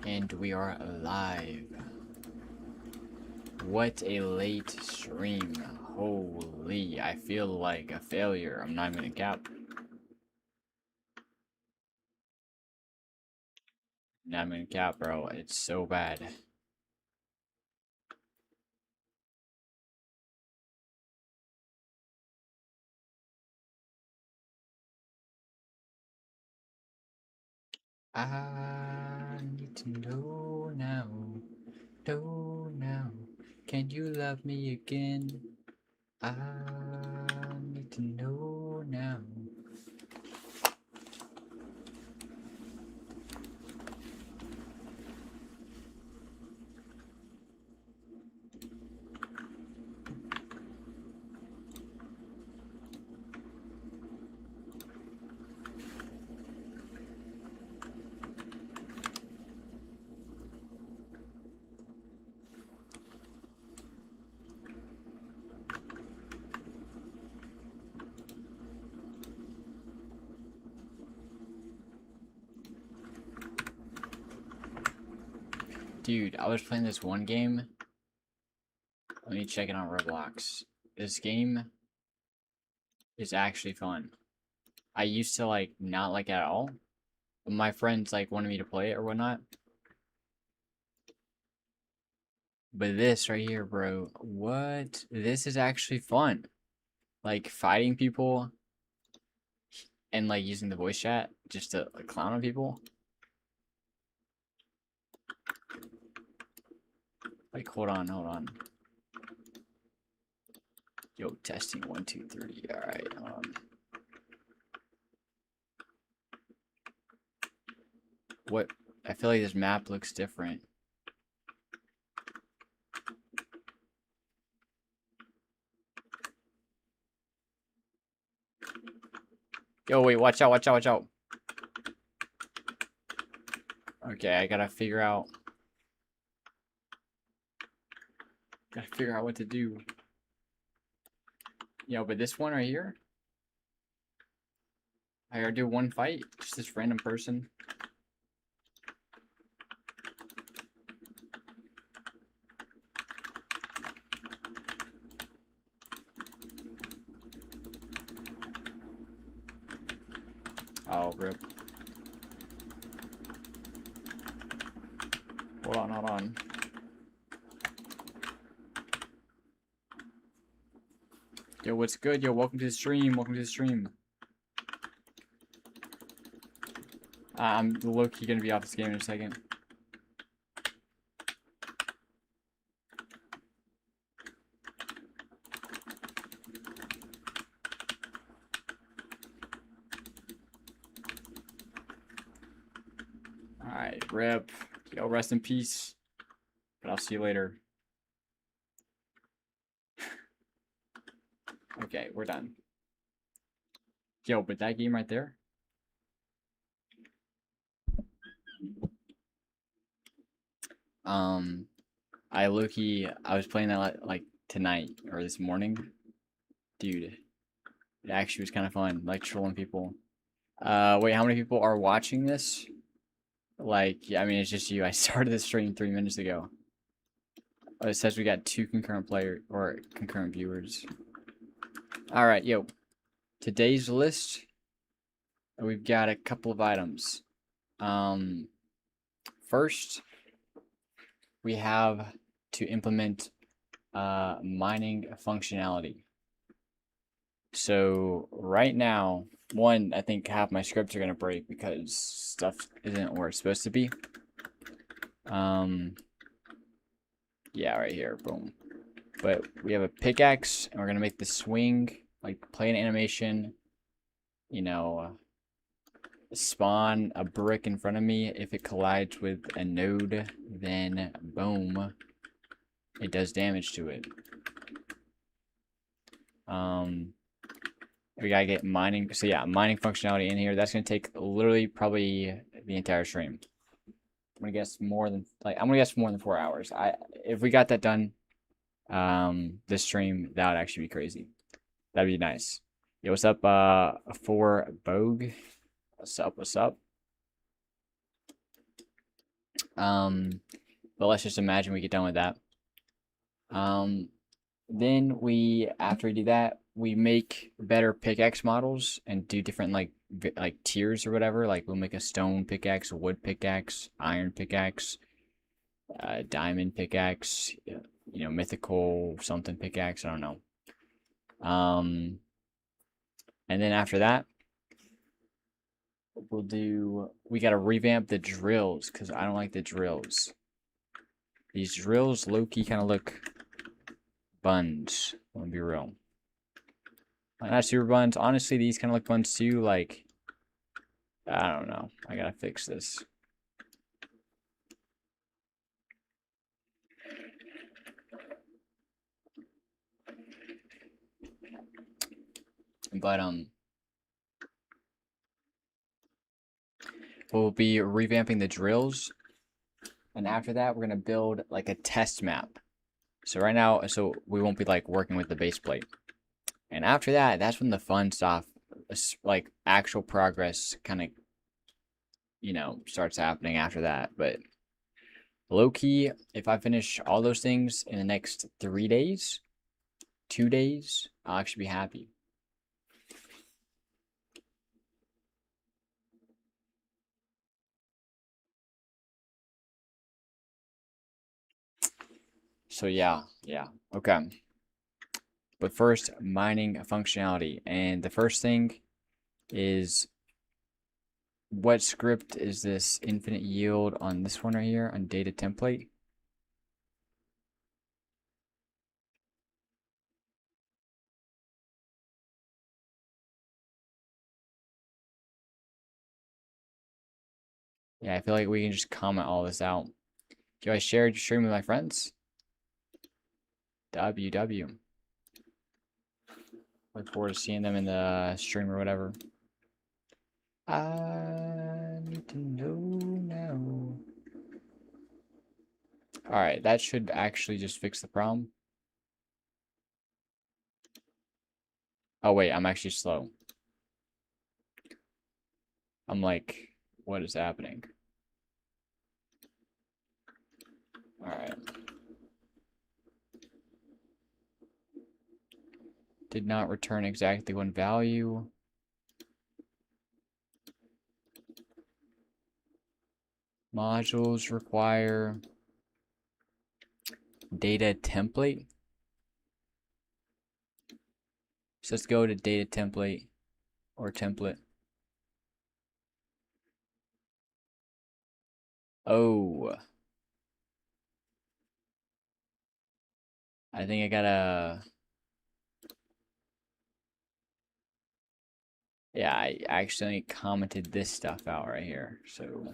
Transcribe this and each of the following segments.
And we are live. What a late stream. Holy, I feel like a failure. I'm not even gonna cap. Not even gonna cap, bro. It's so bad. I need to know now. Know now. Can you love me again? I need to know now. Dude, I was playing this one game. Let me check it on Roblox. This game is actually fun. I used to like not like it at all. But my friends like wanted me to play it or whatnot. But this right here, bro, what? This is actually fun. Like fighting people and like using the voice chat just to like, clown on people. Like, hold on. Yo, testing 1, 2, 3. All right. What? I feel like this map looks different. Yo, wait, watch out. Okay, I gotta figure out what to do. Yo, but this one right here, I gotta do one fight. Just this random person. Oh, rip. Hold on. Yo, what's good? Yo, welcome to the stream. I'm low-key gonna be off this game in a second. Alright, rip. Yo, rest in peace. But I'll see you later. Okay, we're done. Yo, but that game right there. I was playing that like tonight or this morning. Dude, it actually was kind of fun, like trolling people. Wait, how many people are watching this? Like, yeah, I mean, it's just you. I started the stream 3 minutes ago. Oh, it says we got 2 concurrent viewers. All right, yo. Today's list, we've got a couple of items. First, we have to implement mining functionality. So right now, one, I think half my scripts are gonna break because stuff isn't where it's supposed to be. Yeah, right here, boom. But we have a pickaxe, and we're gonna make the swing, like play an animation, you know, spawn a brick in front of me. If it collides with a node, then boom, it does damage to it. We gotta get mining. So yeah, mining functionality in here. That's gonna take literally probably the entire stream. I'm gonna guess more than 4 hours. If we got that done, this stream, that would actually be crazy. That'd be nice. Yo, what's up? For Bogue. What's up? But let's just imagine we get done with that. Then after we do that, we make better pickaxe models and do different like tiers or whatever. Like we'll make a stone pickaxe, a wood pickaxe, iron pickaxe, diamond pickaxe, mythical something pickaxe. I don't know. And then after that, we gotta revamp the drills because I don't like the drills. These drills low-key kind of look buns. I'm gonna be real. Not super buns. Honestly, these kind of look buns too. Like, I don't know. I gotta fix this. But we'll be revamping the drills, and after that, we're gonna build like a test map. So right now, we won't be like working with the base plate. And after that, that's when the fun stuff, like actual progress, kind of, starts happening after that. But low key, if I finish all those things in the next 3 days, 2 days, I'll actually be happy. So yeah, okay. But first, mining functionality, and the first thing is, what script is this infinite yield on this one right here on data template? Yeah, I feel like we can just comment all this out. Do I share stream with my friends? WW. Look forward to seeing them in the stream or whatever. I need to know now. Alright, that should actually just fix the problem. Oh wait, I'm actually slow. I'm like, what is happening? Alright. Did not return exactly one value. Modules require data template. So let's go to data template or template. Oh. I think I gotta... Yeah, I accidentally commented this stuff out right here, so...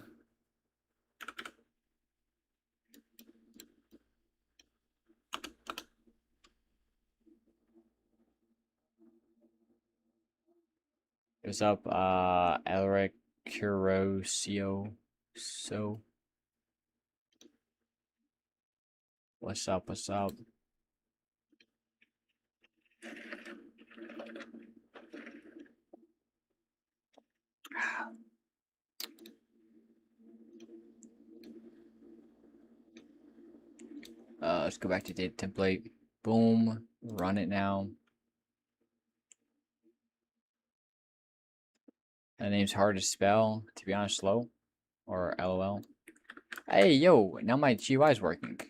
What's up, Elric Curosio? So... What's up, what's up? Let's go back to data template. Boom. Run it now. That name's hard to spell. To be honest, slow. Or LOL. Hey, yo, now my GUI's working.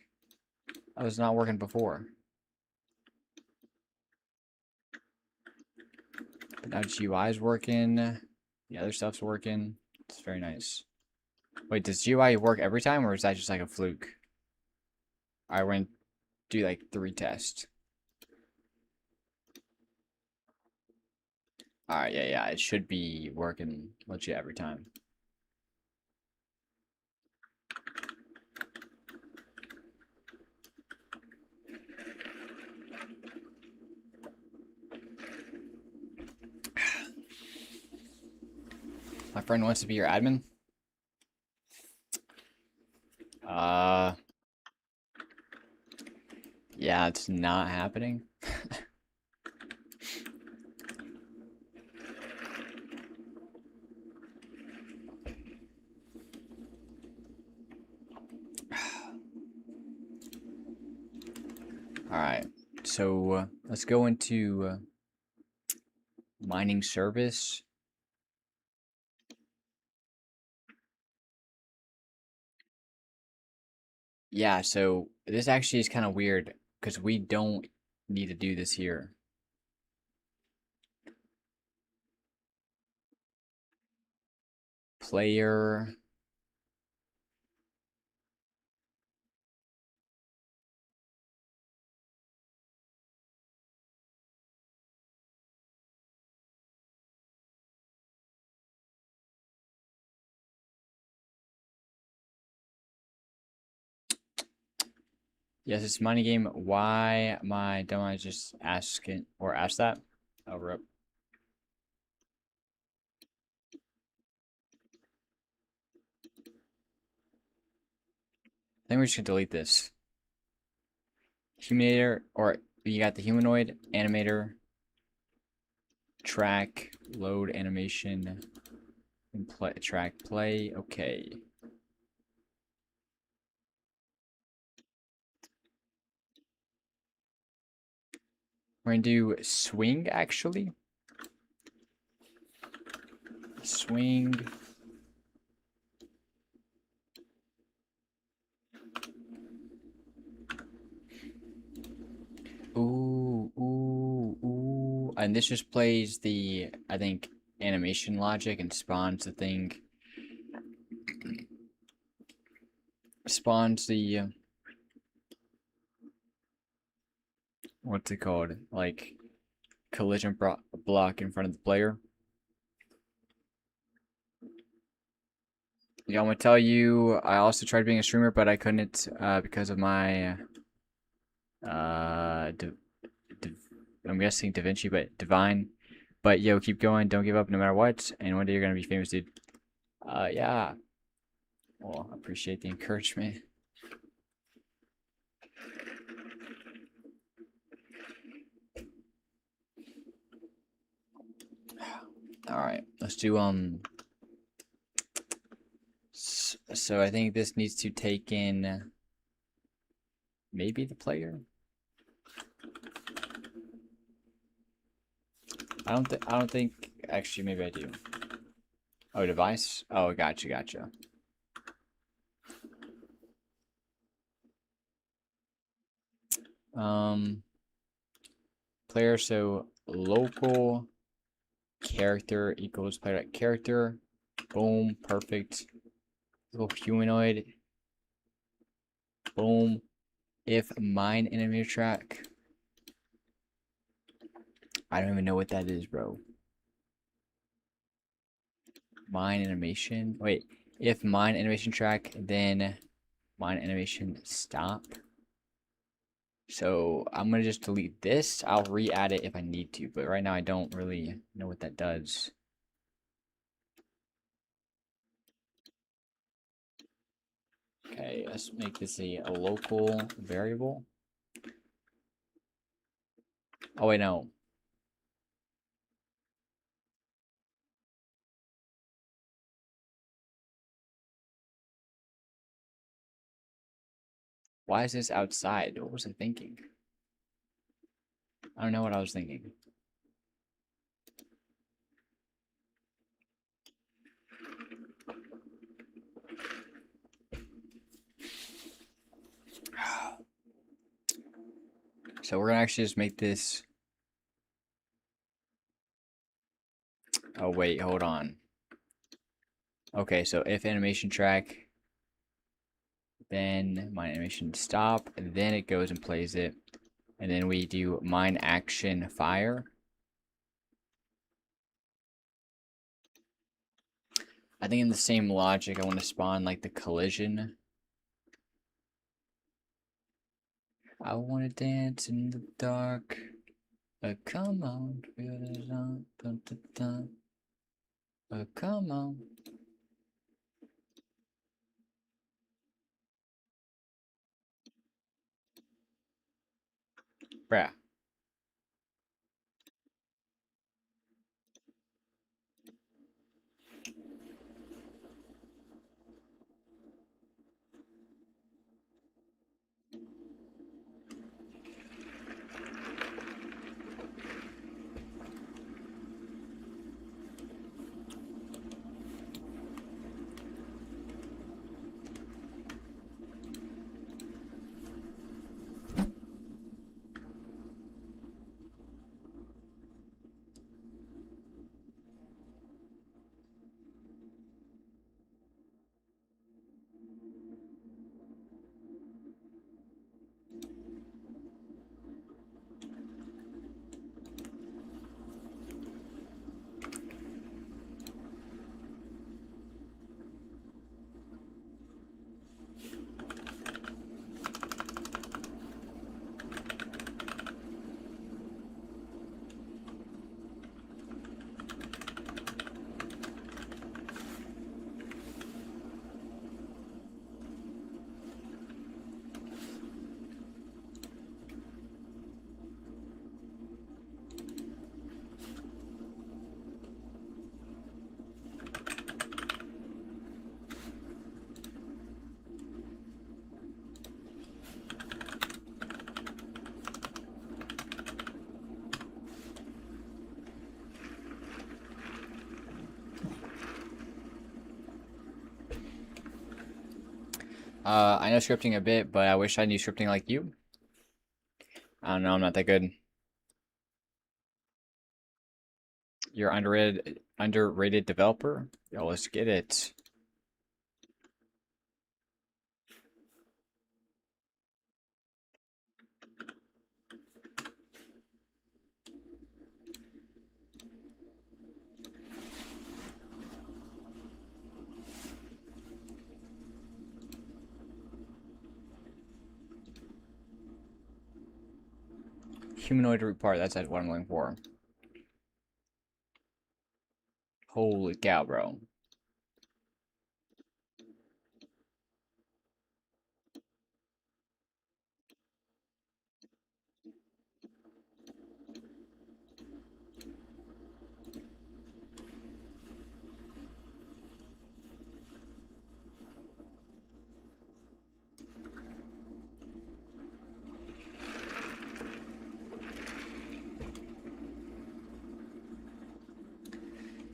That was not working before. But now GUI's working. The other stuff's working. It's very nice. Wait, does GUI work every time, or is that just like a fluke? I went do like 3 tests. Alright, yeah, it should be working legit every time. My friend wants to be your admin. Yeah, it's not happening. Alright, so let's go into mining service. Yeah, so this actually is kind of weird because we don't need to do this here. Player. Yes, it's mining game. Why don't I just ask it or ask that? Oh, rip. I think we should delete this. Humanator, or you got the humanoid, animator, track, load animation, and play, track, play. Okay. We're gonna do swing actually. Swing. Ooh, ooh, ooh. And this just plays the, I think, animation logic and spawns the thing. Spawns the, what's it called? Like, collision block in front of the player. Yeah, I'm gonna tell you, I also tried being a streamer, but I couldn't because of my, uh, I'm guessing Da Vinci, but Divine. But yo, keep going, don't give up no matter what, and one day you're gonna be famous, dude. Yeah. Well, I appreciate the encouragement. All right, let's do so I think this needs to take in maybe the player. I don't think actually maybe I do. Oh, device. Oh, gotcha. Player, so local character equals player character. Boom, perfect. Little humanoid. Boom. If mine enemy track. I don't even know what that is, bro. Mine animation. Wait. If mine animation track, then mine animation stop. So I'm gonna just delete this. I'll re-add it if I need to, but right now I don't really know what that does. Okay, let's make this a local variable. Oh wait, no. Why is this outside? What was I thinking? I don't know what I was thinking. So we're gonna actually just make this. Oh wait, hold on. Okay, so if animation track, then my animation stop, and then it goes and plays it. And then we do mine action fire. I think in the same logic, I want to spawn like the collision. I want to dance in the dark. Come on, feel the sun. Dun, dun, dun. Come on. Bruh. I know scripting a bit, but I wish I knew scripting like you. I don't know, I'm not that good. You're underrated developer? Yo, let's get it. Humanoid root part, that's what I'm looking for. Holy cow, bro.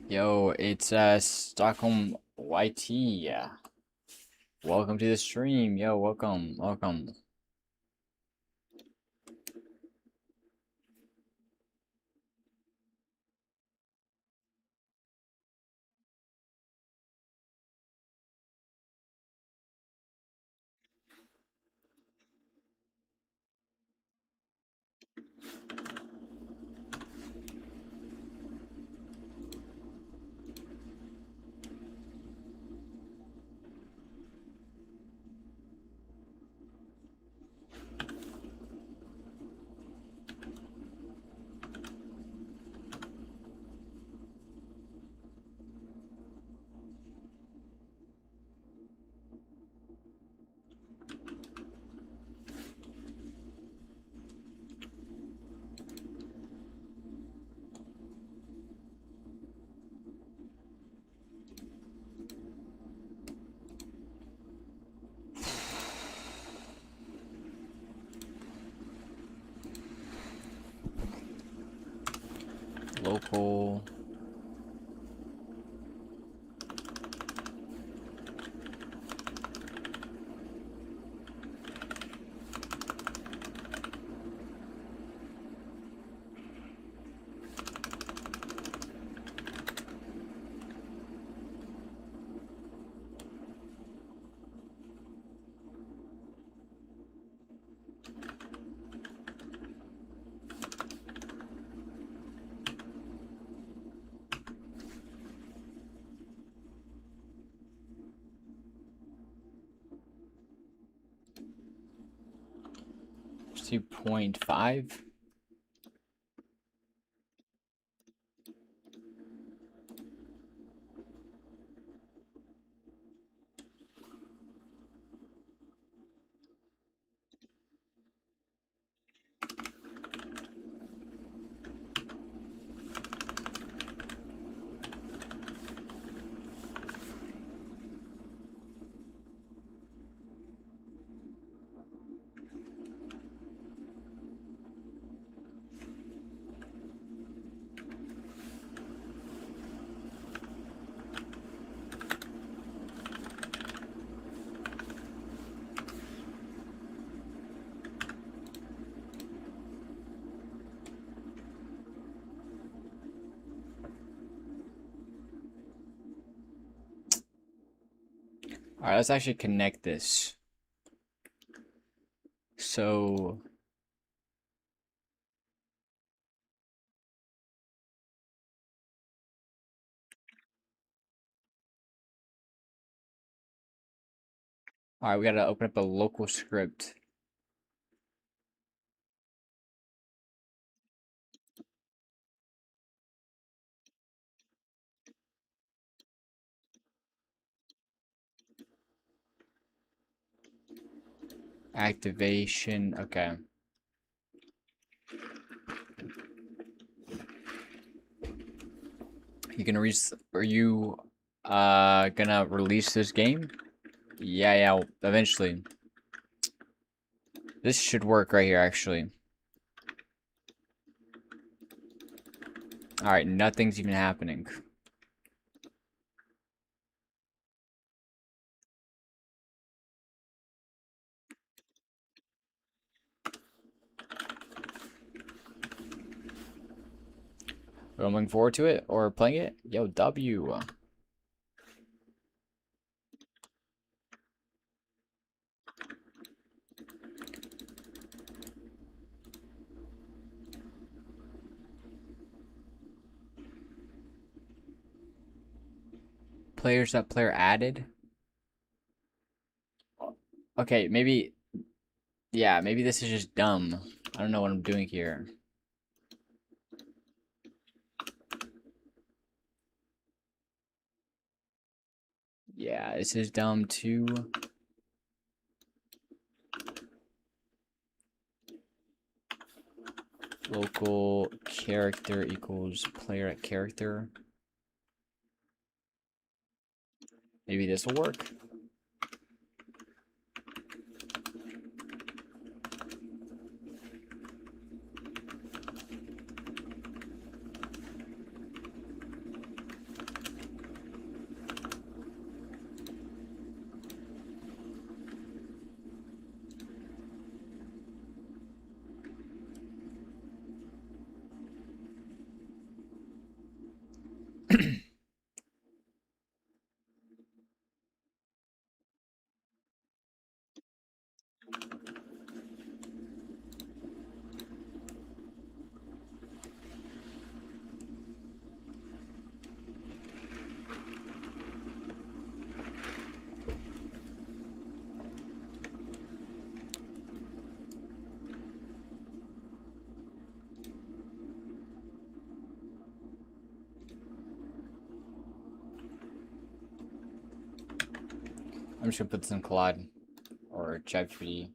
Yo, it's Stockholm YT. Yeah. Welcome to the stream. Yo, welcome, welcome. Local. Let's do 0.5. All right, let's actually connect this. So, all right, we gotta open up a local script. Activation. Okay. You gonna reach? Are you gonna release this game? Yeah, yeah. Eventually, this should work right here. Actually. All right, nothing's even happening. I'm looking forward to it or playing it. Yo, W. Players that player added. Okay, maybe. Yeah, maybe this is just dumb. I don't know what I'm doing here. Yeah, this is dumb too. Local character equals player at character. Maybe this will work. I'm just gonna put this in Collide or ChatGPT.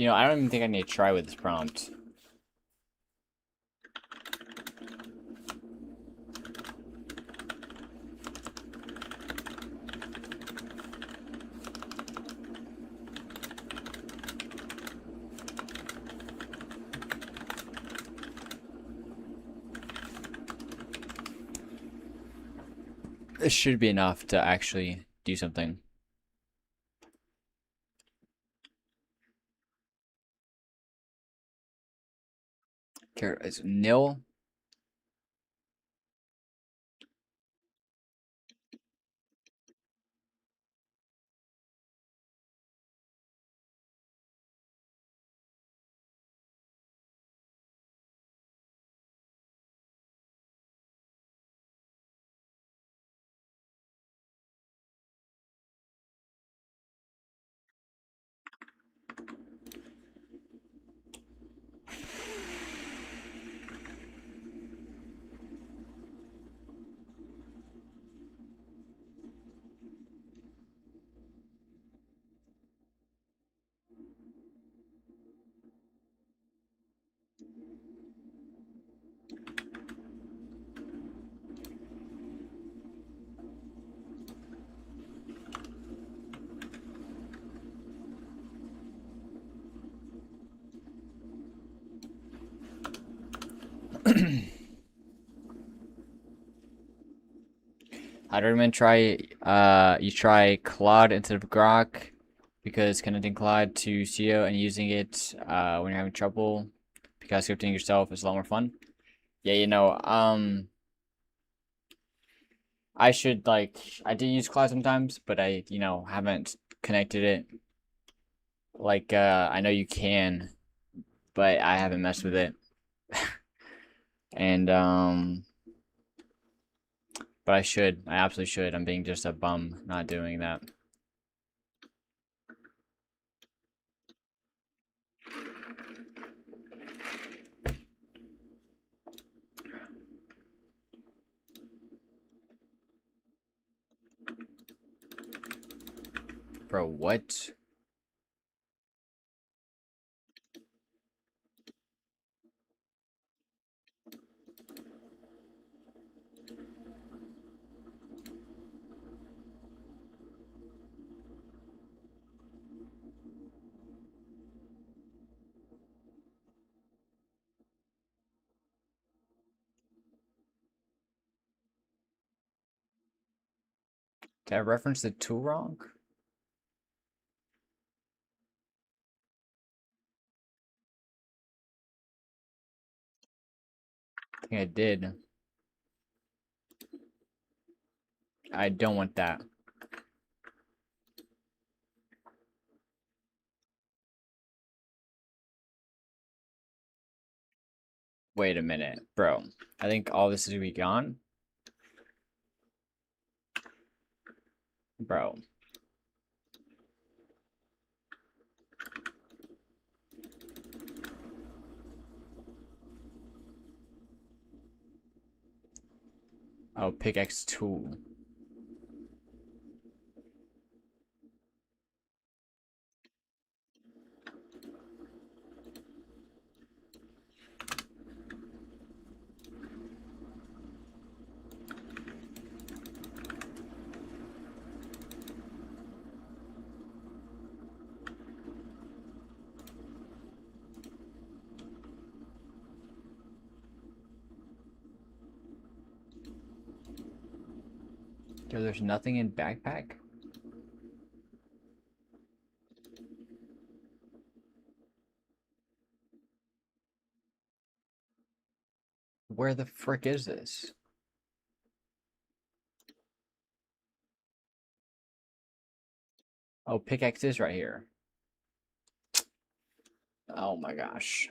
You know, I don't even think I need to try with this prompt. This should be enough to actually do something. It's nil. I'd recommend you try Claude instead of Grok because connecting Claude to CO and using it when you're having trouble because scripting yourself is a lot more fun. Yeah, you know, I should I do use Claude sometimes, but I, haven't connected it. I know you can, but I haven't messed with it. And but I should. I absolutely should. I'm being just a bum not doing that. Bro, what? Did I reference the tool wrong? I think I did. I don't want that. Wait a minute, bro. I think all this is gonna be gone. Bro. Oh, pickaxe tool. There's nothing in backpack? Where the frick is this? Oh, pickaxe is right here. Oh my gosh.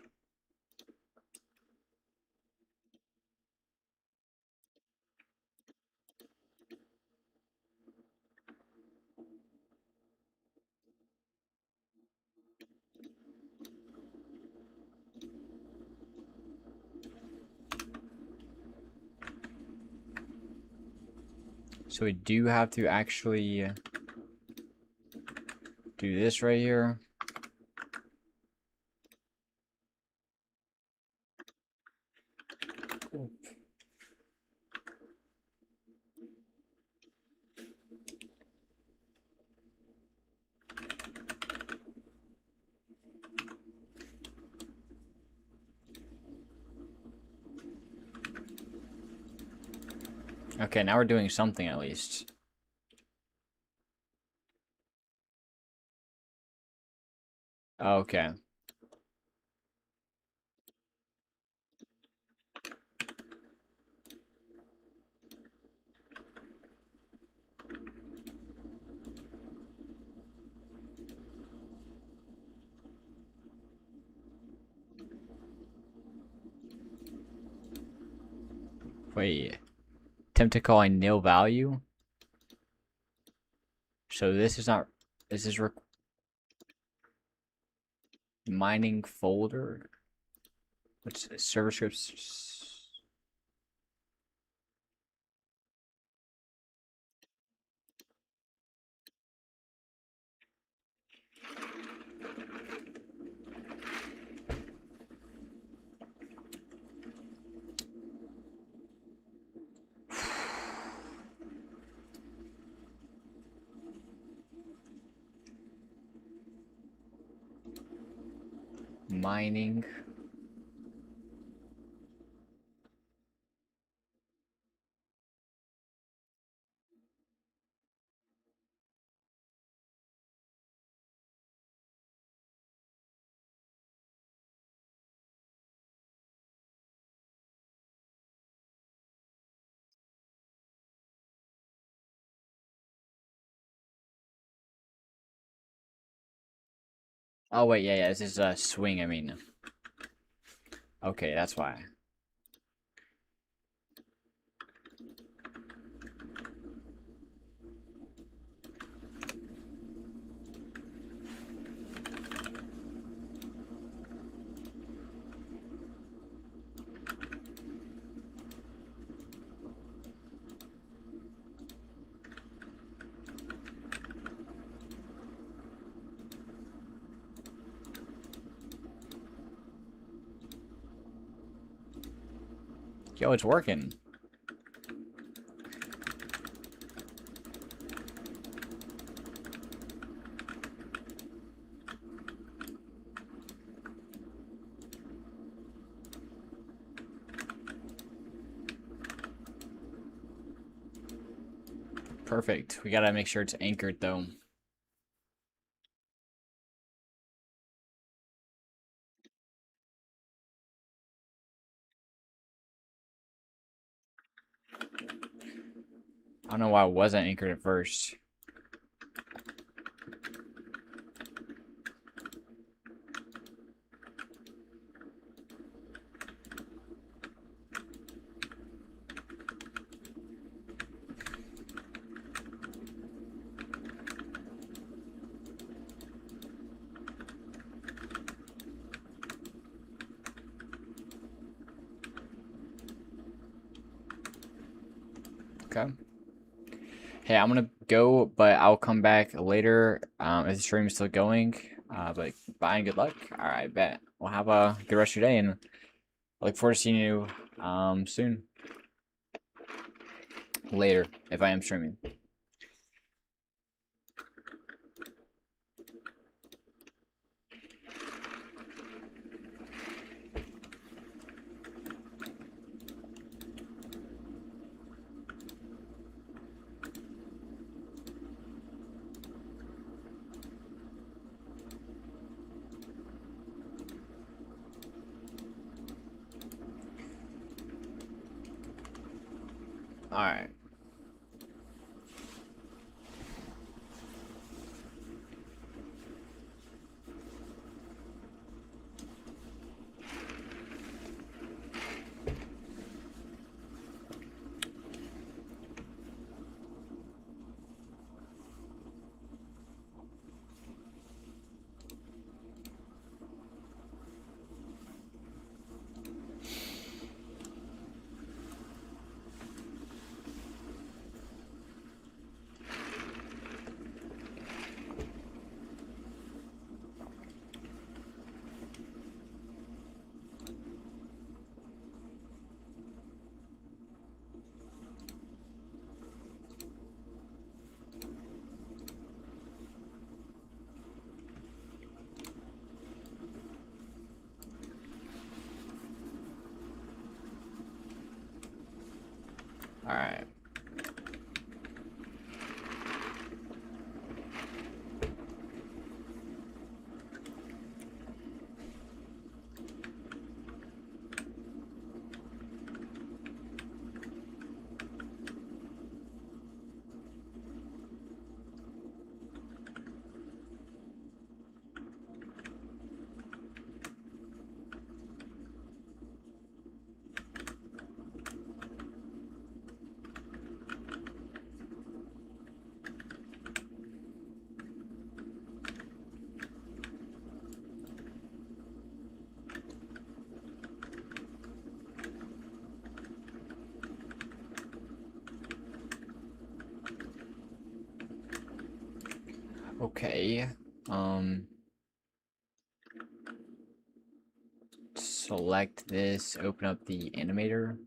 So we do have to actually do this right here. Okay, now we're doing something at least. Okay. Wait. Attempt to call a nil value? So this is not... Is this mining folder? What's this? Server scripts? Mining. Oh wait, yeah, this is a swing, I mean. Okay, that's why. Yo, it's working. Perfect. We gotta make sure it's anchored though. I don't know why it wasn't anchored at first. Okay. Hey, I'm gonna go, but I'll come back later if the stream is still going. But bye and good luck. All right, bet. Well, have a good rest of your day, and I look forward to seeing you soon. Later, if I am streaming. All right. All right. Okay. Um. Select this. Open up the animator.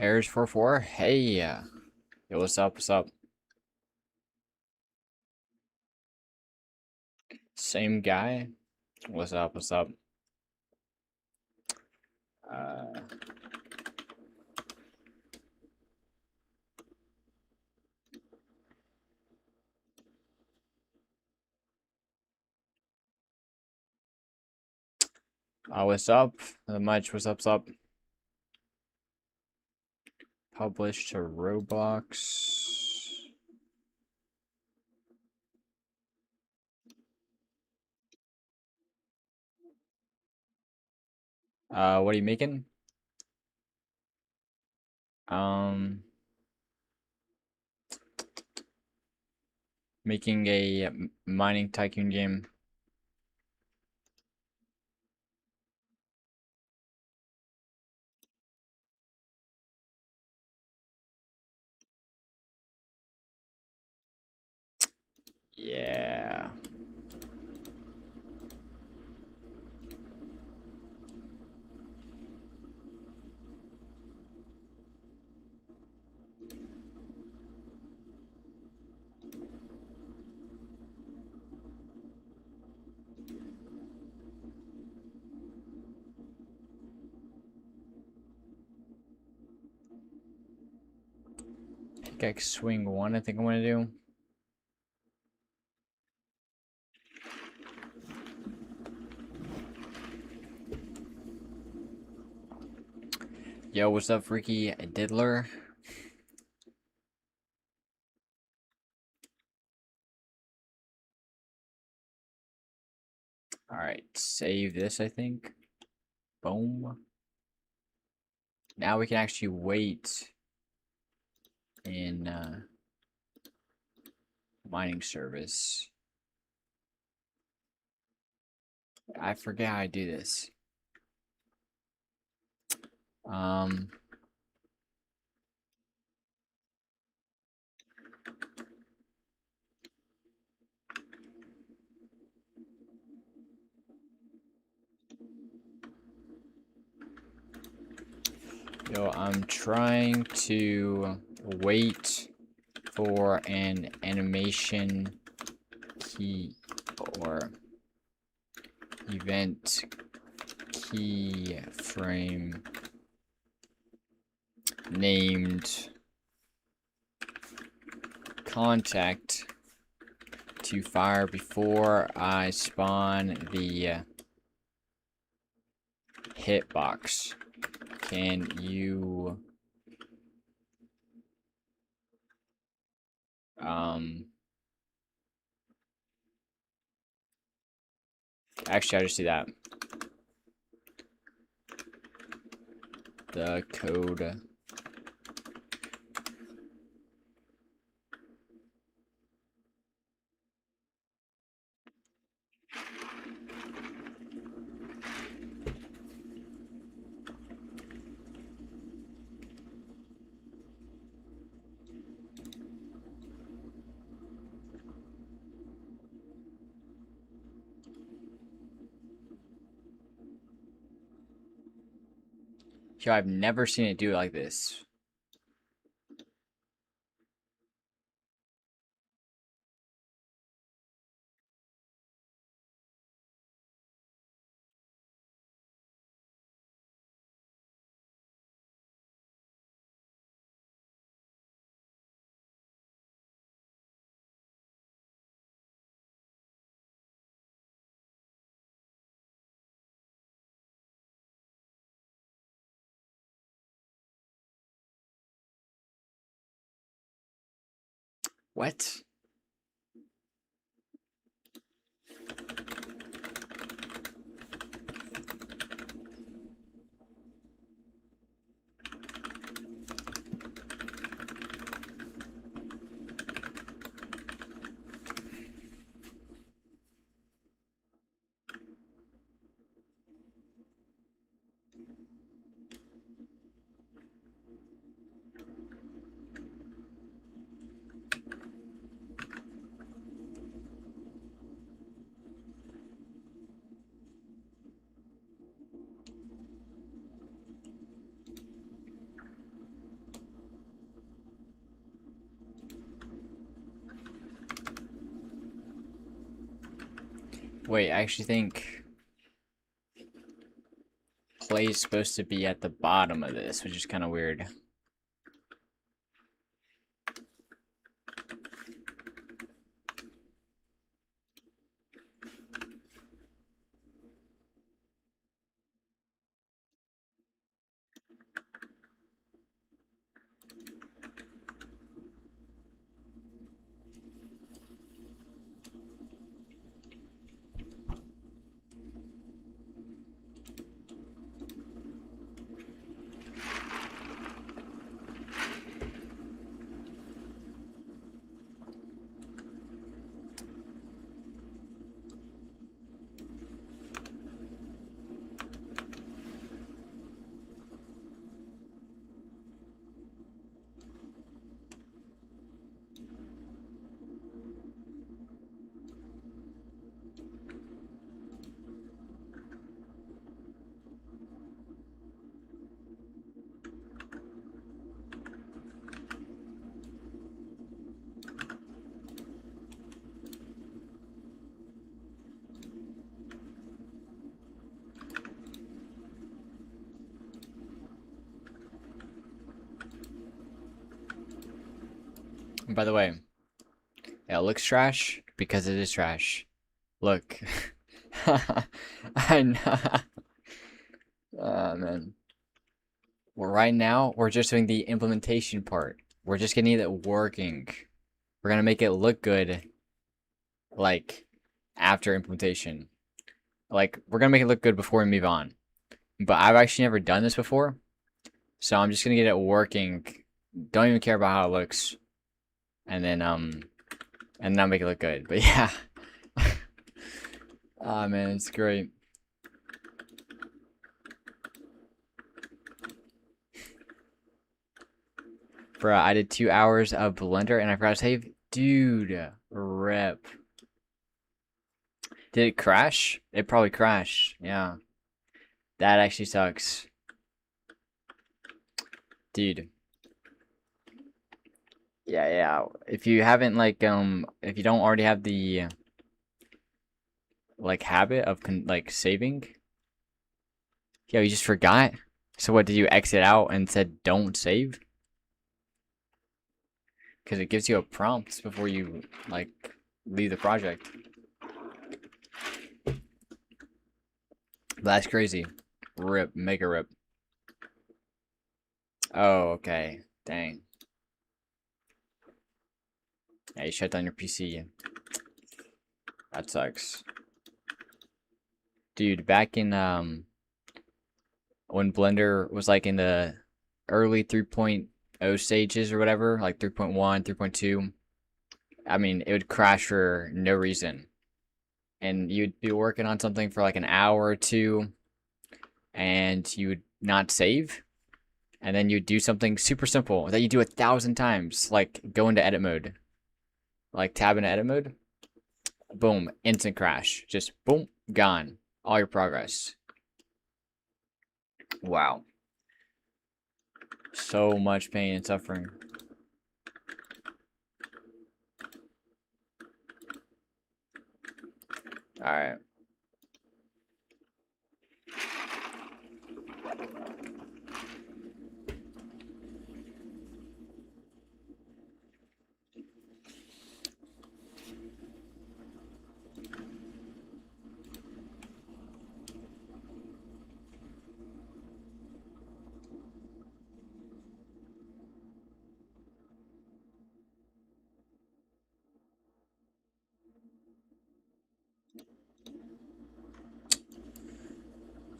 Errors 44. Hey. Yo, what's up? What's up? Same guy. What's up? What's up? Uh. What's up? Much. What's up? Publish to Roblox. What are you making? Um, making a mining tycoon game. Yeah. Pickaxe swing 1, I think I'm gonna do. Yo, what's up, Ricky Diddler? Alright, save this, I think. Boom. Now we can actually wait in mining service. I forget how I do this. Yo, I'm trying to wait for an animation key or event keyframe named contact to fire before I spawn the hitbox. Can you actually I just see that the code Yo, I've never seen it do it like this. What? Wait, I actually think play is supposed to be at the bottom of this, which is kind of weird. By the way, it looks trash because it is trash. Look. I know. Oh, man. Well, right now, we're just doing the implementation part. We're just getting it working. We're gonna make it look good, like, after implementation. Like, we're gonna make it look good before we move on. But I've actually never done this before, so I'm just gonna get it working. Don't even care about how it looks. And then I'll make it look good. But yeah. Oh man, it's great. Bro, I did 2 hours of Blender and I forgot to save. Dude, rip. Did it crash? It probably crashed. Yeah. That actually sucks. Dude. Yeah, yeah. If you haven't if you don't already have the habit of saving, yo, you just forgot. So what did you exit out and said don't save? Because it gives you a prompt before you leave the project. That's crazy. Rip, mega rip. Oh, okay. Dang. Yeah, you shut down your PC. That sucks. Dude, back in when Blender was in the early 3.0 stages or whatever, like 3.1, 3.2, I mean, it would crash for no reason. And you'd be working on something for like an hour or two and you would not save. And then you'd do something super simple that you do 1,000 times, like go into edit mode, like tab into edit mode. Boom, instant crash. Just boom, gone. All your progress. Wow. So much pain and suffering. Alright.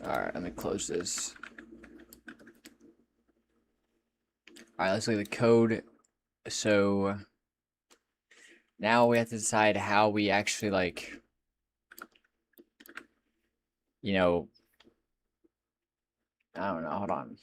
Alright, let me close this. Alright, let's look at the code. So now we have to decide how we actually you know, I don't know, hold on.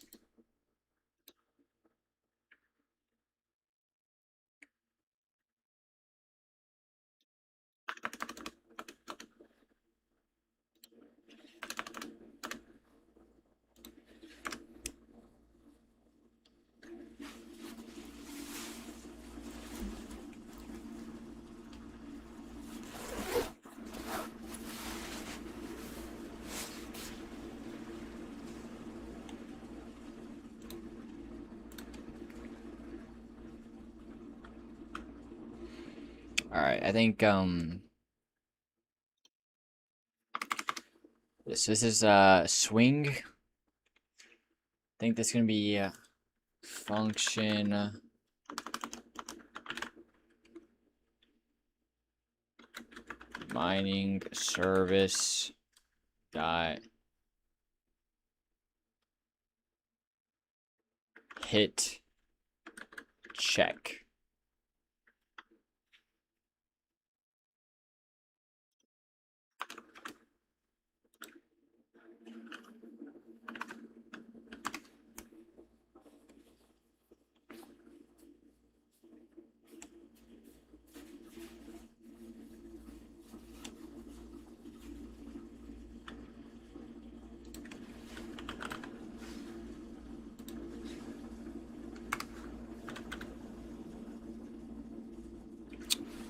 Alright, I think this is swing. I think this is gonna be function mining service dot hit check.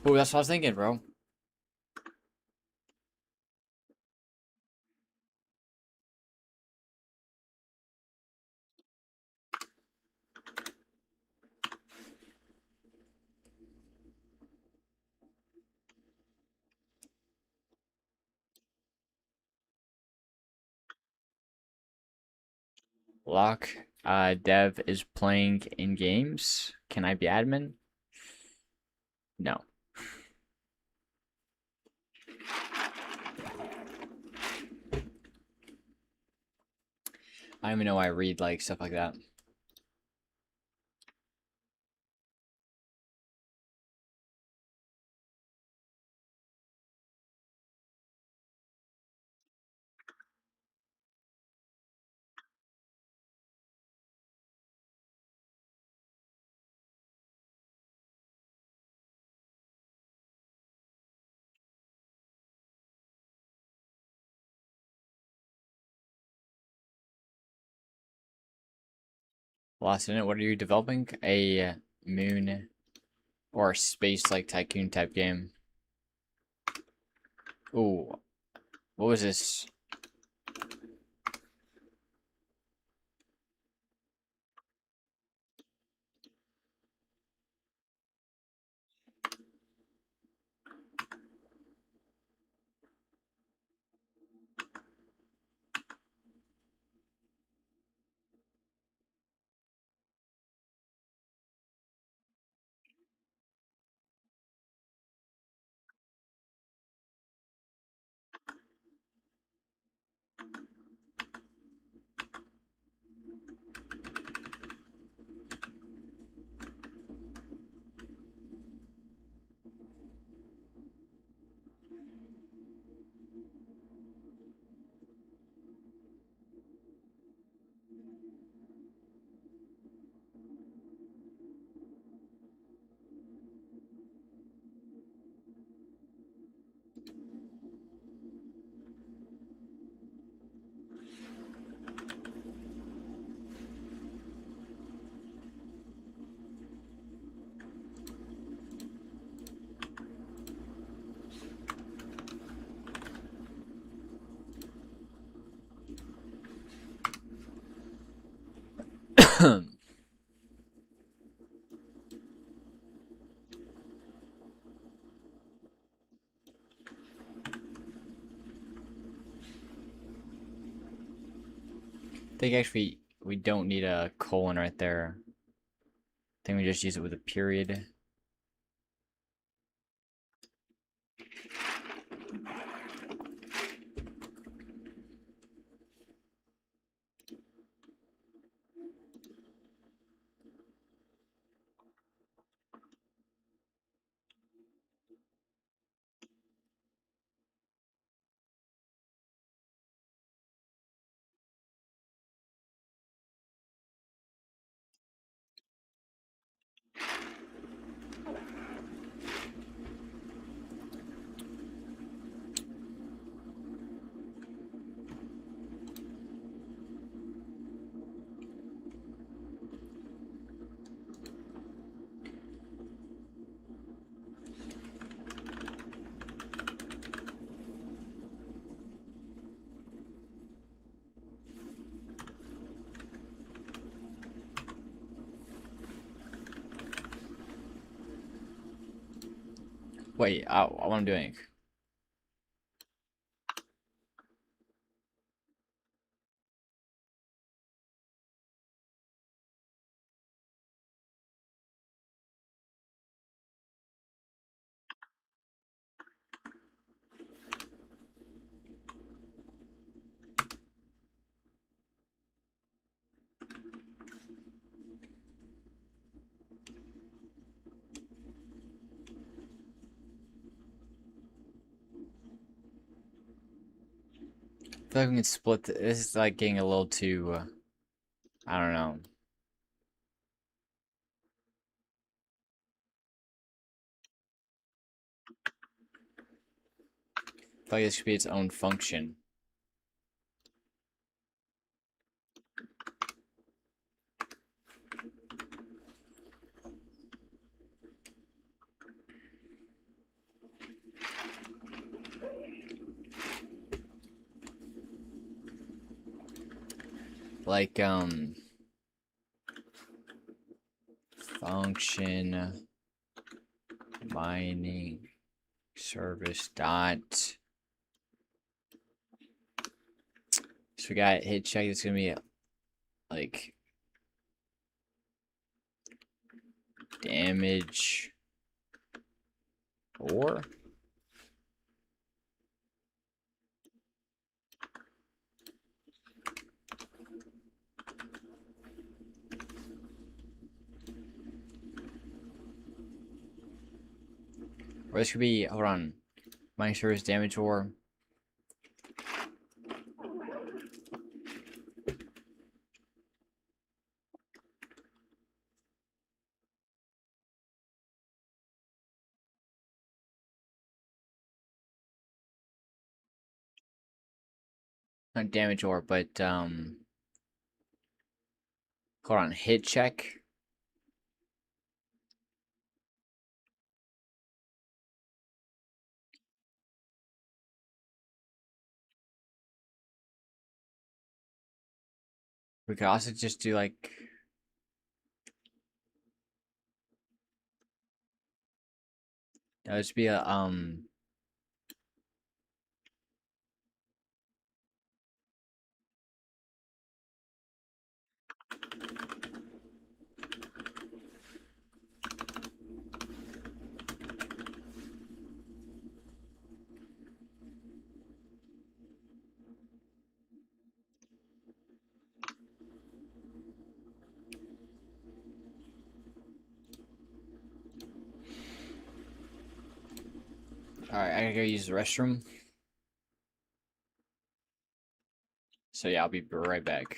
Oh, that's what I was thinking, bro. Lock. Dev is playing in games. Can I be admin? No. I don't even know why I read like stuff like that. Lost in it. What are you developing? A moon or space like tycoon type game. Ooh, what was this? I think actually we don't need a colon right there. I think we just use it with a period. Wait, what I'm doing? I feel like we can split. This is like getting a little too. I don't know. I feel like this should be its own function. Like function mining service dot. So we got hit check. It's gonna be like damage or this could be, hold on, mining service damage or not damage or, but hold on, hit check. We could also just do like that would just be a alright, I gotta go use the restroom. So yeah, I'll be right back.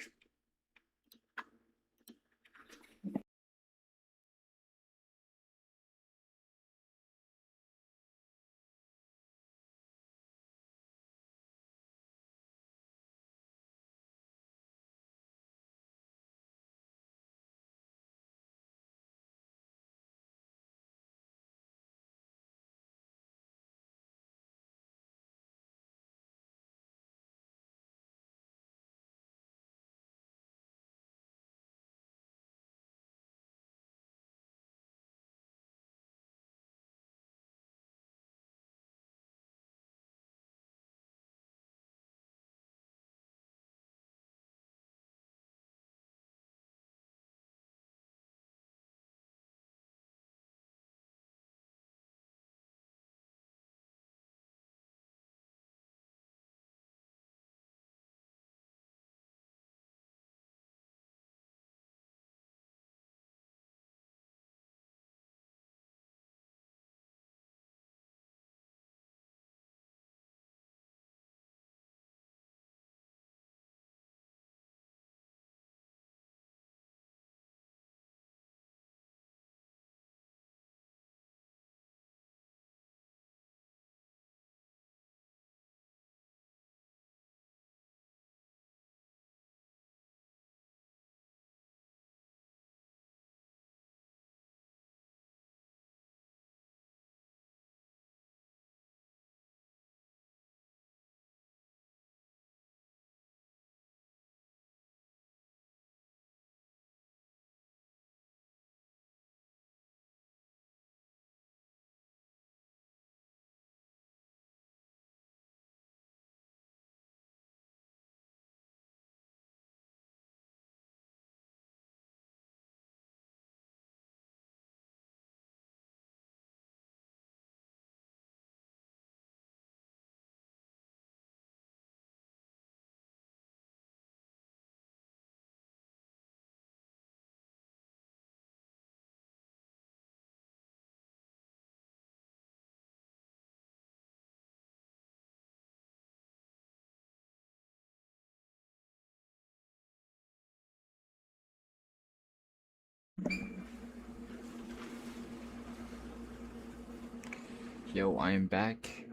Yo, I am back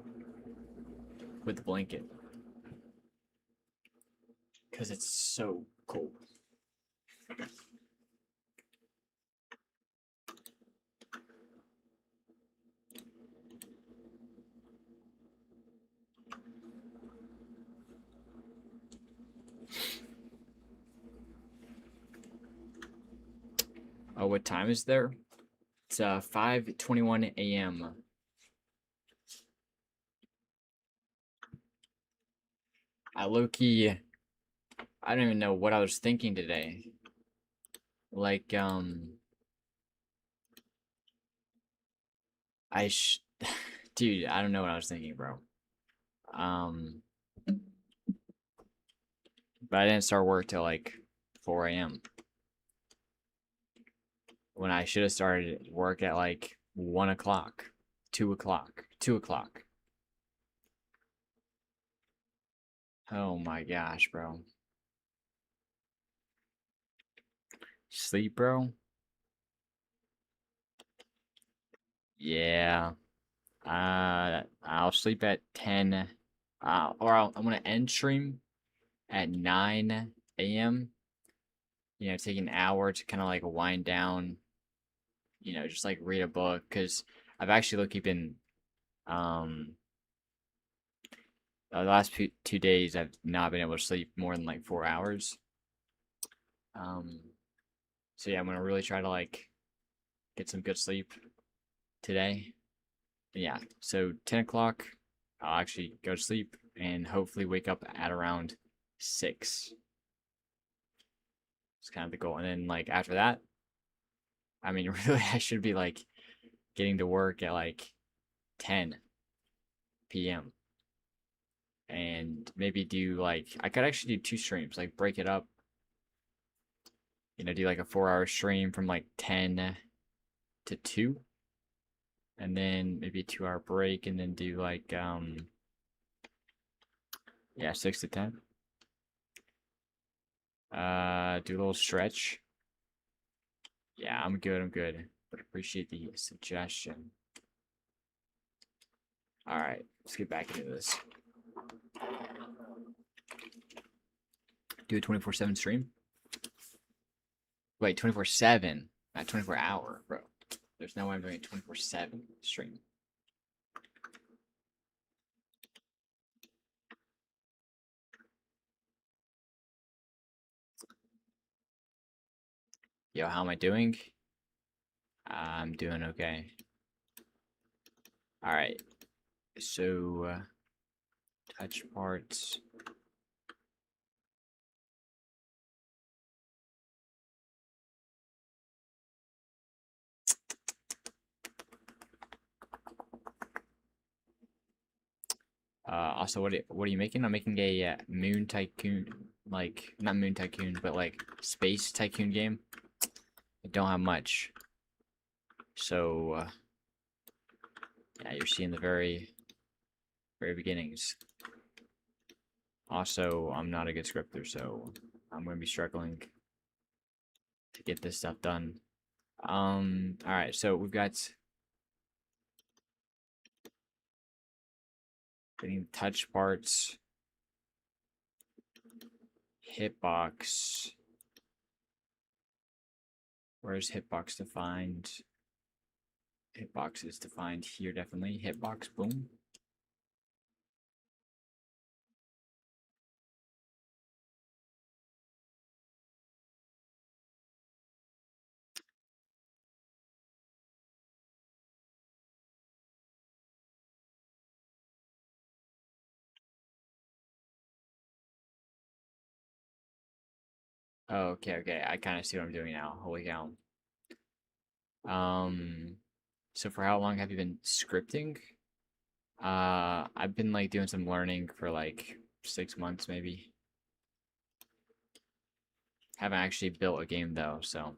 with the blanket. Because it's so cold. Oh, what time is there? It's 5:21 a.m. I low-key I don't even know what I was thinking today. Like, I sh dude, I don't know what I was thinking, bro. Um, but I didn't start work till like 4 a.m. when I should have started work at like 1 o'clock, 2 o'clock, 2 o'clock. Oh my gosh, bro. Sleep, bro? Yeah. I'll sleep at 10, I'm gonna end stream at 9 a.m. You know, take an hour to kind of like wind down, you know, just like read a book, because I've actually been, um, the last 2 days I've not been able to sleep more than like 4 hours. Um, so yeah, I'm gonna really try to like get some good sleep today. Yeah, so 10 o'clock, I'll actually go to sleep and hopefully wake up at around 6. It's kind of the goal. And then, like, after that, I mean, really, I should be like getting to work at like 10 p.m. and maybe do like, I could actually do 2 streams, like, break it up, you know, do like a 4 hour stream from like 10 to 2, and then maybe a 2 hour break, and then do like, yeah, 6 to 10. Do a little stretch. Yeah, I'm good. I'm good. But appreciate the suggestion. All right, let's get back into this. Do a 24/7 stream. Wait, 24/7, not 24 hour, bro. There's no way I'm doing a 24/7 stream. Yo, how am I doing? I'm doing okay. All right. So, touch parts. Also, what are you making? I'm making a Moon Tycoon, like not Moon Tycoon, but like Space Tycoon game. I don't have much, so yeah, you're seeing the very beginnings. Also, I'm not a good scripter, so I'm gonna be struggling to get this stuff done. All right, so we've got getting touch parts, hitbox. Where's hitbox defined? Hitbox is defined here, definitely. Hitbox, boom. Oh, okay, okay. I kind of see what I'm doing now. Holy cow. Um, so for how long have you been scripting? I've been like doing some learning for like 6 months maybe. Haven't actually built a game though, so.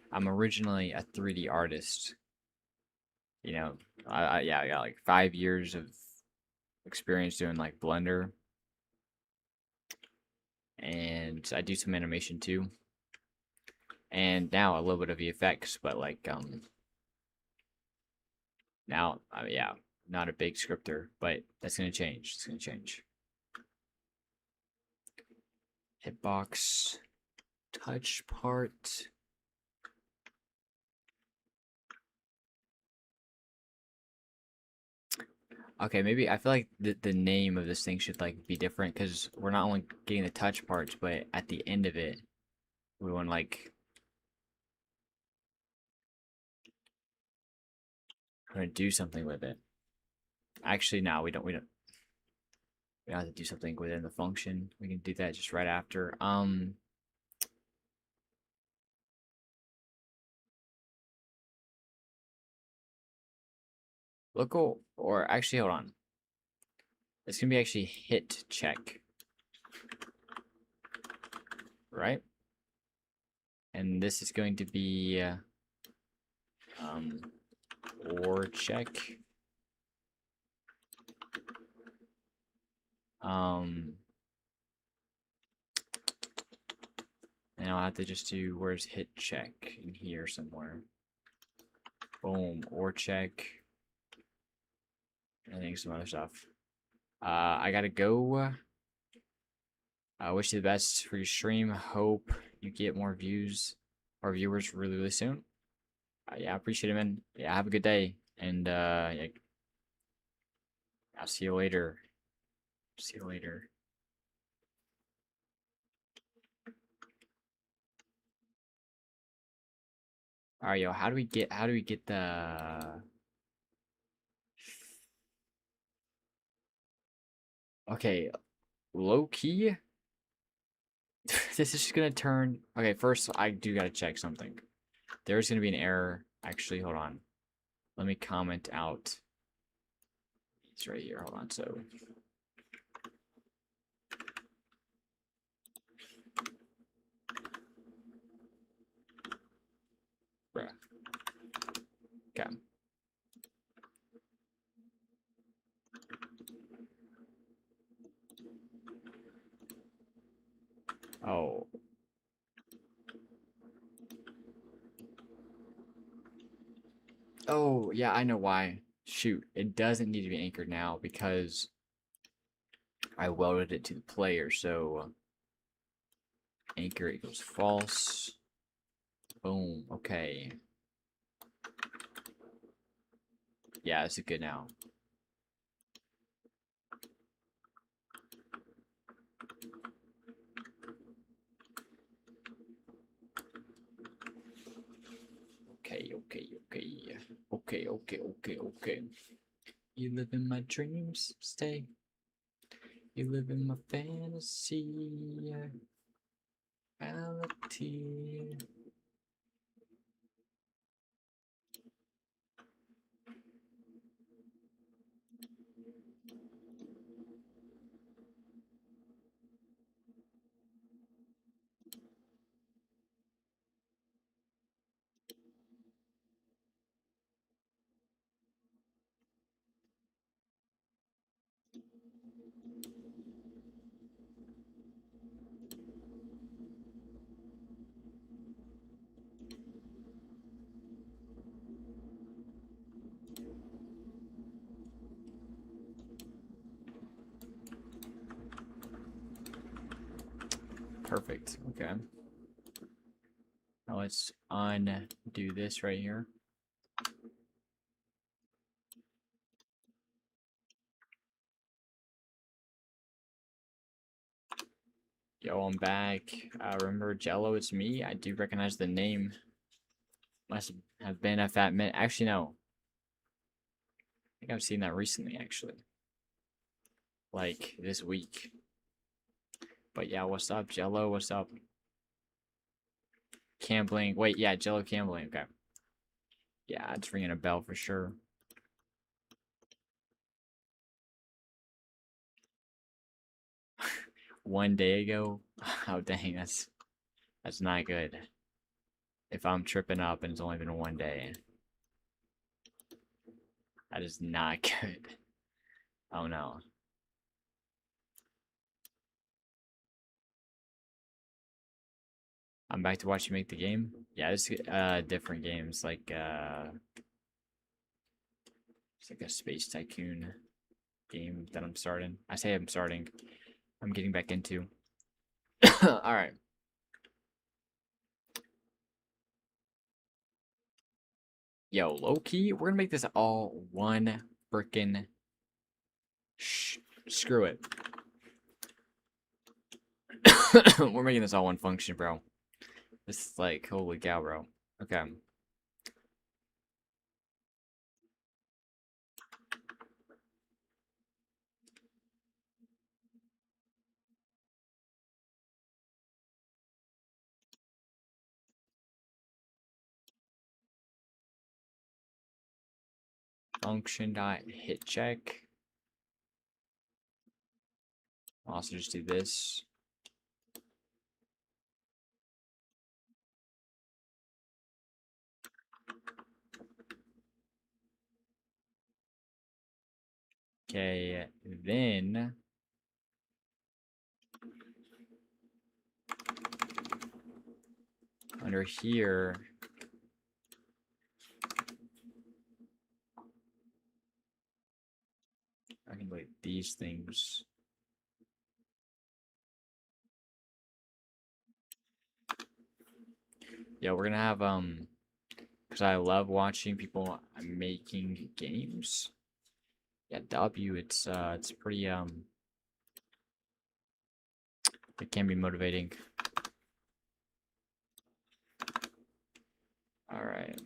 I'm originally a 3D artist. You know, yeah, I got like 5 years of experience doing like Blender, and I do some animation too. And now a little bit of VFX, but like now, yeah, not a big scripter, but that's gonna change. It's gonna change. Hitbox, touch part. Okay, maybe I feel like the name of this thing should like be different, because we're not only getting the touch parts, but at the end of it, we want like we're gonna do something with it. Actually, no, we don't have to do something within the function. We can do that just right after. Local, or actually, hold on. It's gonna be actually hit check, right? And this is going to be or check. And I'll have to just do where's hit check in here somewhere. Boom, or check. I think some other stuff. I gotta go. I wish you the best for your stream. Hope you get more views or viewers really, really soon. Yeah, I appreciate it, man. Yeah, have a good day. And yeah, I'll see you later. See you later. Alright, yo, how do we get the okay, low key? This is just gonna turn okay, first I do gotta check something. There's gonna be an error. Actually, hold on. Let me comment out. It's right here. Hold on. So bruh. Okay. Oh. Oh, yeah, I know why. Shoot, it doesn't need to be anchored now because I welded it to the player, so anchor equals false. Boom. Okay. Yeah, this is good now. Okay. Okay. You live in my dreams, stay. You live in my fantasy reality. Perfect. Okay. Now let's undo this right here. Yo, I'm back. Remember Jello? It's me. I do recognize the name. Must have been a fat minute. Actually, no. I think I've seen that recently, actually. Like this week. But yeah, what's up, Jello? What's up? Campbelling. Wait, yeah, Jello Campbelling. Okay. Yeah, it's ringing a bell for sure. One day ago? Oh, dang, that's not good. If I'm tripping up and it's only been one day. That is not good. Oh no. I'm back to watch you make the game. Yeah, it's different games like it's like a space tycoon game that I'm starting. I say I'm starting. I'm getting back into. All right. Yo, low key, we're gonna make this all one frickin' screw it. We're making this all one function, bro. This is like holy cow, bro. Okay. function dot hit check. I'll also just do this. Okay, then under here, I can delete these things. Yeah, we're gonna have because I love watching people making games. Yeah, W, it's pretty it can be motivating. All right.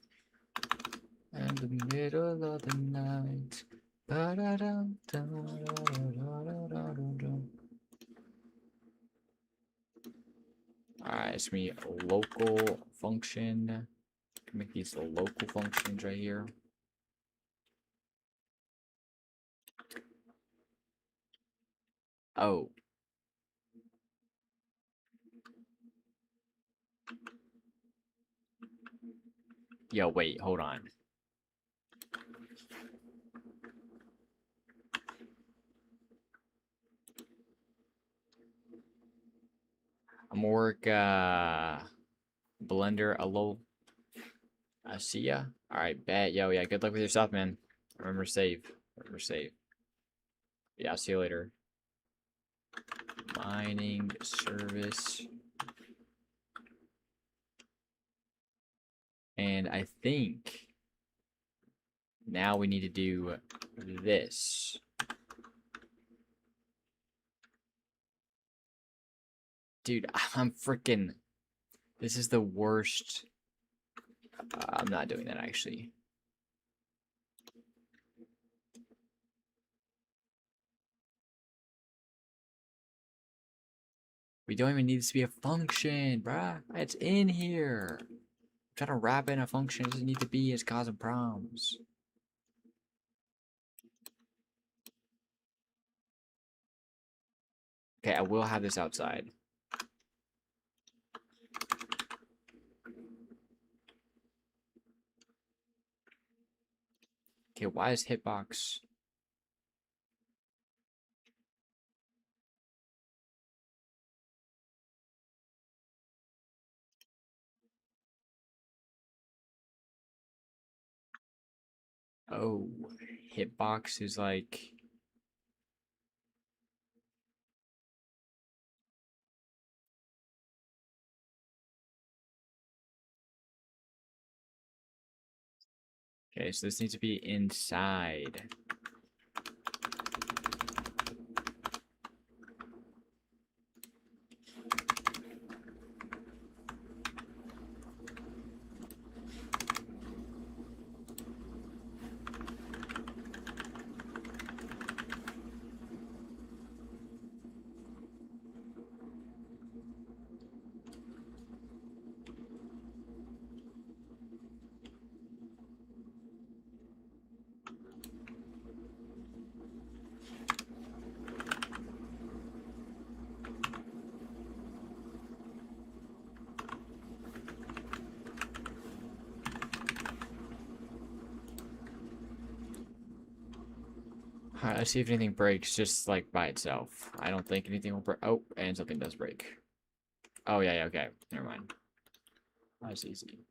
In the middle of the night. Alright, it's gonna be a local function. Make these the local functions right here. Oh. Yo, wait, hold on. I'm gonna work Blender a little. See ya. Alright, bet. Yo, yeah, good luck with your stuff, man. Remember save. Remember save. Yeah, see you later. Mining service. And I think now we need to do this. Dude, I'm freaking. This is the worst. I'm not doing that actually. We don't even need this to be a function, bruh. It's in here. I'm trying to wrap in a function. It doesn't need to be. It's causing problems. Okay, I will have this outside. Okay, why is hitbox? Oh, hitbox is like. Okay, so this needs to be inside. Alright, let's see if anything breaks just like by itself. I don't think anything will break. Oh, and something does break. Oh, yeah, okay. Never mind. That's easy.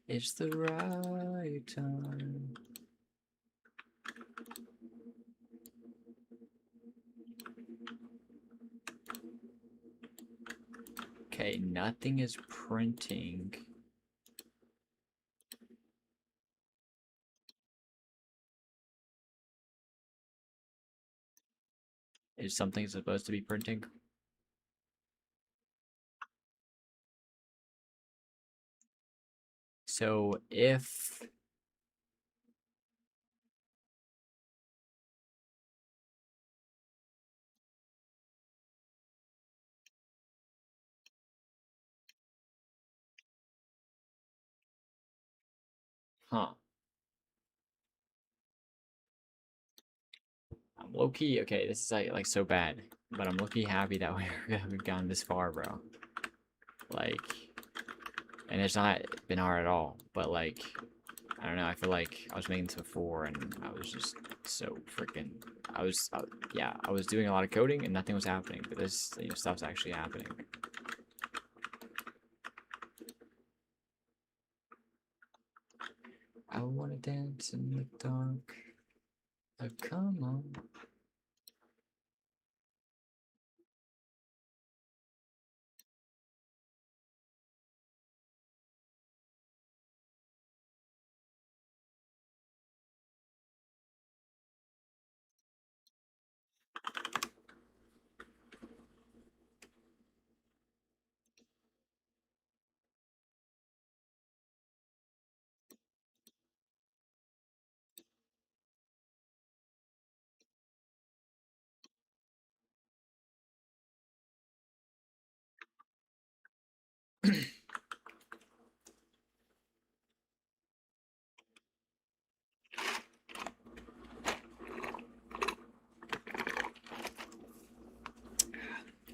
It's the right time. Okay, nothing is printing. Is something supposed to be printing? So if Huh. I'm low key. Okay, this is like so bad, but I'm low key happy that we've gone this far, bro. Like, and it's not been hard at all. But like, I don't know. I feel like I was making this before, and I was just so freaking. Yeah, I was doing a lot of coding, and nothing was happening. But this, stuff's actually happening. I wanna dance in the dark. Come on.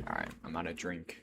All right, I'm out of drink.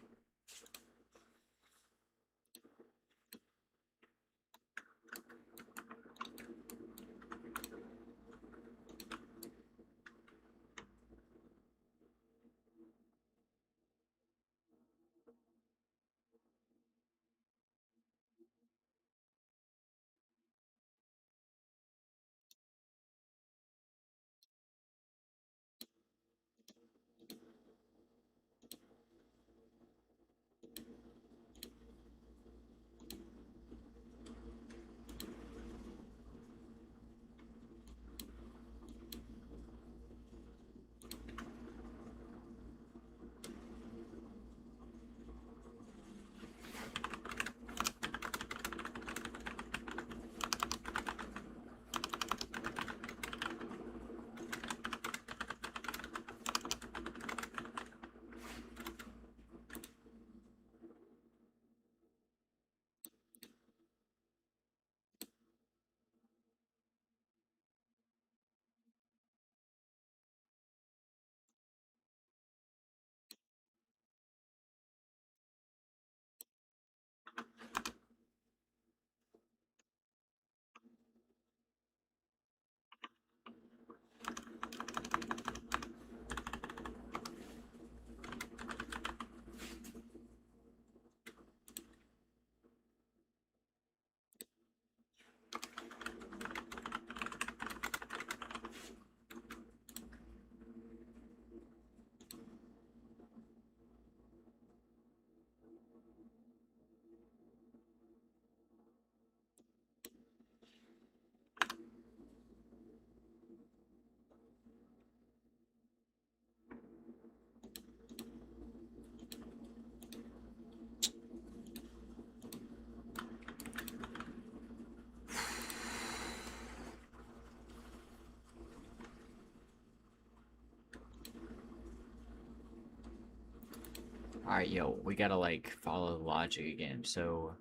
All right, yo, we gotta like follow the logic again. So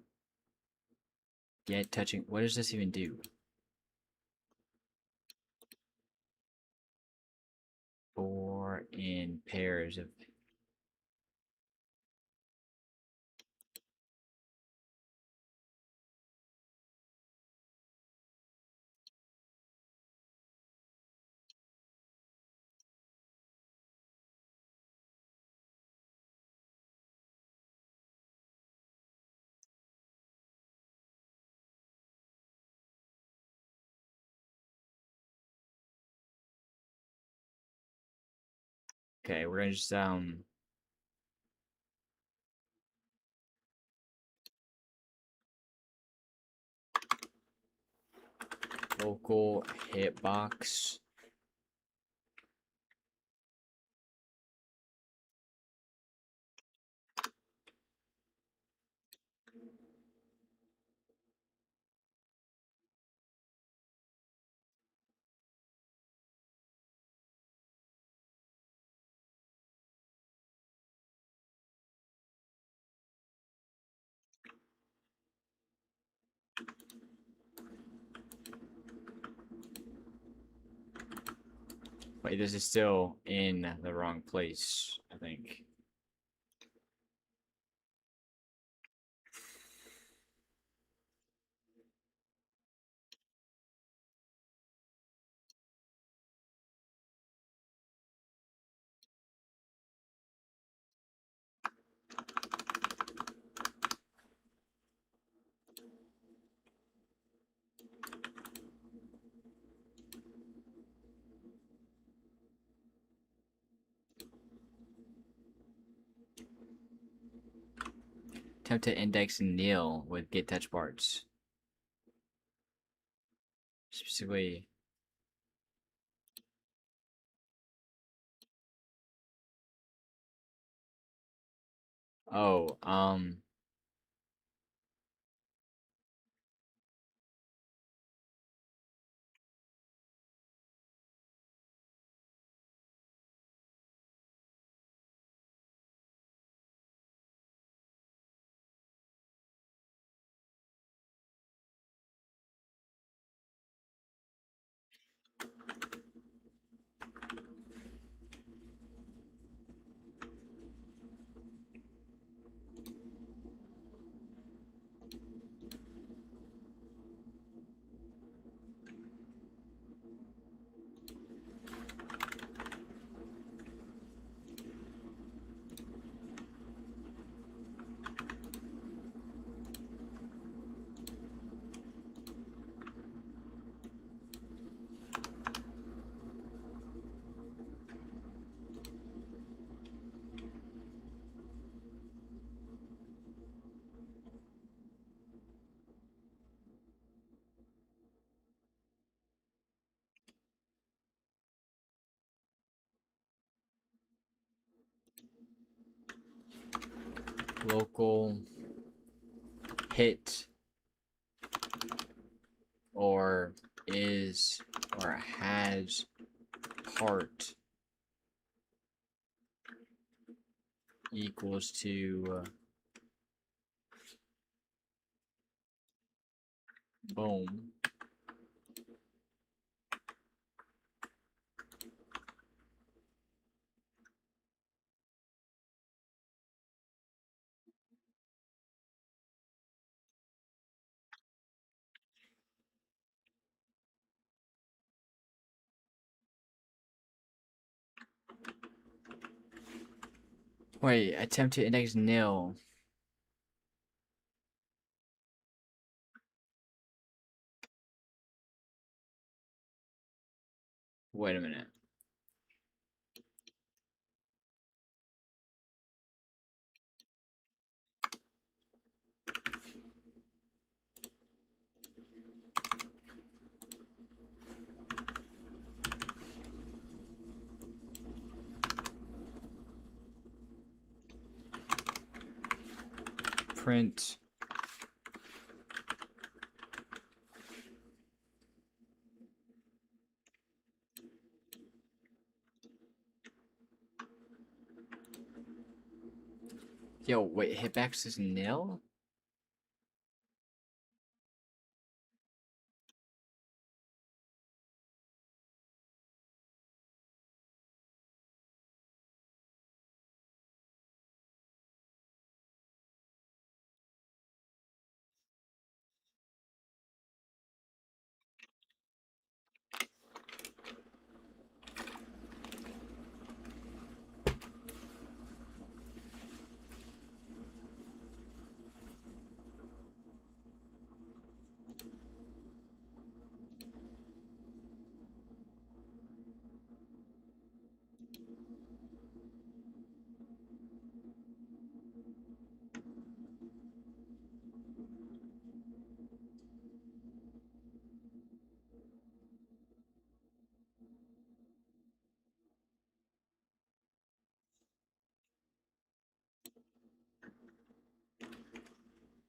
get touching. What does this even do? Four in pairs of. Okay, we're gonna just local hitbox. Wait, this is still in the wrong place, I think. Attempt to index nil with get touch parts. Specifically, oh, local hit or is or has part equals to boom. Wait, attempt to index nil. Wait a minute. Print yo, wait, hitbacks is nil?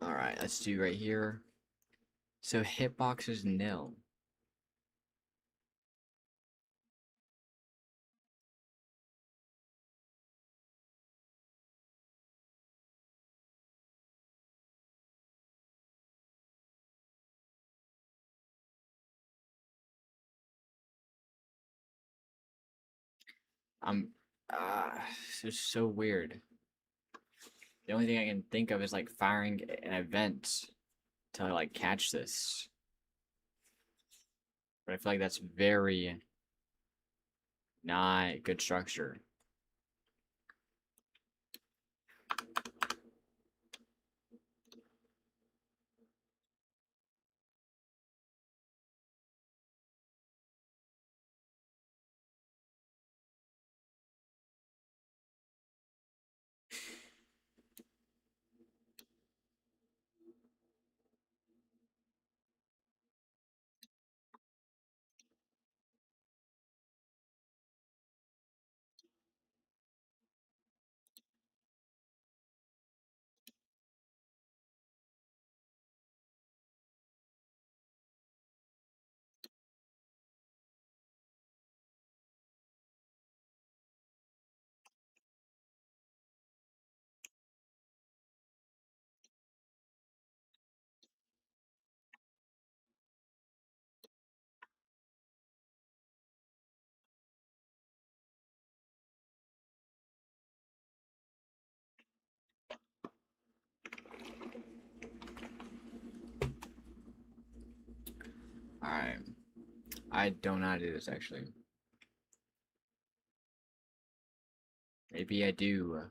Alright, let's do right here. So hitbox is nil. I'm it's just so weird. The only thing I can think of is like firing an event to like catch this. But I feel like that's very not good structure. Alright. I don't know how to do this actually. Maybe I do.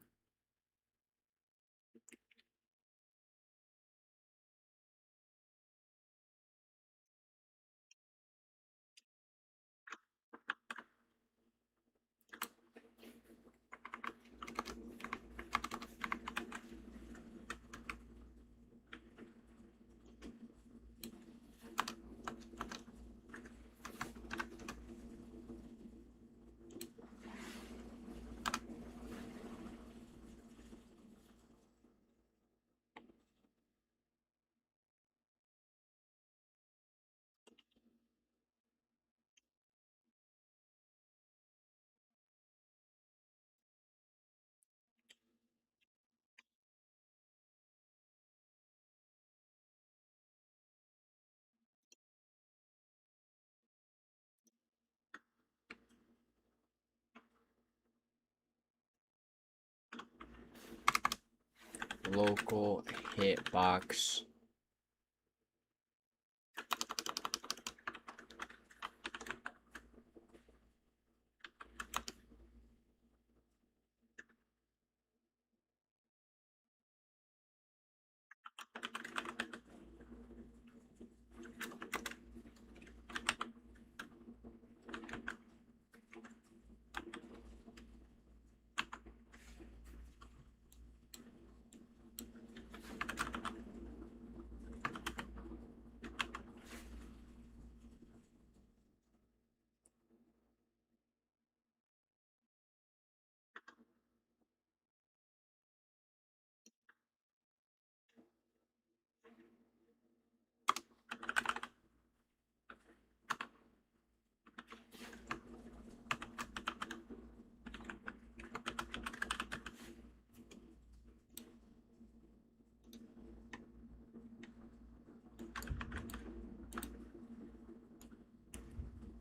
Local hitbox.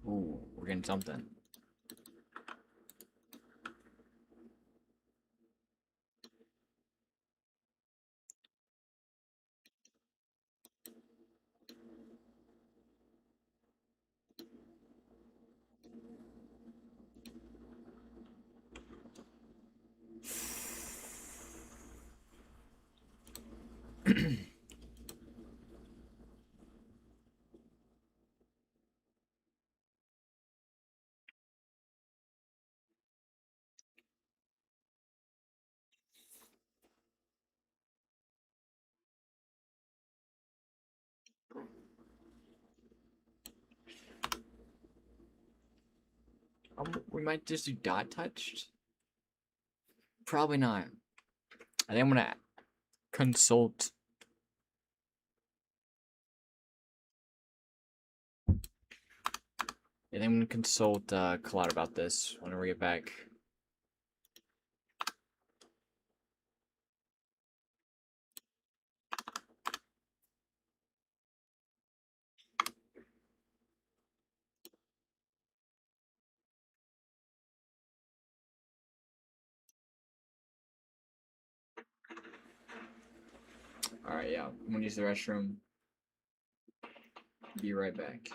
Ooh, we're getting something. We might just do dot touched. Probably not. I think I'm gonna consult. I think I'm gonna consult Cloud about this whenever we get back. Alright, yeah. I'm gonna use the restroom. Be right back.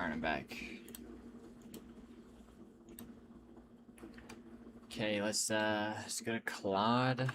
Alright, I'm back. Okay, let's go to Claude.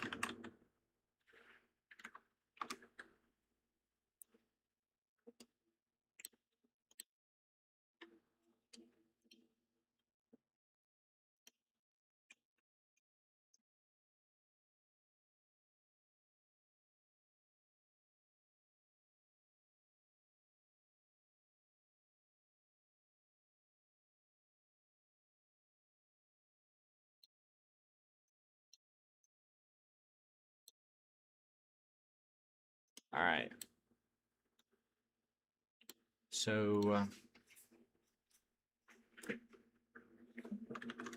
Alright. So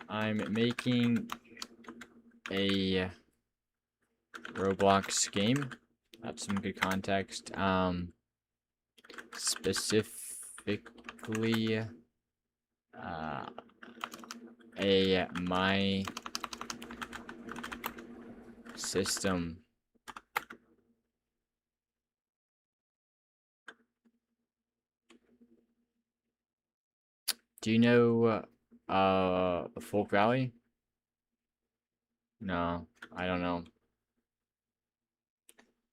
I'm making a Roblox game. That's some good context. Specifically, a my system Do you know Folk Valley? No, I don't know.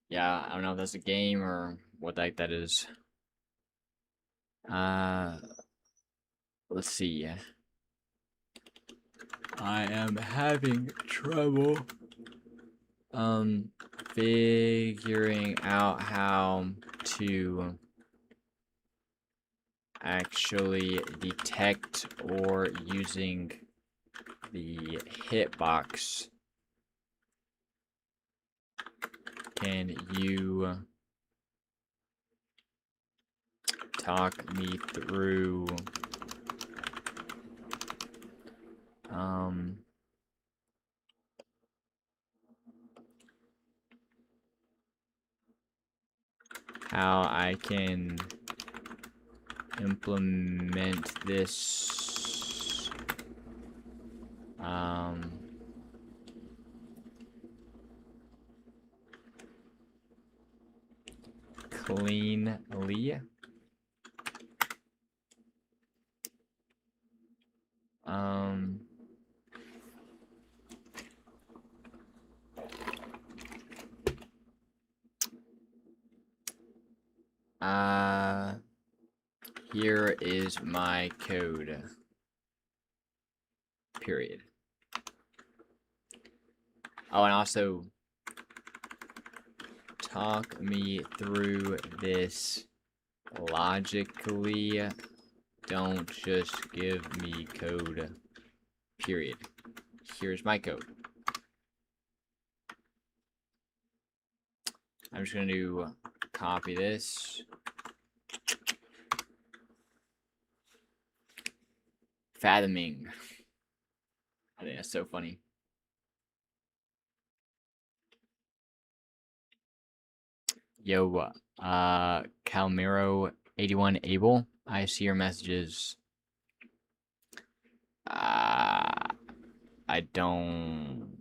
Yeah, I don't know if that's a game or what the heck that is. Uh, let's see. I am having trouble figuring out how to actually detect or using the hitbox. Can you talk me through how I can implement this cleanly. Here is my code. Period. Oh, and also talk me through this logically. Don't just give me code. Period. here's my code. I'm just going to copy this. Fathoming. I think that's so funny. Yo, Calmero81 Abel, I see your messages. I don't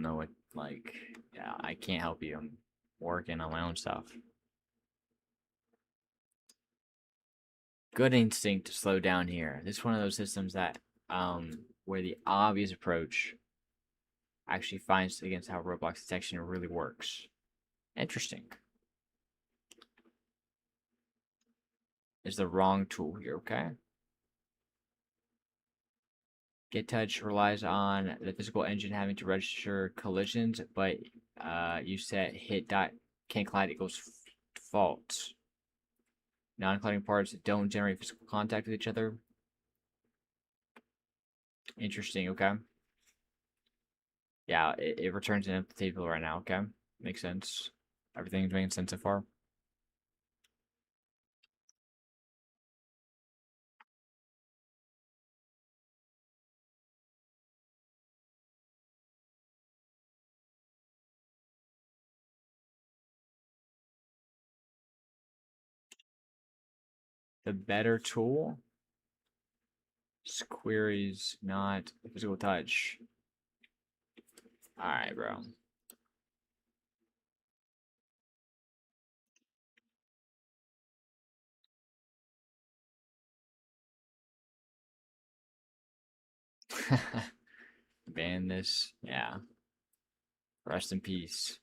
know what, like, yeah, I can't help you. I'm working on my own stuff. Good instinct to slow down here. This is one of those systems that, where the obvious approach actually finds against how Roblox detection really works. Interesting. Is the wrong tool here, okay? Get Touch relies on the physical engine having to register collisions, but you set hit dot can't collide equals false. Non-colliding parts don't generate physical contact with each other. Interesting, okay. Yeah, it returns an empty table right now, okay? Makes sense. Everything's making sense so far. The better tool? Queries, not physical touch. Alright, bro. Ban this. Yeah. Rest in peace.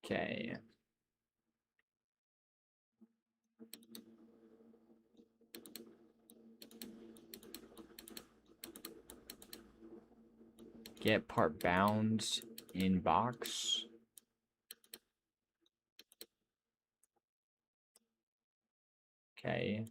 Okay. Get part bounds in box. Okay.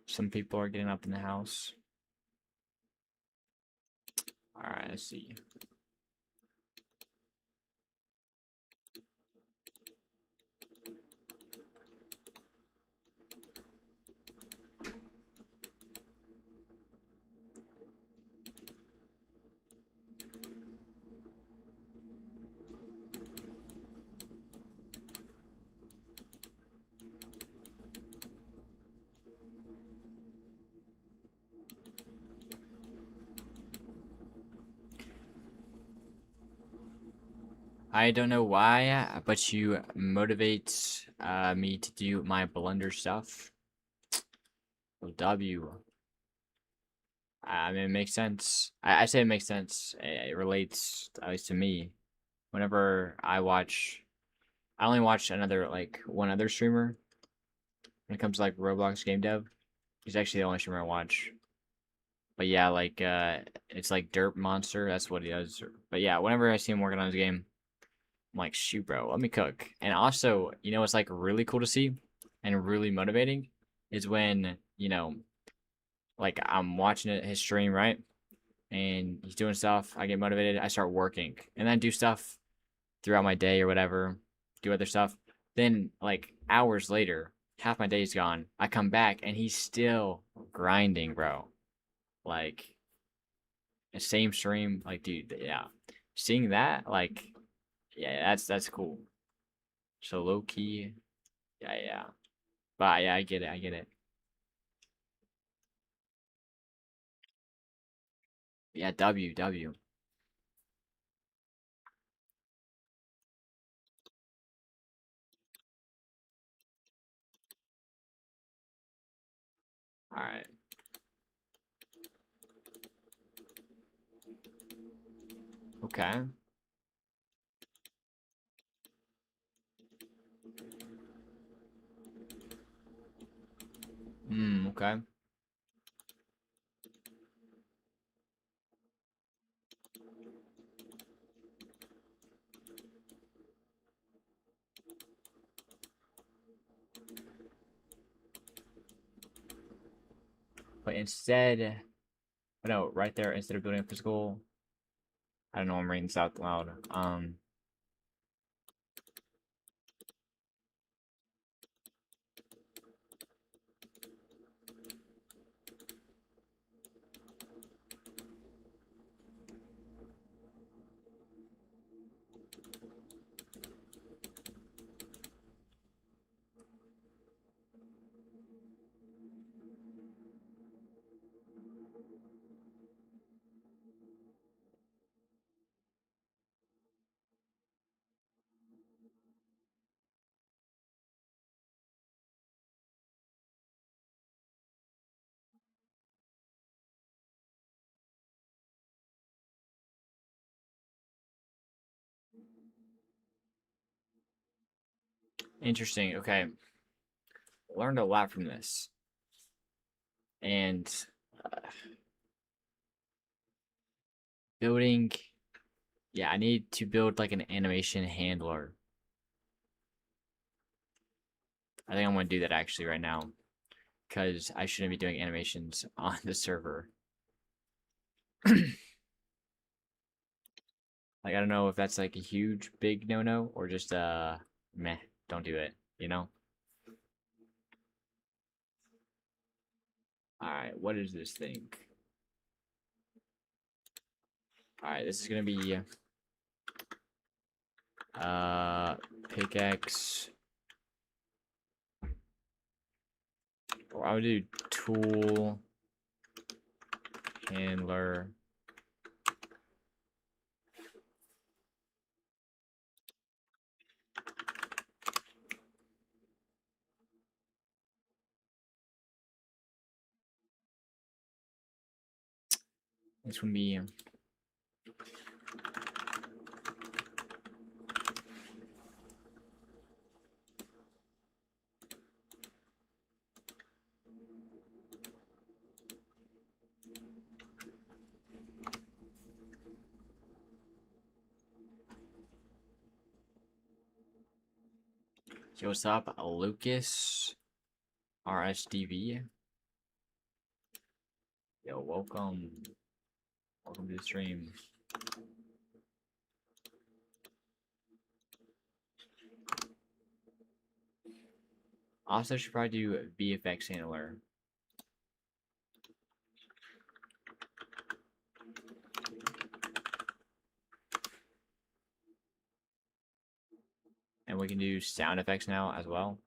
Some people are getting up in the house. Alright, let's see. I don't know why, but you motivate me to do my blunder stuff. Well, W. I mean, it makes sense. I say it makes sense. It relates, at least to me. Whenever I only watch another, like, one other streamer when it comes to, like, Roblox game dev. He's actually the only streamer I watch. But yeah, like, it's like Derp Monster. That's what he does. But yeah, whenever I see him working on his game, I'm like, shoot, bro, let me cook. And also, what's like really cool to see and really motivating is when, like I'm watching his stream, right? And he's doing stuff. I get motivated. I start working. And then I do stuff throughout my day or whatever, do other stuff. Then, like, hours later, half my day's gone. I come back and he's still grinding, bro. Like, the same stream. Like, dude, yeah. Seeing that, like, yeah, that's cool. So low key, yeah. But yeah, I get it. I get it. Yeah, W. All right. Okay. Okay. But instead, no, right there, instead of building a physical, I don't know, I'm reading this out loud. Interesting. Okay. Learned a lot from this. And uh, building, yeah, I need to build like an animation handler. I think I'm going to do that actually right now because I shouldn't be doing animations on the server. Like, I don't know if that's like a huge, big no-no or just, meh, don't do it, you know? Alright, what is this thing? Alright, this is gonna be, pickaxe. Or I would do tool, handler. This would be yo, what's up, Lucas RSDV. Yo, welcome to the stream. Also, should probably do VFX handler. And we can do sound effects now as well.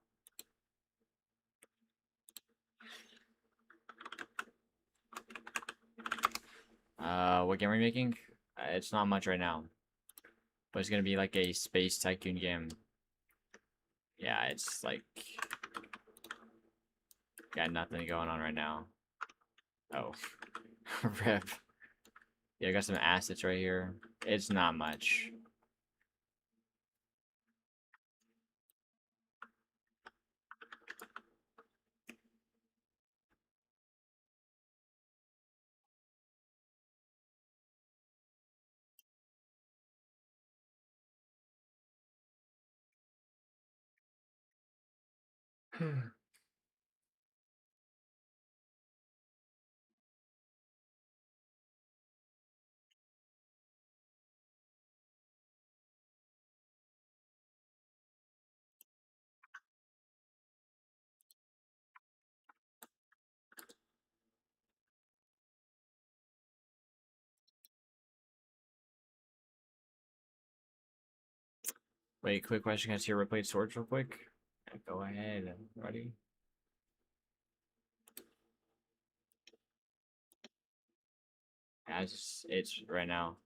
What game are we making? It's not much right now. But it's gonna be like a space tycoon game. Yeah, it's like Got nothing going on right now. Oh, rip. Yeah, I got some assets right here. It's not much. Wait, quick question. Can I see your replayed swords real quick? Yeah, go ahead. Ready? As it's right now.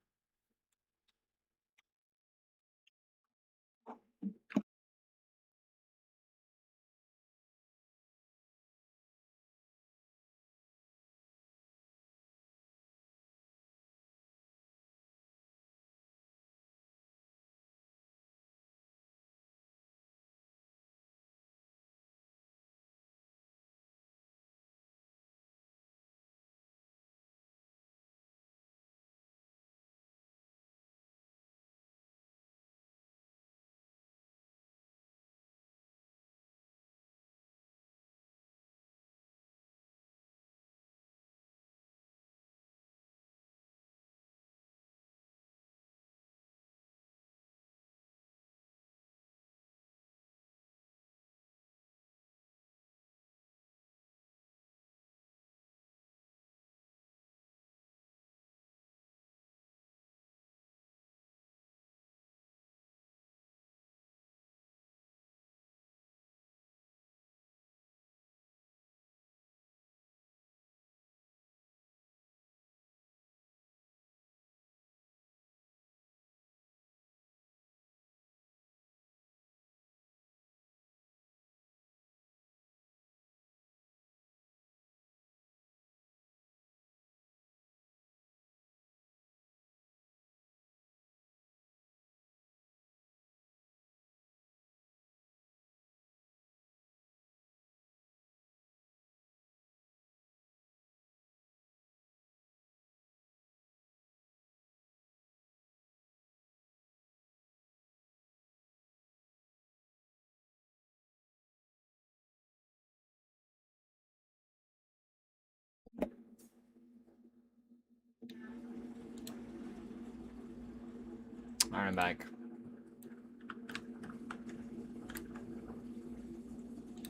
Alright, I'm back.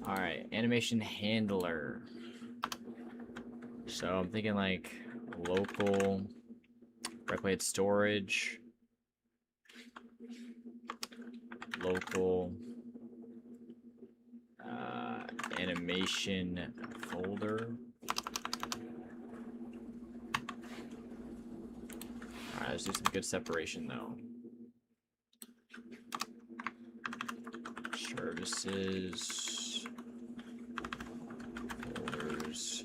Alright, animation handler. So I'm thinking like local replayed storage, local animation folder. Alright, let's do some good separation though. Services, folders.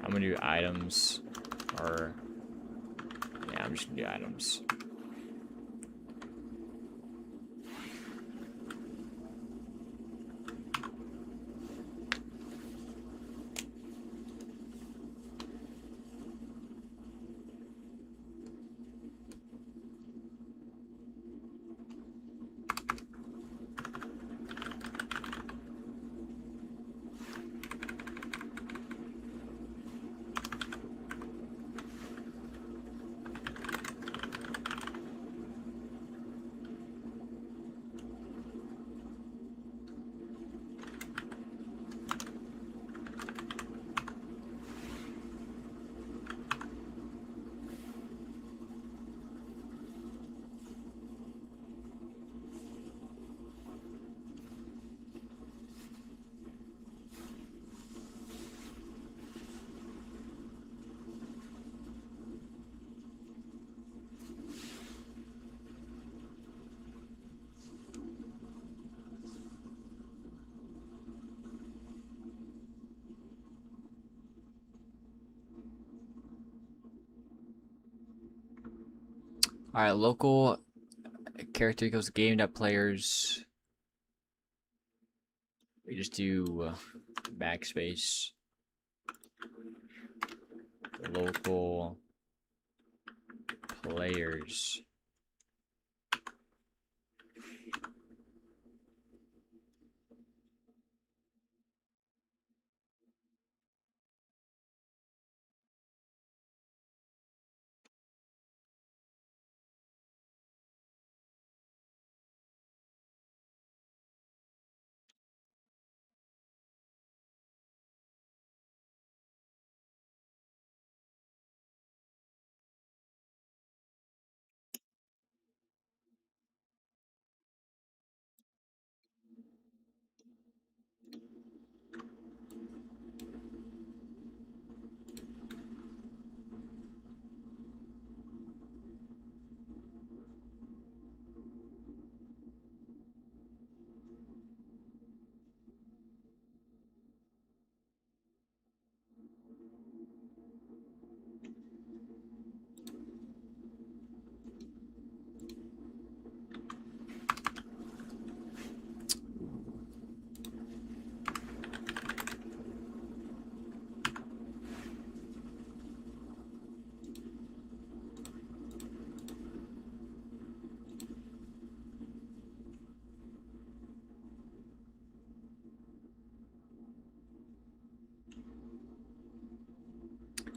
I'm gonna do items, or yeah, I'm just gonna do items. All right, local character equals game that players. We just do backspace. Local players.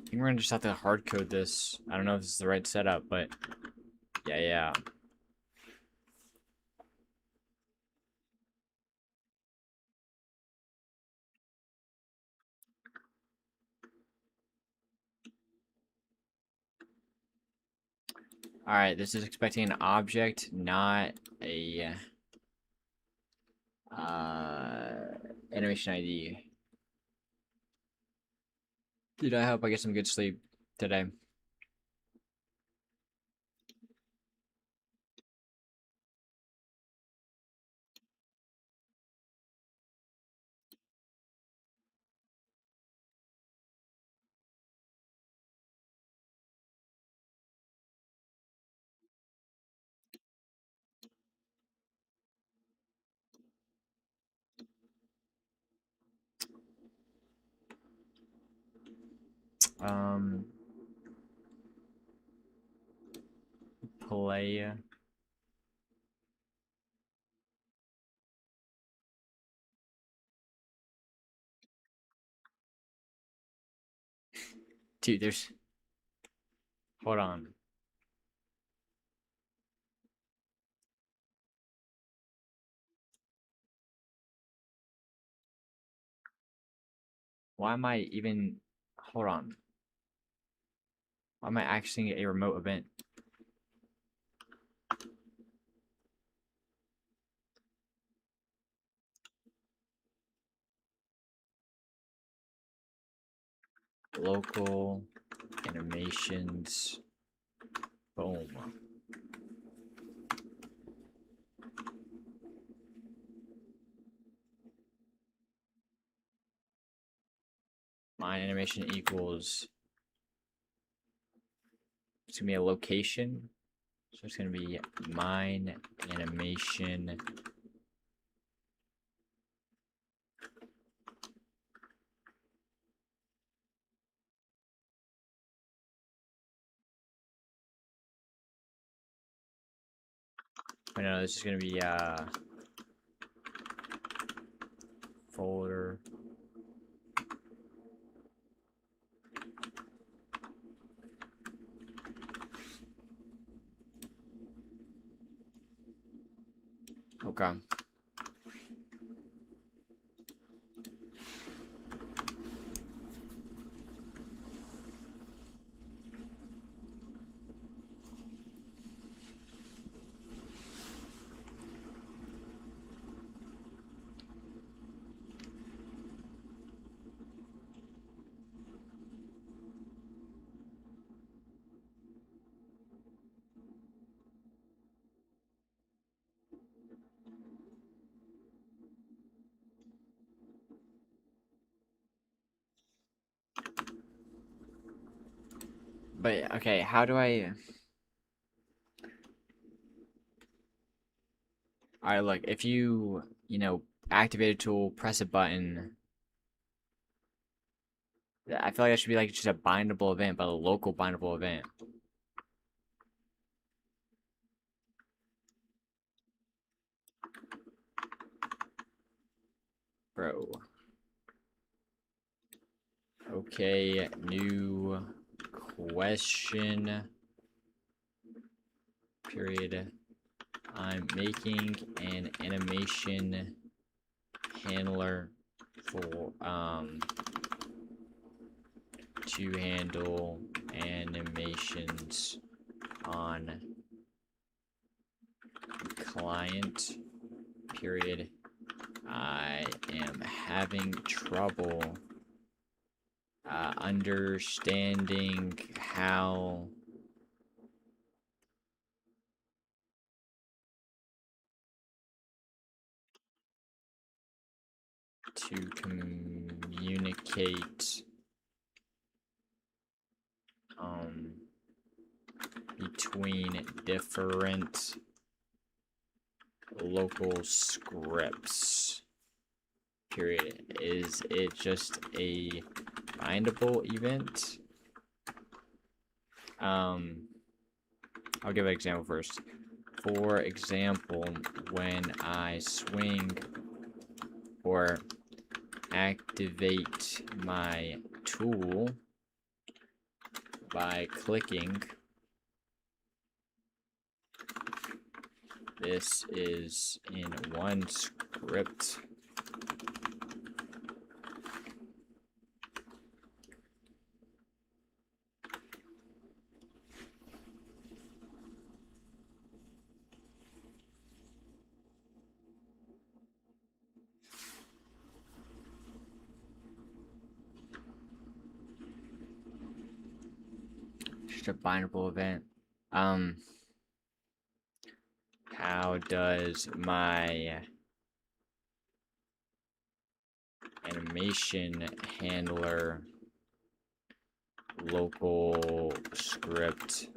I think we're gonna just have to hard code this. I don't know if this is the right setup, but yeah. All right, this is expecting an object, not a animation ID. Dude, I hope I get some good sleep today. Um, play. Dude, there's. Hold on. Why am I even. Hold on. Why am I accessing a remote event? Local animations. Boom. Mine animation equals. It's gonna be a location. So it's gonna be mine animation. Oh no, this is gonna be folder. Okay. But okay, how do I? Alright, look, if you, activate a tool, press a button, I feel like that should be like just a bindable event, but a local bindable event. Bro. Okay, new question. Period. I'm making an animation handler for to handle animations on client. Period. I am having trouble understanding how to communicate between different local scripts. Period. Is it just a bindable event? I'll give an example first. For example, when I swing or activate my tool by clicking, this is in one script. Just a bindable event. How does my animation handler local script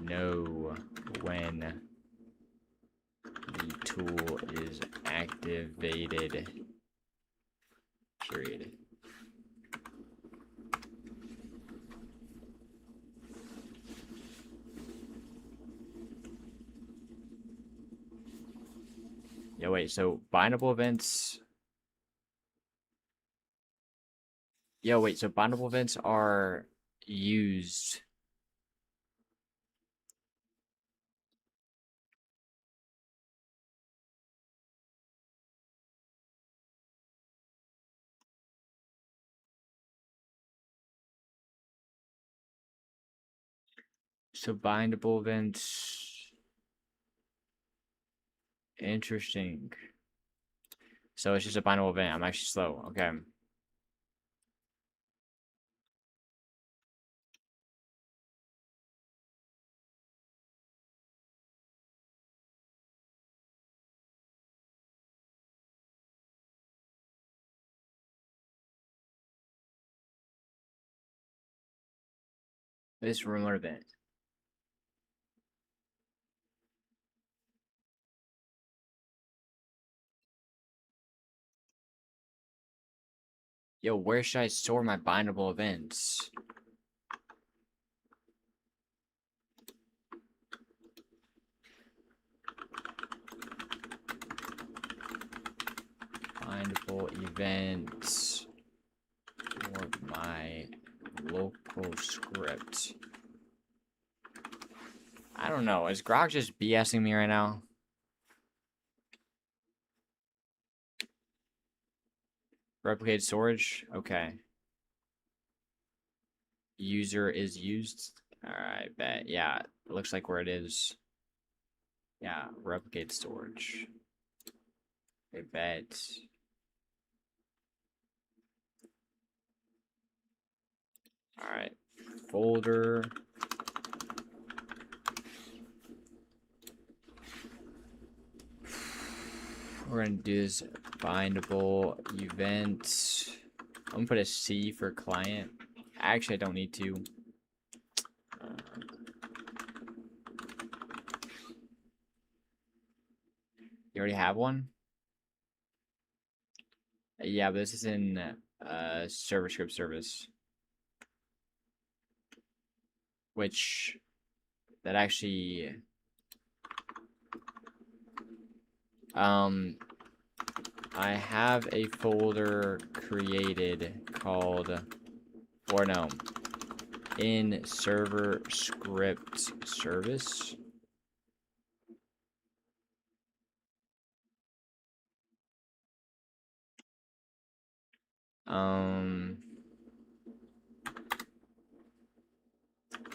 know when the tool is activated? Period. Yeah, wait, so bindable events. Yeah, wait, so bindable events are used. So bindable events. Interesting. So it's just a bindable event. I'm actually slow. Okay. This remote event. Yo, where should I store my bindable events? Bindable events for my local script. I don't know. Is Grok just BSing me right now? Replicated storage? Okay. User is used. Alright, bet. Yeah, it looks like where it is. Yeah, replicate storage. I bet. Alright. Folder. We're gonna do this bindable event. I'm gonna put a C for client. Actually, I don't need to. You already have one? Yeah, but this is in server script service. Which that actually I have a folder created called, or no, in server script service.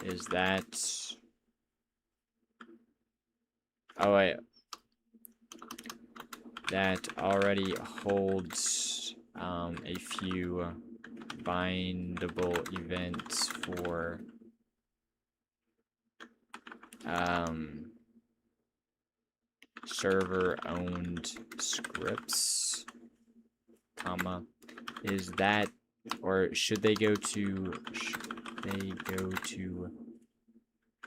Is that, oh wait, that already holds a few bindable events for server owned scripts, comma, is that, or should they go to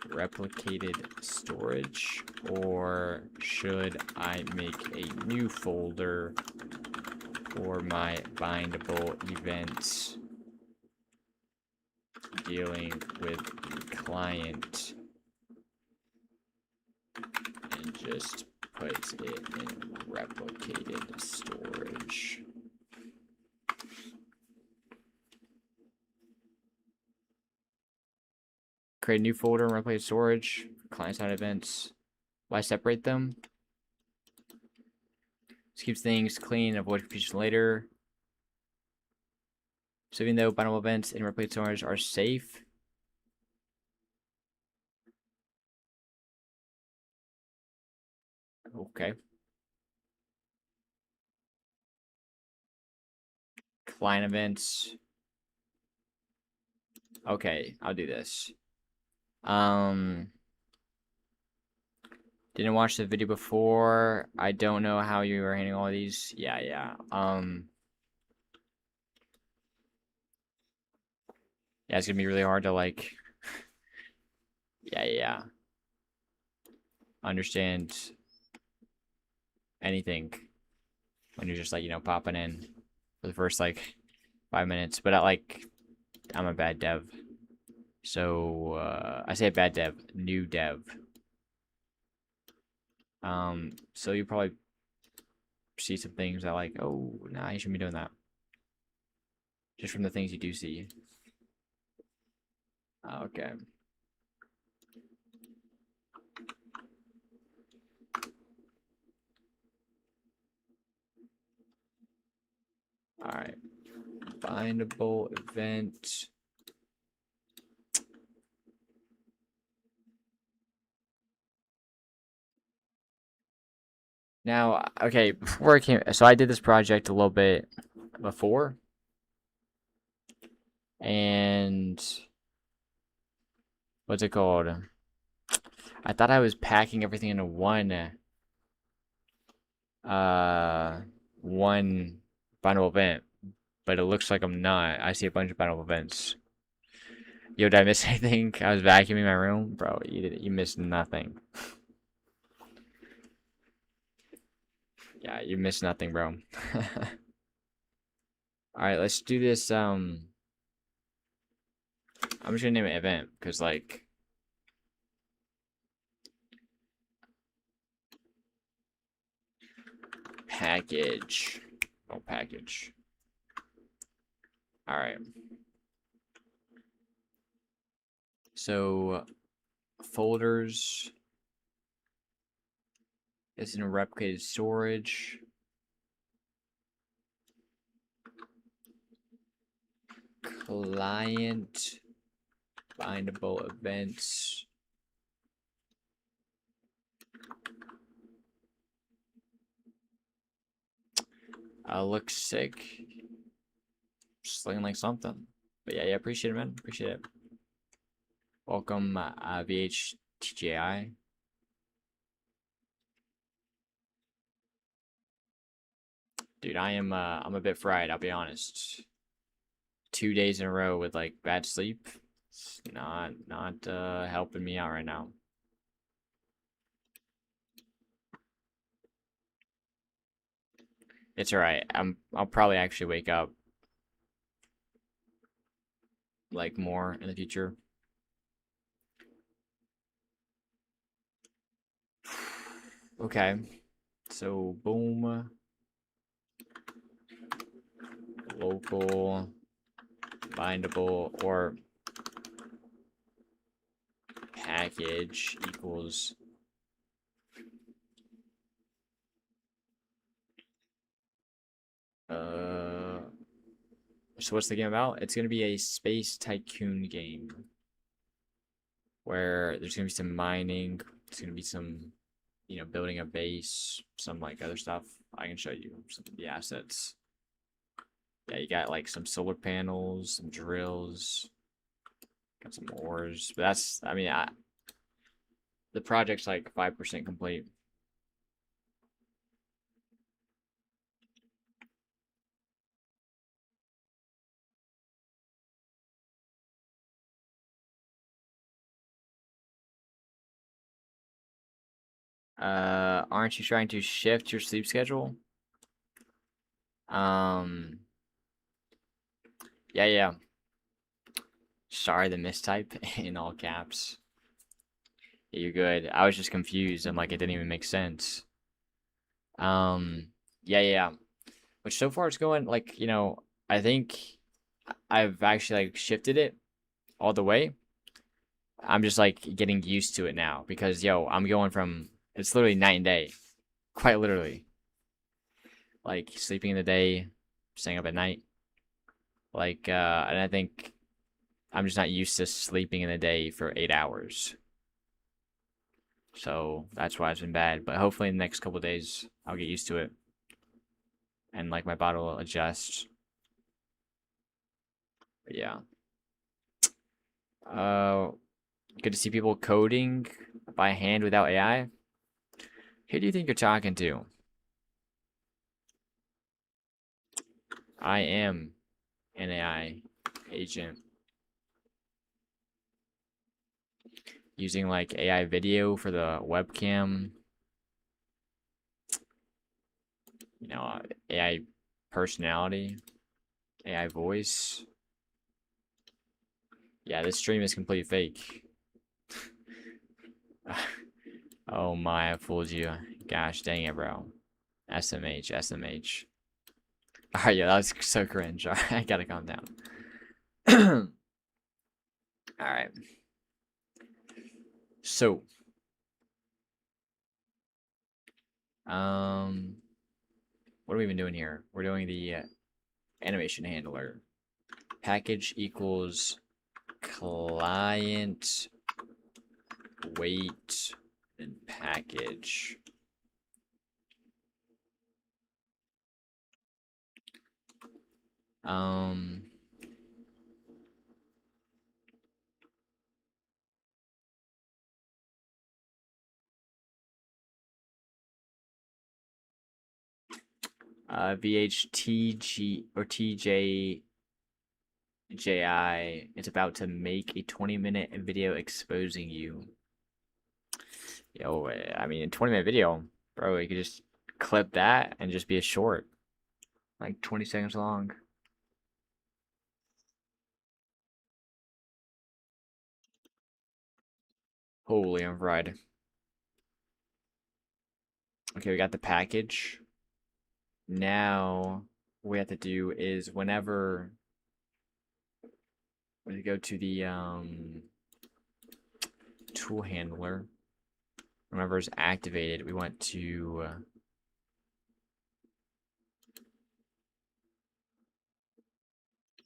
replicated storage, or should I make a new folder for my bindable events dealing with the client and just put it in replicated storage? Create a new folder and replace storage for client-side events. Why separate them? This keeps things clean, avoid confusion later. So even though bindable events and replace storage are safe, okay. Client events. Okay, I'll do this. Didn't watch the video before. I don't know how you are handling all of these. Yeah. Yeah, it's gonna be really hard to like yeah. Understand anything when you're just like, popping in for the first like 5 minutes. But I'm a bad dev. So I say bad dev, new dev. So you probably see some things that like, oh, nah, you shouldn't be doing that. Just from the things you do see. Okay. Alright. Bindable event. Now, okay, before I came, so I did this project a little bit before, and what's it called? I thought I was packing everything into one bindable event, but it looks like I'm not. I see a bunch of bindable events. Yo, did I miss anything? I was vacuuming my room, bro. You missed nothing. Yeah, you missed nothing, bro. Alright, let's do this, I'm just gonna name it event, because, like, package. Oh, package. Alright. So, folders is in replicated storage. Client bindable events. Looks sick. Just looking like something. But yeah, appreciate it, man. Appreciate it. Welcome, VHTJI. Dude, I'm a bit fried, I'll be honest. 2 days in a row with like bad sleep. It's not helping me out right now. It's alright. I'll probably actually wake up like more in the future. Okay. So boom. Local bindable or package equals so what's the game about? It's gonna be a space tycoon game where there's gonna be some mining, there's gonna be some, building a base, some like other stuff. I can show you some of the assets. Yeah, you got like some solar panels, some drills, got some ores. But that's, the project's like 5% complete. Aren't you trying to shift your sleep schedule? Um, yeah. Sorry, the mistype in all caps. Yeah, you're good. I was just confused. I'm like, it didn't even make sense. Um, yeah. Which so far it's going like, I think I've actually like shifted it all the way. I'm just like getting used to it now because I'm going from it's literally night and day. Quite literally. Like sleeping in the day, staying up at night. Like and I think I'm just not used to sleeping in the day for 8 hours. So that's why it's been bad. But hopefully in the next couple days I'll get used to it. And like my body will adjust. But yeah. Uh Good to see people coding by hand without AI. Who do you think you're talking to? I am an AI agent using like AI video for the webcam, AI personality, AI voice. Yeah, this stream is complete fake. Oh my, I fooled you. Gosh dang it, bro. SMH. Alright, yeah, that was so cringe. Alright, I gotta calm down. Alright. So, what are we even doing here? We're doing the animation handler. Package equals client wait and package. Um, VHTG or TJJI. It's about to make a 20-minute video exposing you. Yo, I mean, a 20-minute video, bro, you could just clip that and just be a short, like 20 seconds long. Holy, I'm fried. Okay, we got the package. Now, what we have to do is whenever we go to the tool handler, whenever it's activated, we want to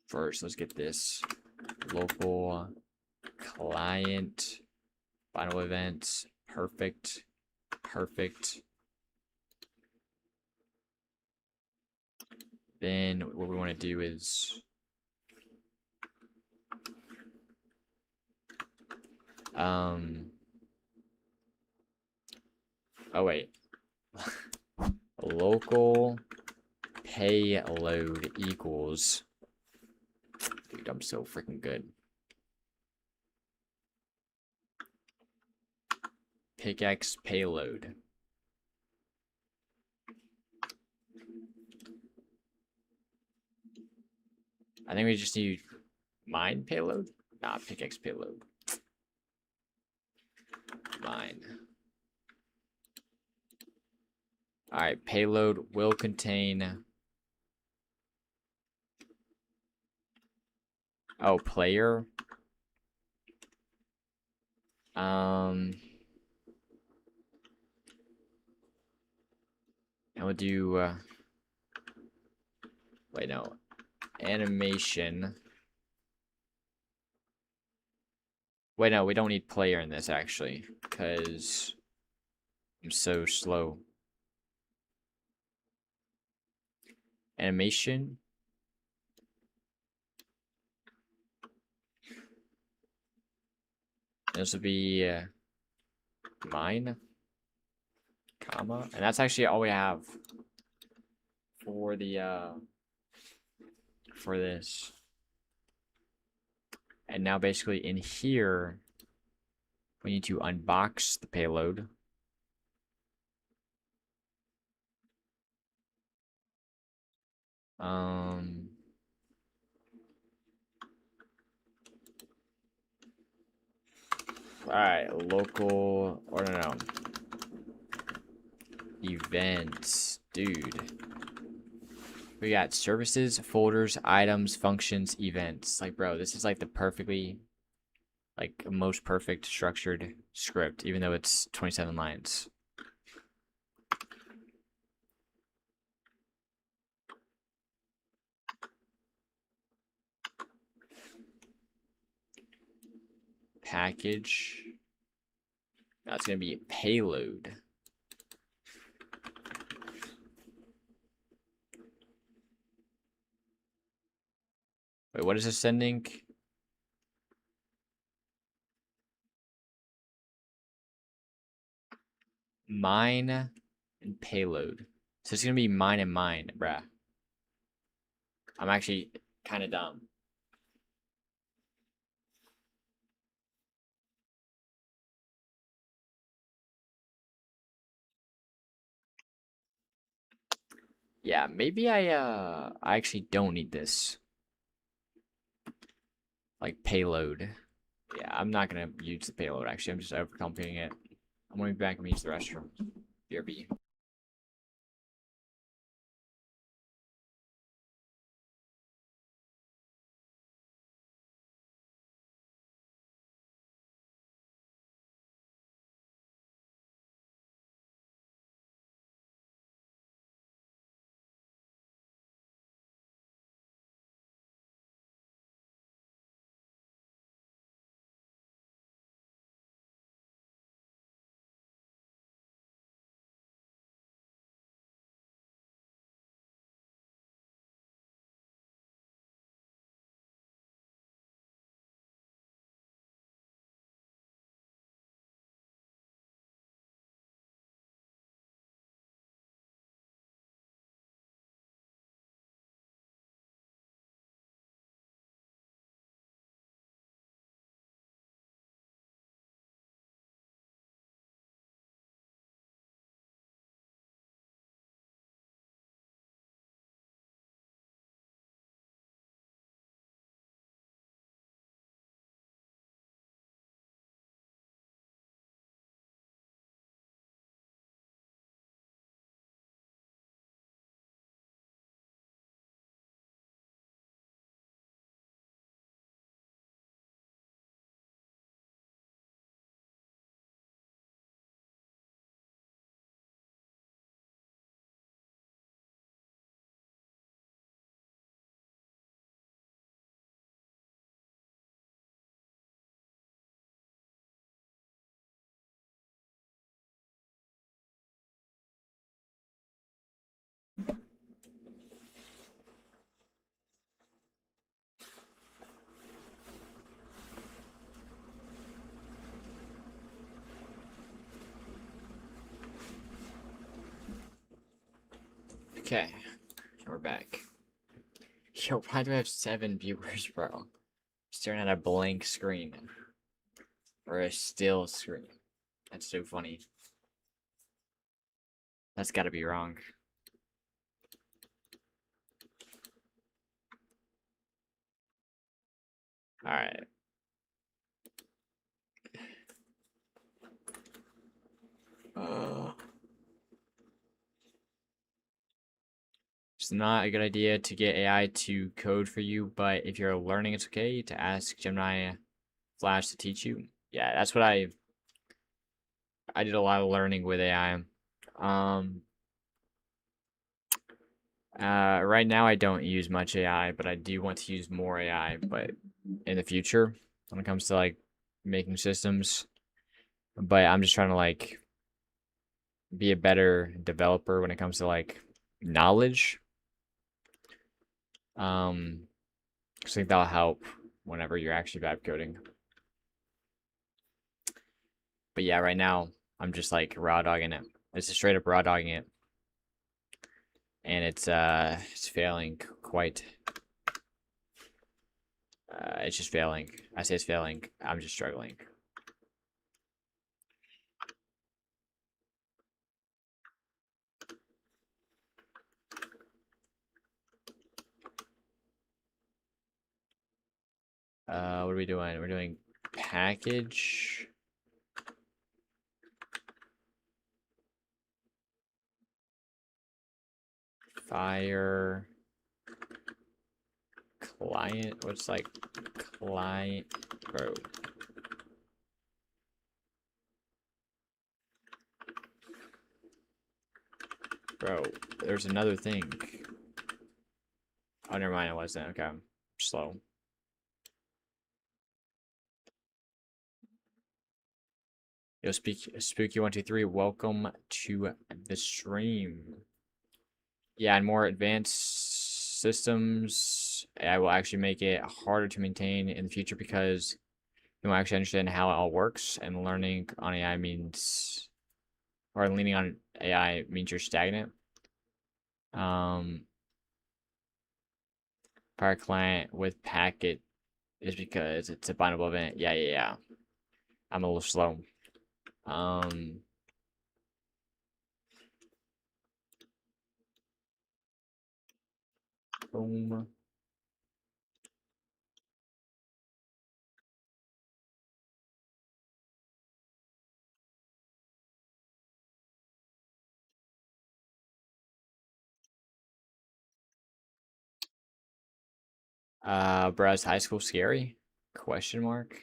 first, let's get this local client final event. Perfect. Then what we want to do is oh wait. Local payload equals. Dude, I'm so freaking good. Pickaxe payload. I think we just need mine payload? Nah, pickaxe payload. Mine. Alright, payload will contain. Oh, player. And we'll do. Wait, no. Animation. Wait, no, we don't need player in this actually, because I'm so slow. Animation. This will be mine, comma, and that's actually all we have for the for this. And now basically in here, we need to unbox the payload. Alright, local, or no. Events, dude. We got services, folders, items, functions, events. Like, bro, this is like the perfectly, like, most perfect structured script, even though it's 27 lines. Package. That's gonna be payload. Wait, what is this sending? Mine and payload. So it's gonna be mine and mine, bruh. I'm actually kind of dumb. Yeah, maybe I actually don't need this. Like payload. Yeah, I'm not gonna use the payload actually. I'm just overcomplicating it. I'm gonna be back and use the restroom. BRB. Okay, we're back. back. Yo, why do I have 7 viewers, bro? Staring at a blank screen. Or a still screen. That's so funny. That's gotta be wrong. Alright. It's not a good idea to get AI to code for you, but if you're learning, it's okay to ask Gemini Flash to teach you. Yeah, that's what I did a lot of learning with AI. Right now I don't use much AI, but I do want to use more AI, but in the future when it comes to like making systems. But I'm just trying to like be a better developer when it comes to like knowledge. I think that'll help whenever you're actually vibe coding. But yeah, right now I'm just like raw dogging it. It's just straight up raw dogging it. And it's failing quite it's just failing. I say it's failing. I'm just struggling. What are we doing? We're doing package. Fire. Client. What's like client? Bro. Bro, there's another thing. Oh, never mind. It wasn't. Okay. Slow. Yo, Spooky123, welcome to the stream. Yeah, and more advanced systems, I will actually make it harder to maintain in the future because you won't actually understand how it all works, and learning on AI means, or leaning on AI means you're stagnant. Fire client with packet is because it's a bindable event. Yeah. I'm a little slow. Boom. Bro, high school scary? Question mark.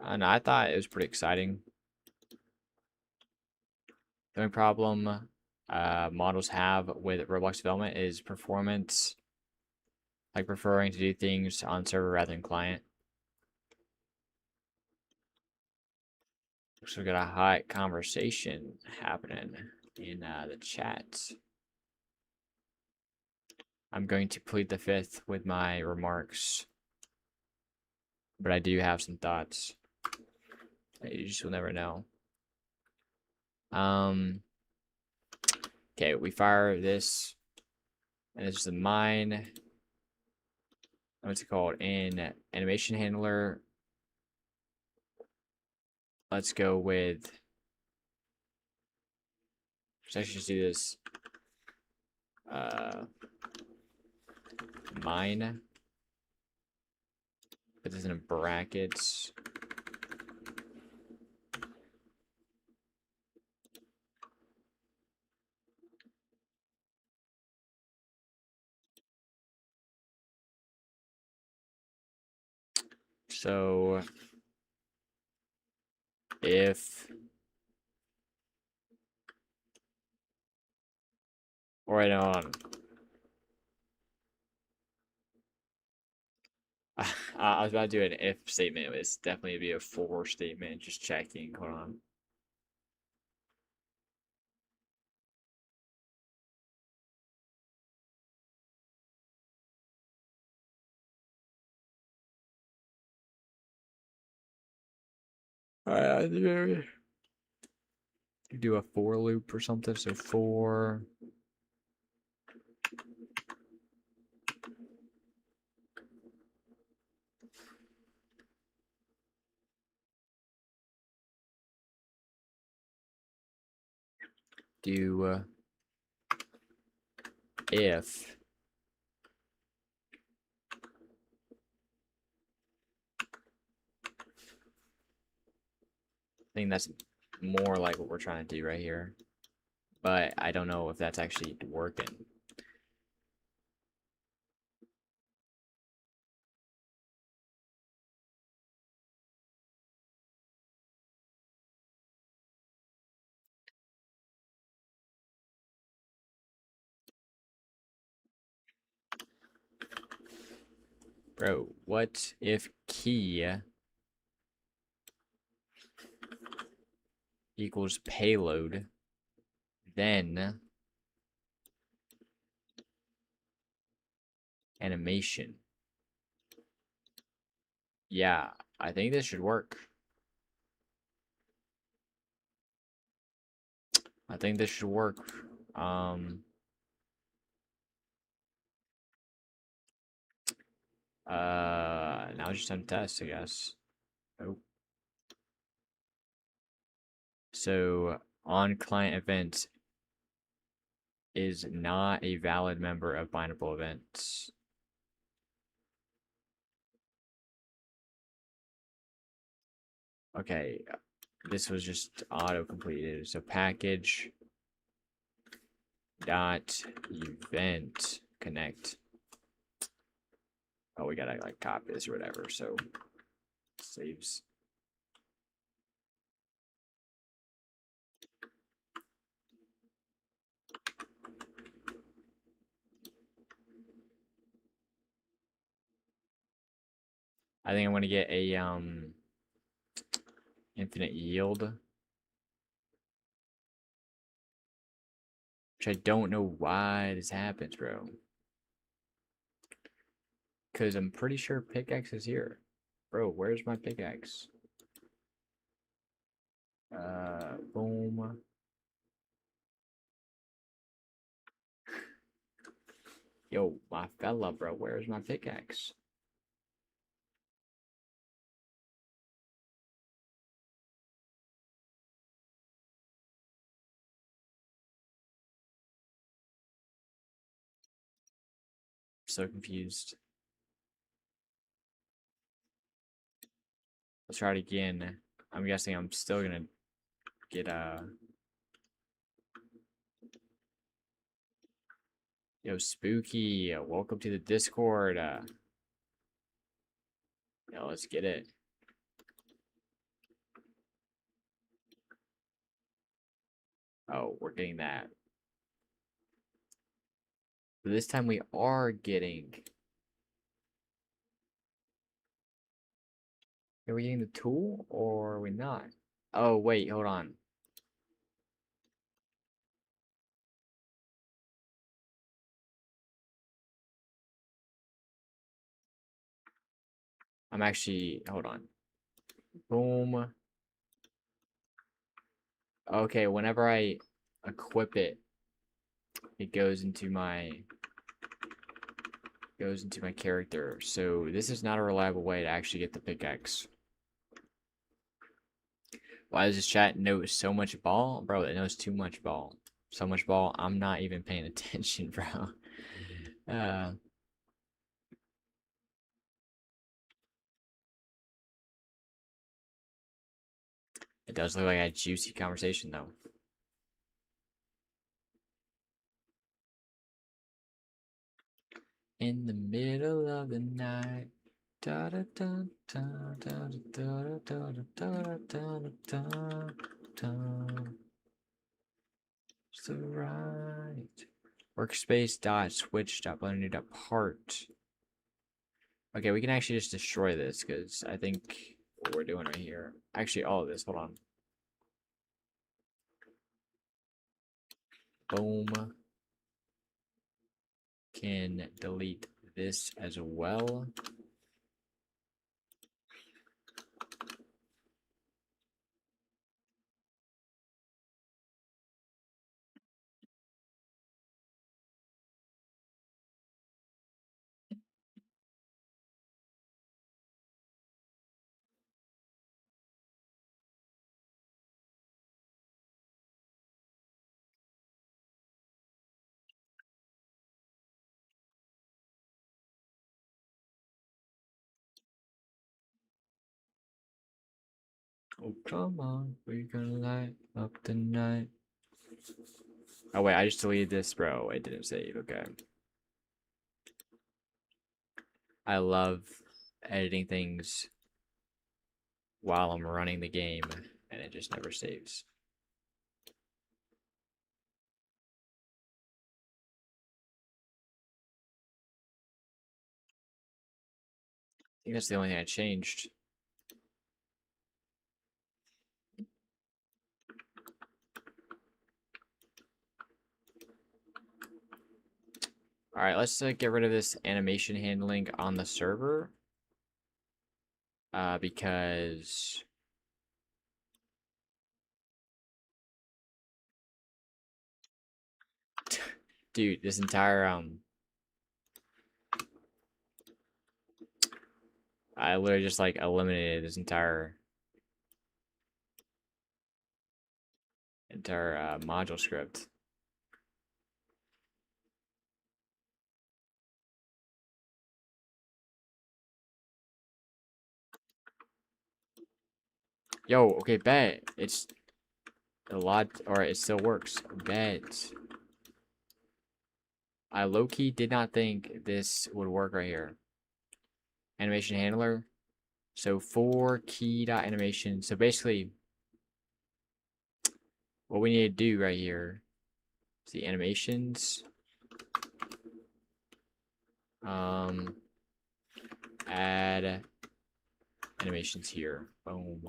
No, I thought it was pretty exciting. The only problem models have with Roblox development is performance, like preferring to do things on server rather than client. So we got a hot conversation happening in the chat. I'm going to plead the fifth with my remarks, but I do have some thoughts. You just will never know. Okay, we fire this, and this is the mine. What's it called? An animation handler. Let's go with. Let's actually just do this. Mine. Put this in brackets. So if right on. I was about to do an if statement. It's definitely be a for statement. Just checking. Hold on. Alright, do a for loop or something. So for do if I think that's more like what we're trying to do right here. But I don't know if that's actually working. Bro, what if key equals payload, then animation? Yeah, I think this should work. I think this should work. Now it's just time to test, I guess. Oh. So on client events is not a valid member of bindable events. Okay, this was just auto completed. So package dot event connect. Oh, we gotta like copy this or whatever. So saves. I think I'm gonna get a infinite yield, which I don't know why this happens, bro. Because I'm pretty sure pickaxe is here. Bro, where's my pickaxe? Boom. Yo, my fella, bro, where's my pickaxe? So confused. Let's try it again. I'm guessing I'm still gonna get yo, spooky. Welcome to the Discord. Yo, let's get it. Oh, we're getting that. But this time we are getting. Are we getting the tool or are we not? Oh, wait, hold on. I'm actually, hold on. Boom. Okay, whenever I equip it, it goes into my character. So this is not a reliable way to actually get the pickaxe. Why does this chat know so much ball? Bro, it knows too much ball. So much ball, I'm not even paying attention, bro. Uh, it does look like a juicy conversation, though. In the middle of the night. Da da da da da da da da da da da. So right. Workspace dot switch dot blender dot part. Okay, we can actually just destroy this because I think what we're doing right here. Actually, all of this. Hold on. Boom. Can delete this as well. Oh, come on, we're gonna light up the night. Oh, wait, I just deleted this, bro. It didn't save. Okay. I love editing things while I'm running the game, and it just never saves. I think that's the only thing I changed. All right, let's get rid of this animation handling on the server. Because dude, this entire I literally just like eliminated this entire module script. Yo, okay, bet. It's a lot, or it still works. Bet. I low-key did not think this would work right here. Animation handler. So for key dot animation. So basically, what we need to do right here is the animations. Add animations here. Boom.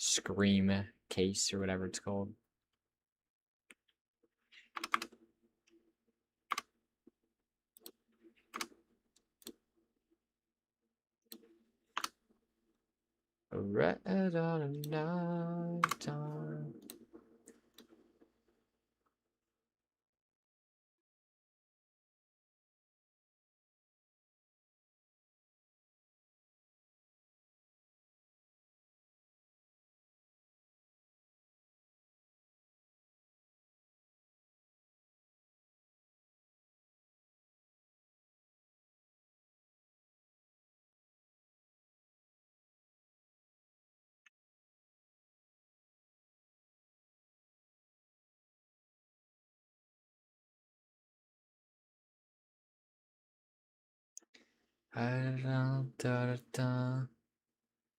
Scream case or whatever it's called. Red on a night time.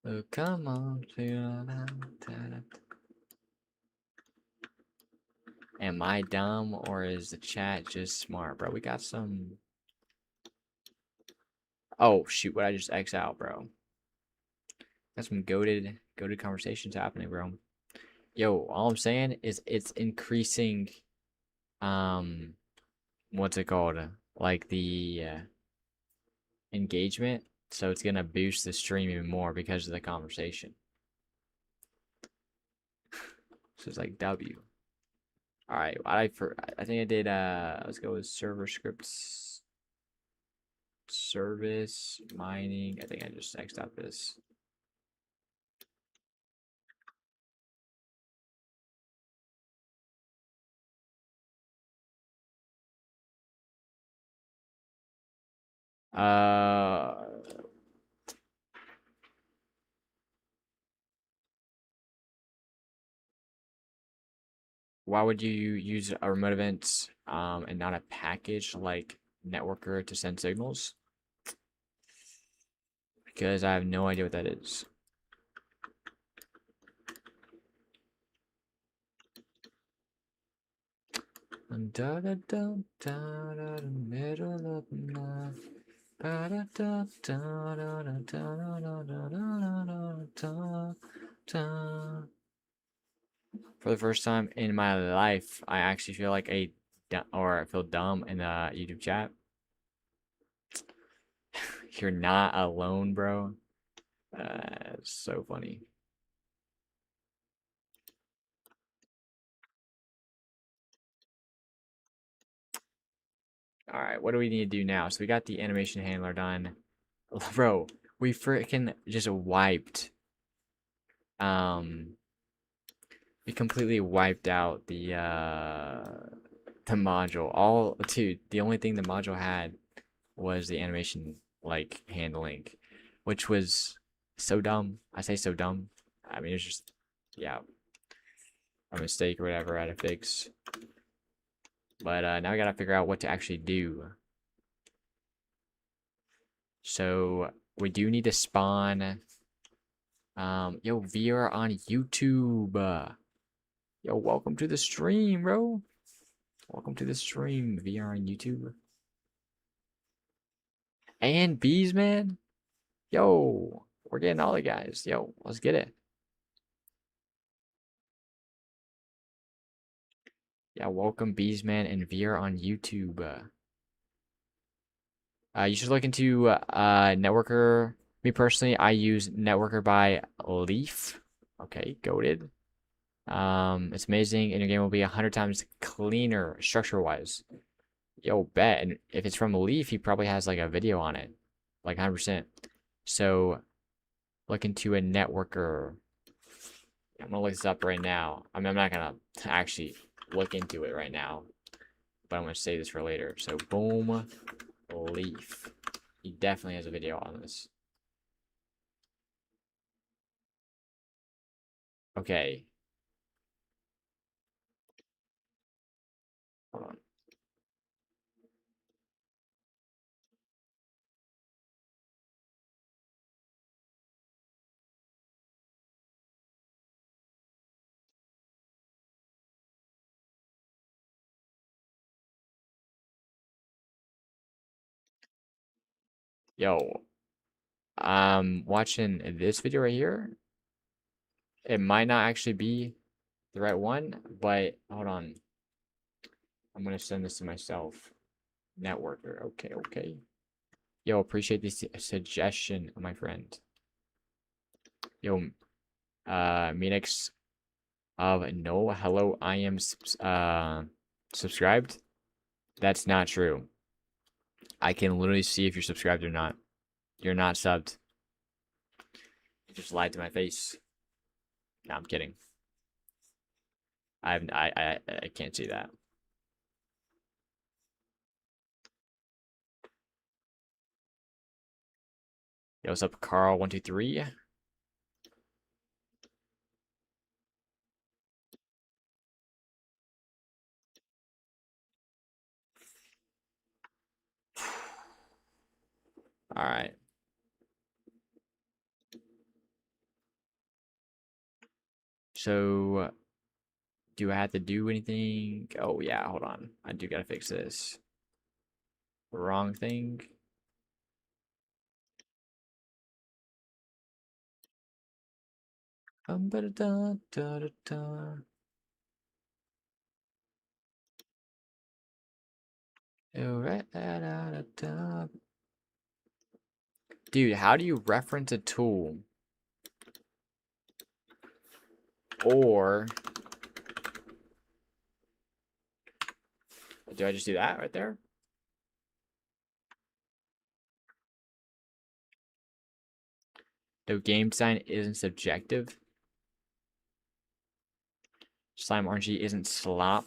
Oh, come on. Am I dumb or is the chat just smart, bro? We got some. Oh shoot! What I just X out, bro? Got some goaded conversations happening, bro. Yo, all I'm saying is it's increasing. What's it called? Like the engagement. So it's gonna boost the stream even more because of the conversation. So it's like W. All right, I think I did. Let's go with server scripts, service mining. I think I just X'd out this. Uh, why would you use a remote event and not a package like networker to send signals? Because I have no idea what that is. Da da da da da da middle of the night. Da da da da da da da da da da da. For the first time in my life, I actually feel like I feel dumb in the YouTube chat. You're not alone, bro. It's so funny. All right, what do we need to do now? So we got the animation handler done. Bro, we freaking just wiped. We completely wiped out the module. Dude, the only thing the module had was the animation like handling, which was so dumb. I say so dumb. I mean, it's just, yeah, a mistake or whatever I had to fix. But now I gotta figure out what to actually do. So we do need to spawn. Yo, VR on YouTube. Yo, welcome to the stream, bro. Welcome to the stream, VR on YouTube. And bees, man. Yo, we're getting all the guys. Yo, let's get it. Yeah, welcome Beesman and Veer on YouTube. You should look into Networker. Me personally, I use Networker by Leaf. Okay, goated. It's amazing, and your game will be 100 times cleaner structure-wise. Yo, bet. And if it's from Leaf, he probably has like a video on it, like 100%. So look into a Networker. I'm gonna look this up right now. I mean, I'm not gonna actually look into it right now, but I'm gonna save this for later. So boom, Leaf. He definitely has a video on this. Okay. Hold on. Yo, I'm watching this video right here. It might not actually be the right one, but hold on. I'm gonna send this to myself. Networker. Okay, okay. Yo, appreciate this suggestion, my friend. Yo, Minix of no, hello, I am subscribed. That's not true. I can literally see if you're subscribed or not. You're not subbed. You just lied to my face. No, I'm kidding. I can't see that. Yo, what's up, Carl123? All right. So, do I have to do anything? Oh yeah, hold on. I do gotta fix this. Wrong thing. Ba da da da da da. Alright, da da da da. Dude, how do you reference a tool? Or do I just do that right there? No, game design isn't subjective. Slime RNG isn't slop.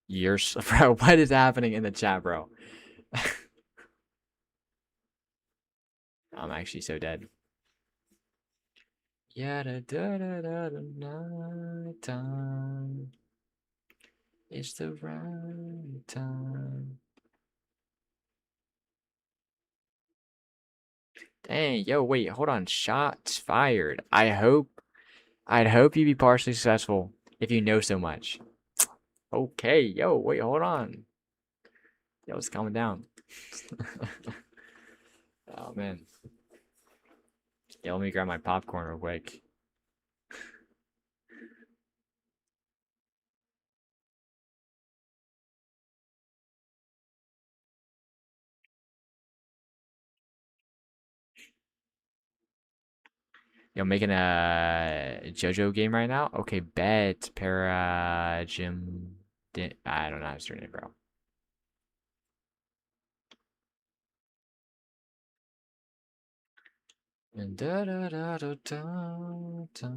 You're bro, what is happening in the chat, bro? I'm actually so dead. Yeah, da da da da da night time. It's the right time. Dang, yo, wait, hold on. Shots fired. I'd hope you be partially successful if you know so much. Okay, yo, wait, hold on. Yo, it's calming down. Oh man. Yeah, let me grab my popcorn real quick. Yo, making a JoJo game right now? Okay, bet. Para Jim. I don't know how to say it, bro. And da da da da da da.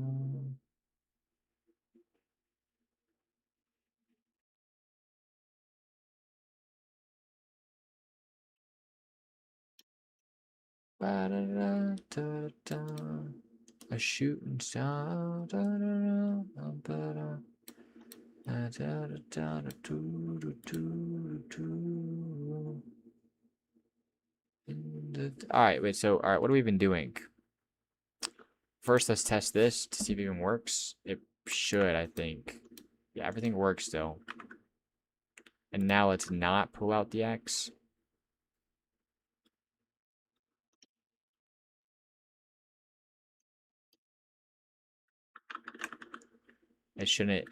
Ba da da da da. A shooting star. Da, da, da, da, da, da. Da, da, da, da, da, doo, doo, doo, doo. All right, wait. So, all right, what have we been doing? First, let's test this to see if it even works. It should, I think. Yeah, everything works still. And now let's not pull out the X. It shouldn't.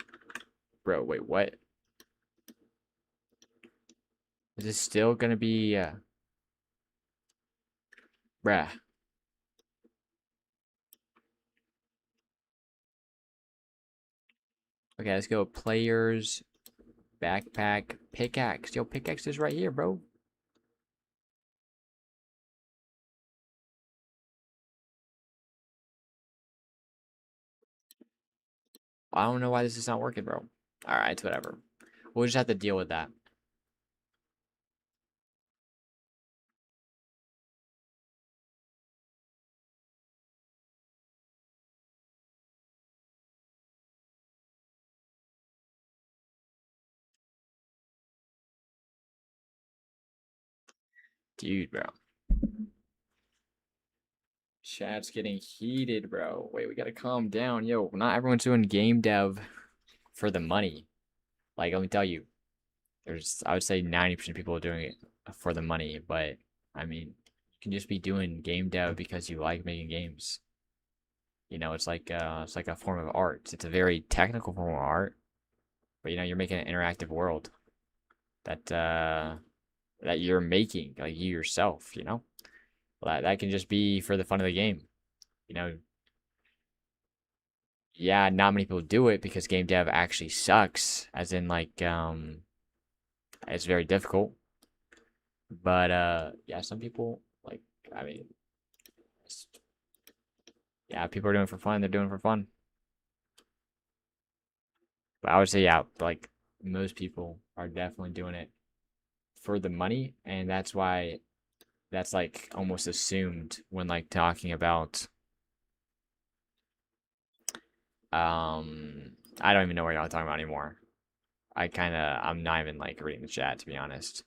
Bro, wait, what? Is this still gonna be. Bruh. Okay, let's go. Players, backpack, pickaxe. Yo, pickaxe is right here, bro. I don't know why this is not working, bro. Alright, it's whatever. We'll just have to deal with that. Dude, bro. Chat's getting heated, bro. Wait, we gotta calm down. Yo, not everyone's doing game dev for the money. Like, let me tell you, I would say 90% of people are doing it for the money, but I mean, you can just be doing game dev because you like making games. It's like a form of art. It's a very technical form of art, but you're making an interactive world that that you're making, like you yourself. Well, that can just be for the fun of the game. You know, yeah, not many people do it because game dev actually sucks, as in it's very difficult. But yeah, some people like I mean, yeah, people are doing it for fun, they're doing it for fun. But I would say yeah, like most people are definitely doing it for the money, and that's why that's like almost assumed when like talking about I don't even know what y'all are talking about anymore. I'm not even like reading the chat to be honest.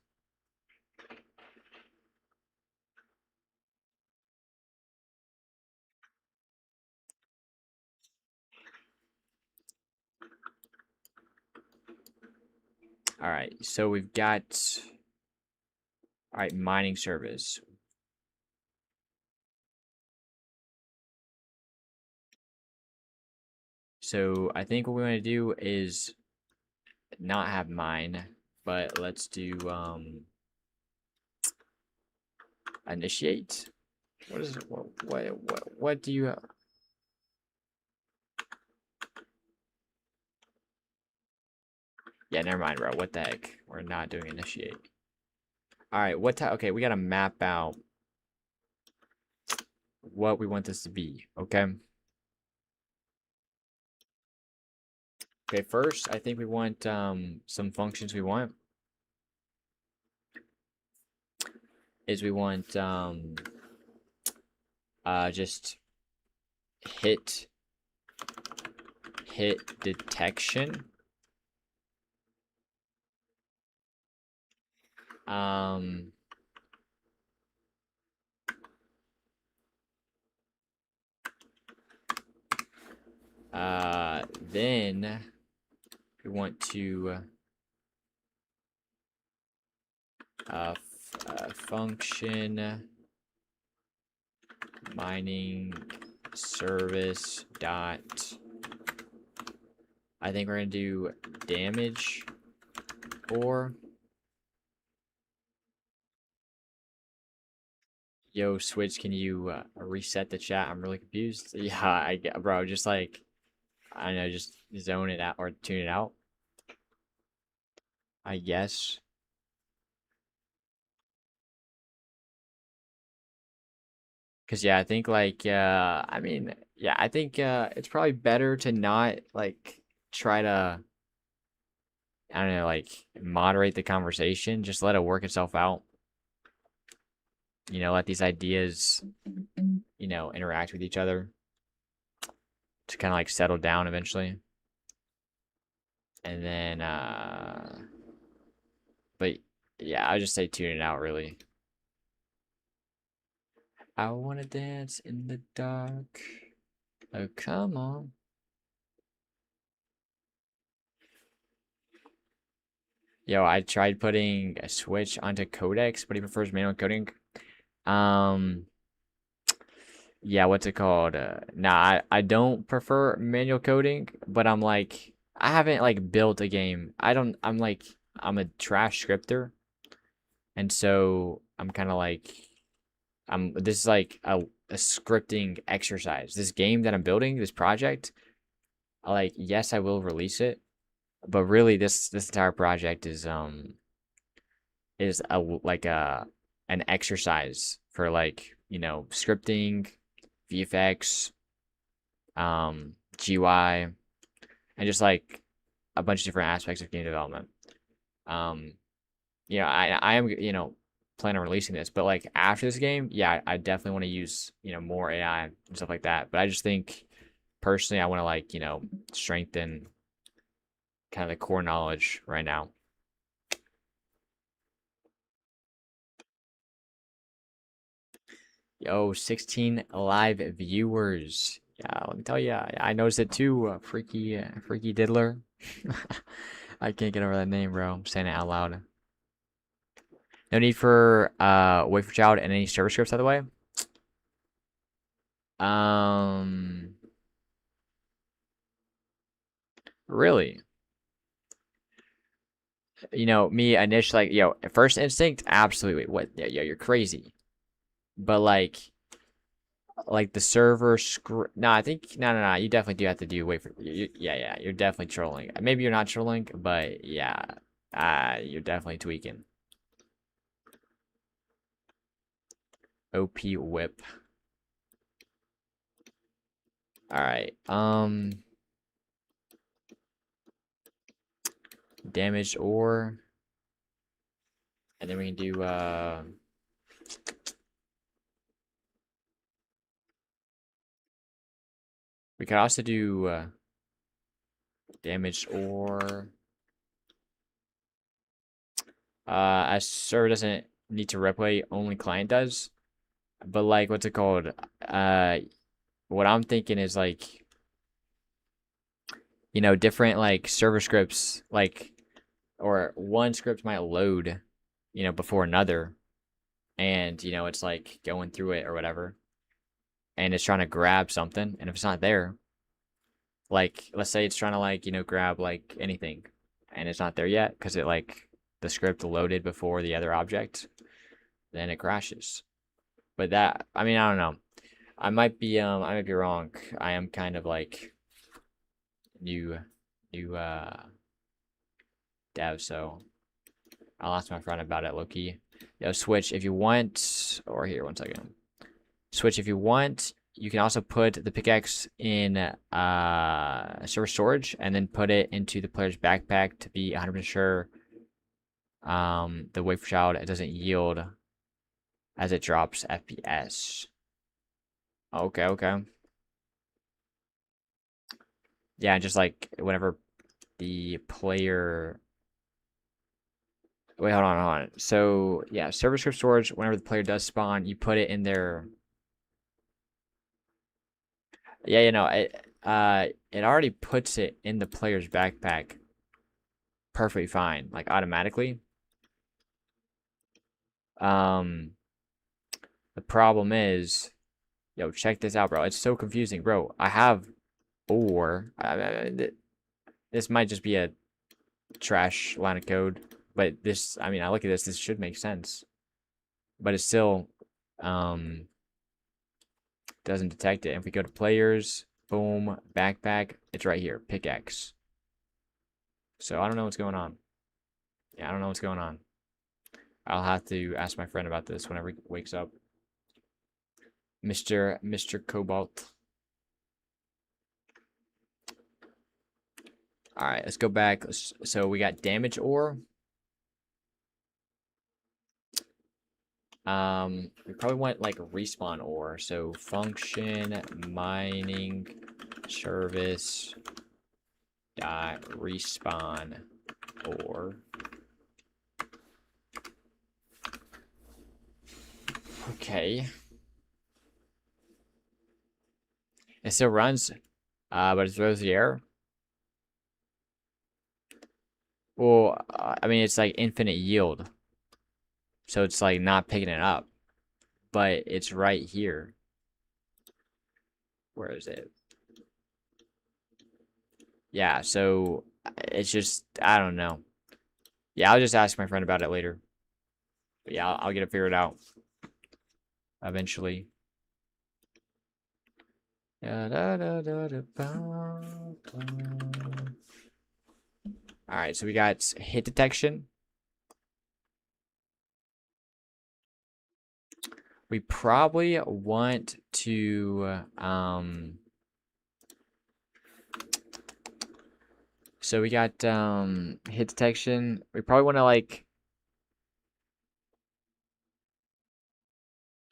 All right, so we've got all right, mining service. So I think what we want to do is not have mine, but let's do initiate. What is it? What do you Yeah, never mind, bro. What the heck? We're not doing initiate. All right, okay, we got to map out what we want this to be, okay? Okay, first, I think we want some functions we want is we want just hit detection. Um then we want to function mining service dot I think we're gonna do damage or yo Switch, can you reset the chat? I'm really confused. Yeah, I get, bro, just like I don't know, just zone it out or tune it out, I guess. Cause yeah, I think like I mean, yeah, I think it's probably better to not like try to I don't know, like moderate the conversation. Just let it work itself out. Let these ideas, interact with each other. to kind of like settle down eventually. And then, but yeah, I just say tune it out really. I wanna dance in the dark. Oh, come on. Yo, I tried putting a switch onto Codex, but he prefers manual coding. Um, yeah, what's it called? Nah, I don't prefer manual coding, but I'm like, I haven't like built a game. I'm a trash scripter, and so I'm kind of like, this is like a scripting exercise. This game that I'm building, this project, yes, I will release it, but really this entire project is an exercise for like, scripting, VFX, GUI, and just like a bunch of different aspects of game development. Um, I am, planning on releasing this, but like after this game, yeah, I definitely want to use, more AI and stuff like that. But I just think personally, I want to like, strengthen kind of the core knowledge right now. Yo, 16 live viewers. Yeah, let me tell you, I noticed it too. Freaky Diddler. I can't get over that name, bro. I'm saying it out loud. No need for wait for child and any server scripts, by the way. Um, really? Me initially, like, first instinct, absolutely. What? Yeah, you're crazy. But like the server script. No, I think no. You definitely do have to do wait for. Yeah. You're definitely trolling. Maybe you're not trolling, but yeah, you're definitely tweaking. OP whip. All right. Damaged ore, and then we can do We could also do damaged ore. As server doesn't need to replay, only client does. But like, what's it called? What I'm thinking is like, different like server scripts, like, or one script might load, before another, and it's like going through it or whatever, and it's trying to grab something, and if it's not there, like, let's say it's trying to like, grab like anything, and it's not there yet because it like the script loaded before the other object, then it crashes. But that, I mean, I don't know. I might be wrong. I am kind of like new dev, so I'll ask my friend about it, Loki. Yo, Switch, if you want, or here, one second. Switch, if you want, you can also put the pickaxe in server storage and then put it into the player's backpack to be 100% sure the wafer child it doesn't yield as it drops FPS. Okay. Yeah, just like whenever the player. Wait, hold on. So yeah, server script storage. Whenever the player does spawn, you put it in their. Yeah, it already puts it in the player's backpack perfectly fine, like automatically. Um, the problem is, yo, check this out, bro. It's so confusing, bro. I have ore. This might just be a trash line of code, but this, I mean, I look at this. This should make sense, but it still, doesn't detect it. If we go to players, boom, backpack, it's right here, pickaxe. So I don't know what's going on. Yeah, I don't know what's going on. I'll have to ask my friend about this whenever he wakes up. Mr. Cobalt. All right, let's go back. So we got damage ore. We probably want like respawn ore. So function mining service dot respawn or okay. It still runs, but it throws the error. Well, I mean, it's like infinite yield. So it's like not picking it up. But it's right here. Where is it? Yeah, so it's just, I don't know. Yeah, I'll just ask my friend about it later. But yeah, I'll get it figured out eventually. Alright, so we got hit detection. We probably want to, so we got, hit detection. We probably want to, like,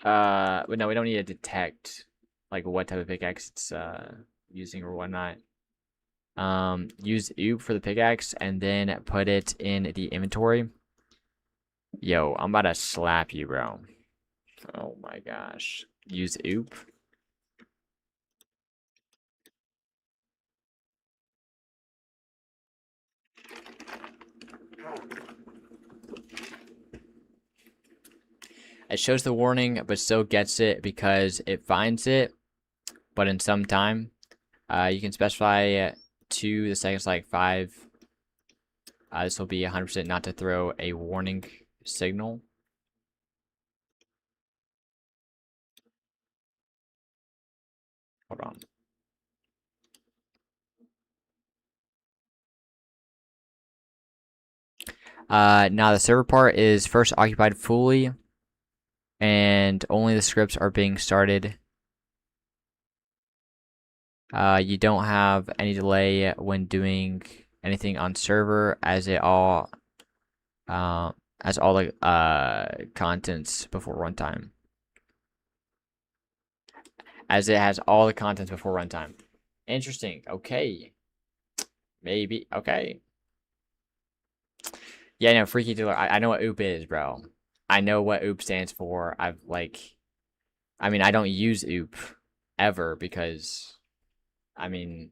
but no, we don't need to detect, like, what type of pickaxe it's, using or whatnot. Use oop for the pickaxe and then put it in the inventory. Yo, I'm about to slap you, bro. Oh my gosh. Use oop. It shows the warning, but still gets it because it finds it, but in some time. You can specify to the seconds like 5. This will be 100% not to throw a warning signal. Hold on. Now the server part is first occupied fully, and only the scripts are being started. You don't have any delay when doing anything on server, as it all as all the contents before runtime. As it has all the contents before runtime. Interesting. Okay. Maybe. Okay. Yeah, no, Freaky Dealer. I know what OOP is, bro. I know what OOP stands for. I mean, I don't use OOP ever because, I mean,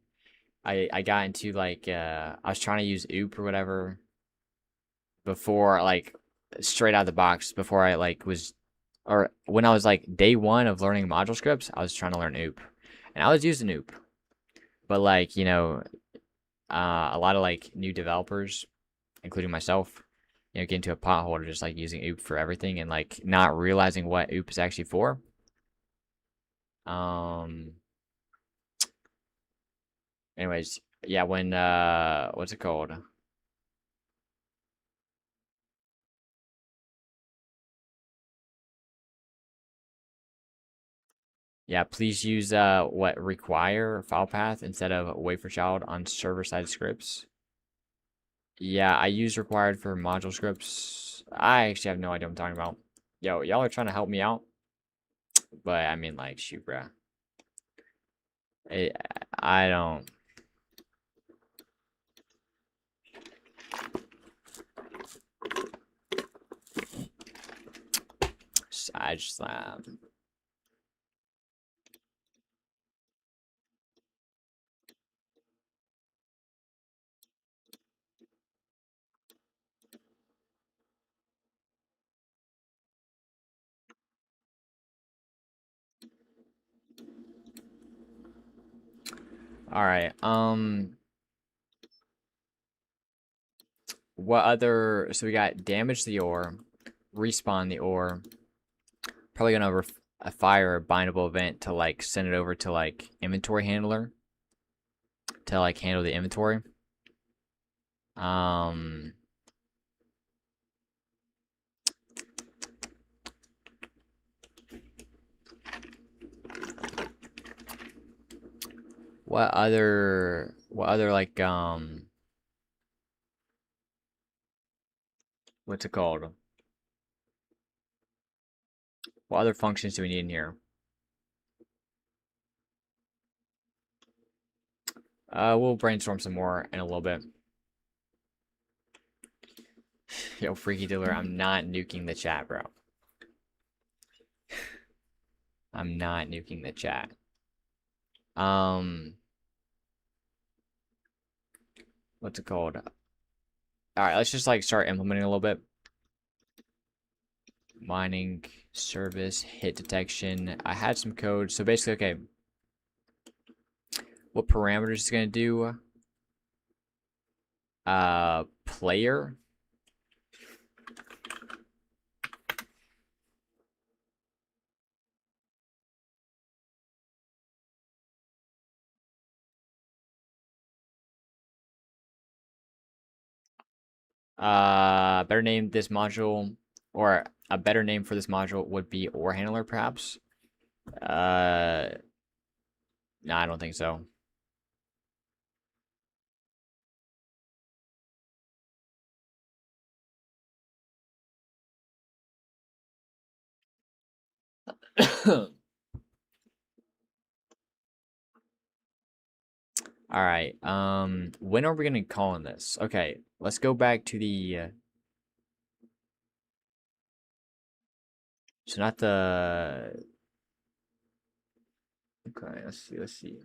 I got into like, I was trying to use OOP or whatever before, like, straight out of the box before I like was, or when I was like day one of learning module scripts, I was trying to learn OOP, and I was using OOP, but like a lot of like new developers, including myself, get into a pothole to just like using OOP for everything and like not realizing what OOP is actually for. Um. Anyways, yeah. When what's it called? Yeah, please use what require file path instead of wait for child on server side scripts. Yeah, I use required for module scripts. I actually have no idea what I'm talking about. Yo, y'all are trying to help me out, but I mean, like, shoot, bruh. I don't. I just all right. What other? So we got damage the ore, respawn the ore. Probably gonna fire a bindable event to like send it over to like inventory handler to like handle the inventory. Um. What other like what's it called? What other functions do we need in here? We'll brainstorm some more in a little bit. Yo, Freaky Dealer, I'm not nuking the chat, bro. I'm not nuking the chat. What's it called? All right, let's just like start implementing a little bit. Mining service, hit detection. I had some code. So basically, okay, what parameters is going to do? Player. Better name this module, or a better name for this module would be ore handler, perhaps. No, I don't think so. All right. When are we gonna call on this? Okay, let's go back to the. So not the. Okay, let's see. Let's see.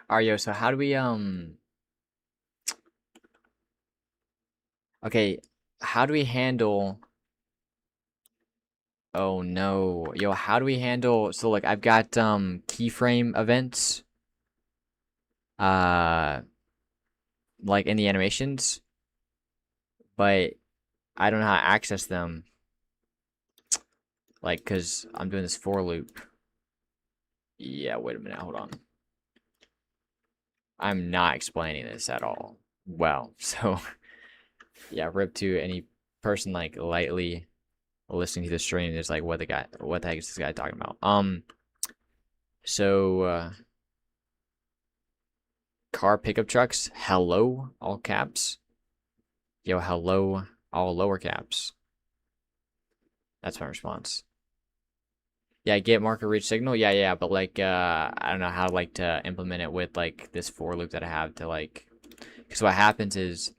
All right, yo. So how do we Okay, how do we handle? Oh no, yo. How do we handle? So like I've got keyframe events. Uh, like in the animations, but I don't know how to access them. Like, cause I'm doing this for loop. Yeah, wait a minute, hold on. I'm not explaining this at all. Well, so yeah, rip to any person like lightly listening to the stream is like what the heck is this guy talking about? So car pickup trucks, hello, all caps. Yo, hello, all lower caps. That's my response. Yeah, get marker reach signal. Yeah, but like I don't know how like to implement it with like this for loop that I have to like because what happens is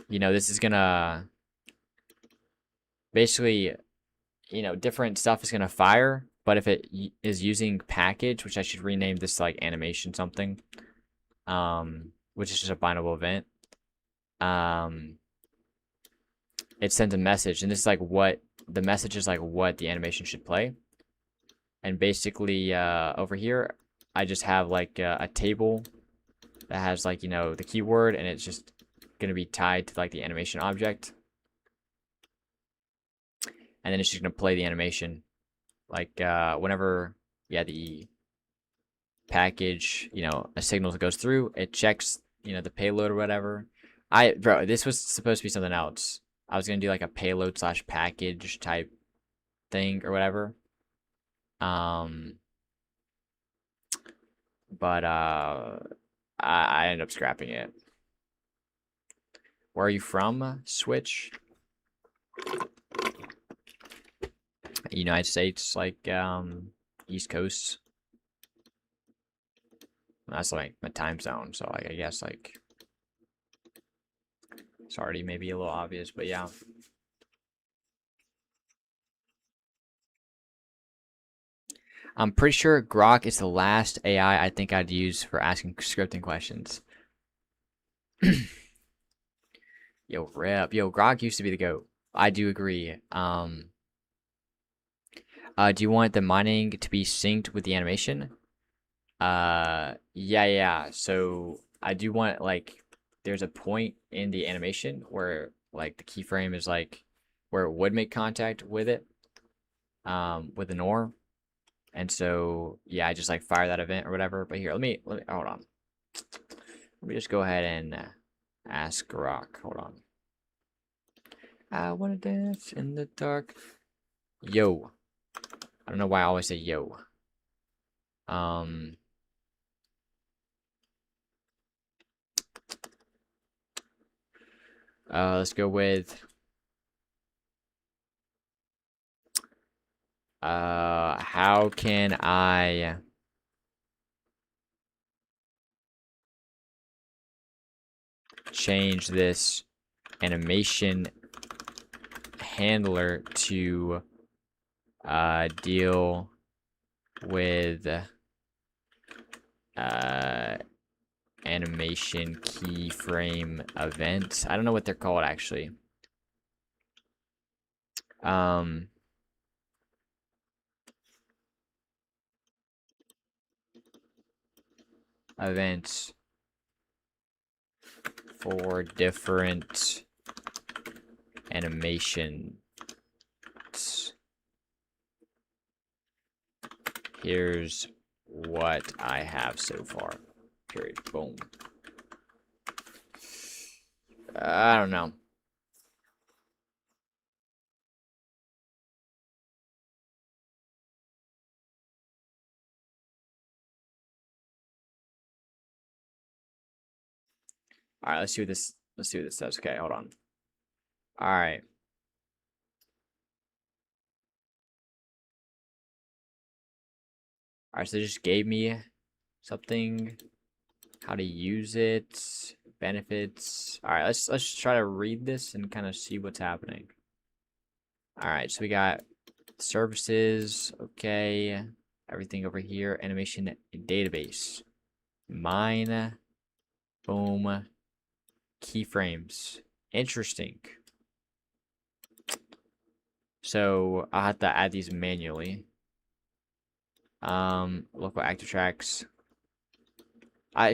this is gonna basically different stuff is gonna fire, but if it is using package, which I should rename this like animation something, which is just a bindable event, it sends a message, and this is like what the message is like what the animation should play. And basically, over here, I just have like a table that has like the keyword, and it's just gonna be tied to like the animation object, and then it's just gonna play the animation, like whenever the package a signal goes through, it checks the payload or whatever. Bro, this was supposed to be something else. I was gonna do like a payload slash package type thing or whatever. But I ended up scrapping it. Where are you from? Switch. United States, like East Coast. That's like my time zone, so like I guess like it's already maybe a little obvious, but yeah. I'm pretty sure Grok is the last AI I think I'd use for asking scripting questions. Yo, rep. Yo, Grok used to be the GOAT. I do agree. Do you want the mining to be synced with the animation? Yeah. So I do want like there's a point in the animation where like the keyframe is like where it would make contact with it, with an ore. And so yeah, I just like fire that event or whatever. But here, let me hold on. Let me just go ahead and ask Grok. Hold on. I wanna dance in the dark. Yo. I don't know why I always say yo. Let's go with How can I change this animation handler to deal with animation keyframe events? I don't know what they're called actually. Events for different animations. Here's what I have so far. Period. Boom. I don't know. All right, let's see what this. Let's see what this says. Okay, hold on. All right. All right, so they just gave me something. How to use it. Benefits. All right, let's try to read this and kind of see what's happening. All right, so we got services. Okay, everything over here. Animation database. Mine. Boom. Keyframes. Interesting. So I'll have to add these manually. Local active tracks. All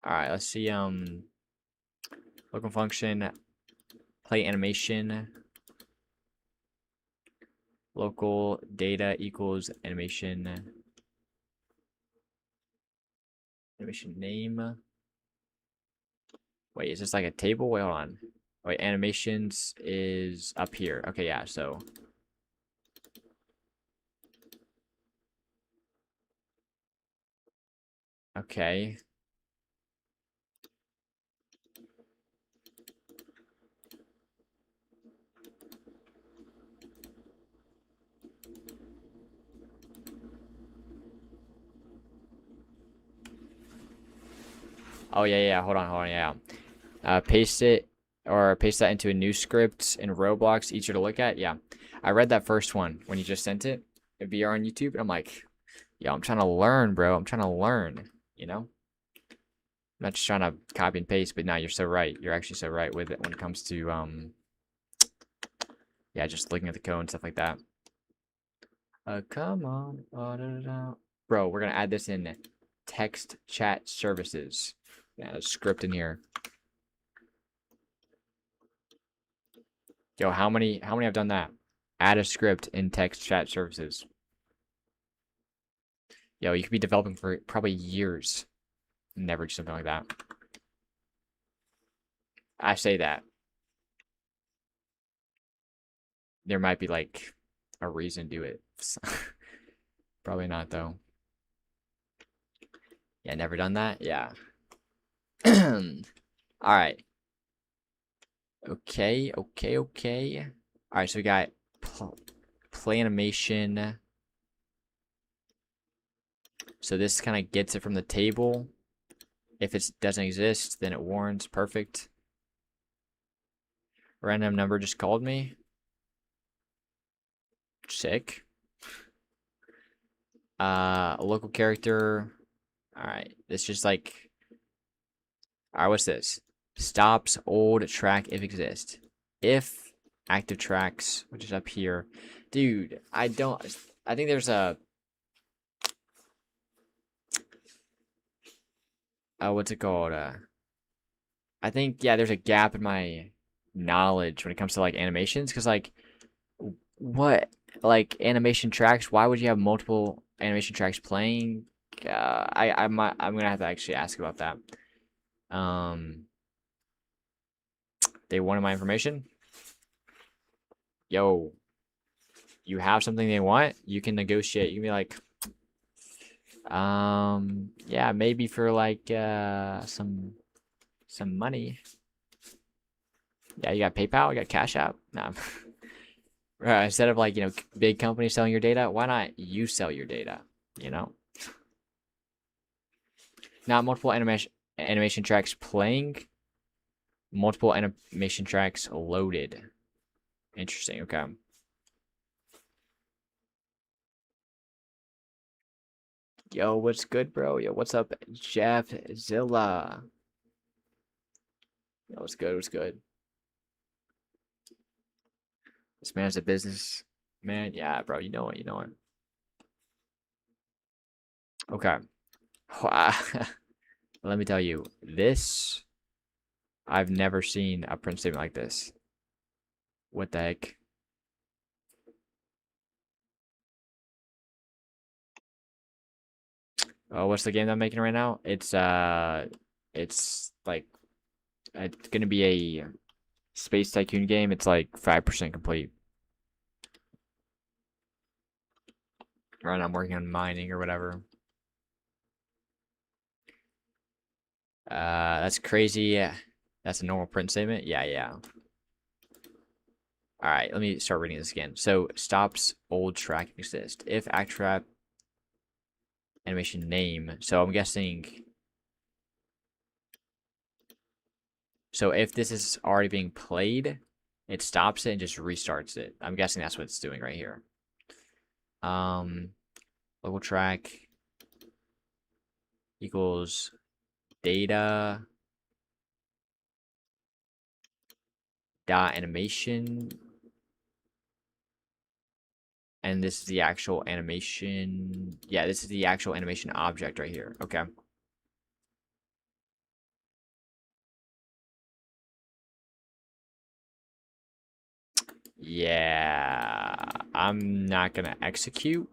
right, let's see. Local function, play animation. Local data equals animation. Animation name. Wait, is this like a table? Wait, hold on. Wait, animations is up here. Okay, yeah, so. Okay. Oh, yeah, hold on, yeah. Paste it, or paste that into a new script in Roblox, easier to look at. Yeah, I read that first one when you just sent it in VR on YouTube, and I'm like, yo, I'm trying to learn, bro. I'm trying to learn, you know? I'm not just trying to copy and paste, but now you're so right. You're actually so right with it when it comes to, yeah, just looking at the code and stuff like that. Come on. Bro, we're going to add this in text chat services. Yeah, a script in here. Yo, how many have done that? Add a script in text chat services. Yo, you could be developing for probably years. Never do something like that. I say that. There might be like a reason to do it. Probably not though. Yeah, never done that. Yeah. All right. Okay. All right, so we got play animation. So this kind of gets it from the table. If it doesn't exist, then it warns. Perfect. Random number just called me. Sick. Local character. All right. It's just like. All right. What's this? Stops old track if exist. If active tracks, which is up here, dude. I think there's a. What's it called? I think yeah. There's a gap in my knowledge when it comes to like animations, because like what like animation tracks, why would you have multiple animation tracks playing? I'm gonna have to actually ask about that. They wanted my information. Yo, you have something they want, you can negotiate. You can be like, yeah, maybe for like some some money. Yeah, you got PayPal, you got Cash App. Nah. Instead of like, big companies selling your data, why not you sell your data? You know? Not multiple animation tracks playing, multiple animation tracks loaded. Interesting, okay. Yo, what's good, bro? Yo, what's up, Jeff Zilla? Yo, what's good? What's good? This man's a business man. Yeah, bro, you know it. You know it. Okay. Let me tell you, this I've never seen a print statement like this. What the heck? Oh, what's the game that I'm making right now? It's like it's gonna be a space tycoon game. It's like 5% complete. Right now I'm working on mining or whatever. That's crazy. That's a normal print statement. Yeah, yeah. All right, let me start reading this again. So stops old track exist if actrap animation name. So I'm guessing. So if this is already being played, it stops it and just restarts it. I'm guessing that's what it's doing right here. Local track equals data dot animation, and this is the actual animation. Yeah, this is the actual animation object right here. Okay. Yeah, I'm not gonna execute.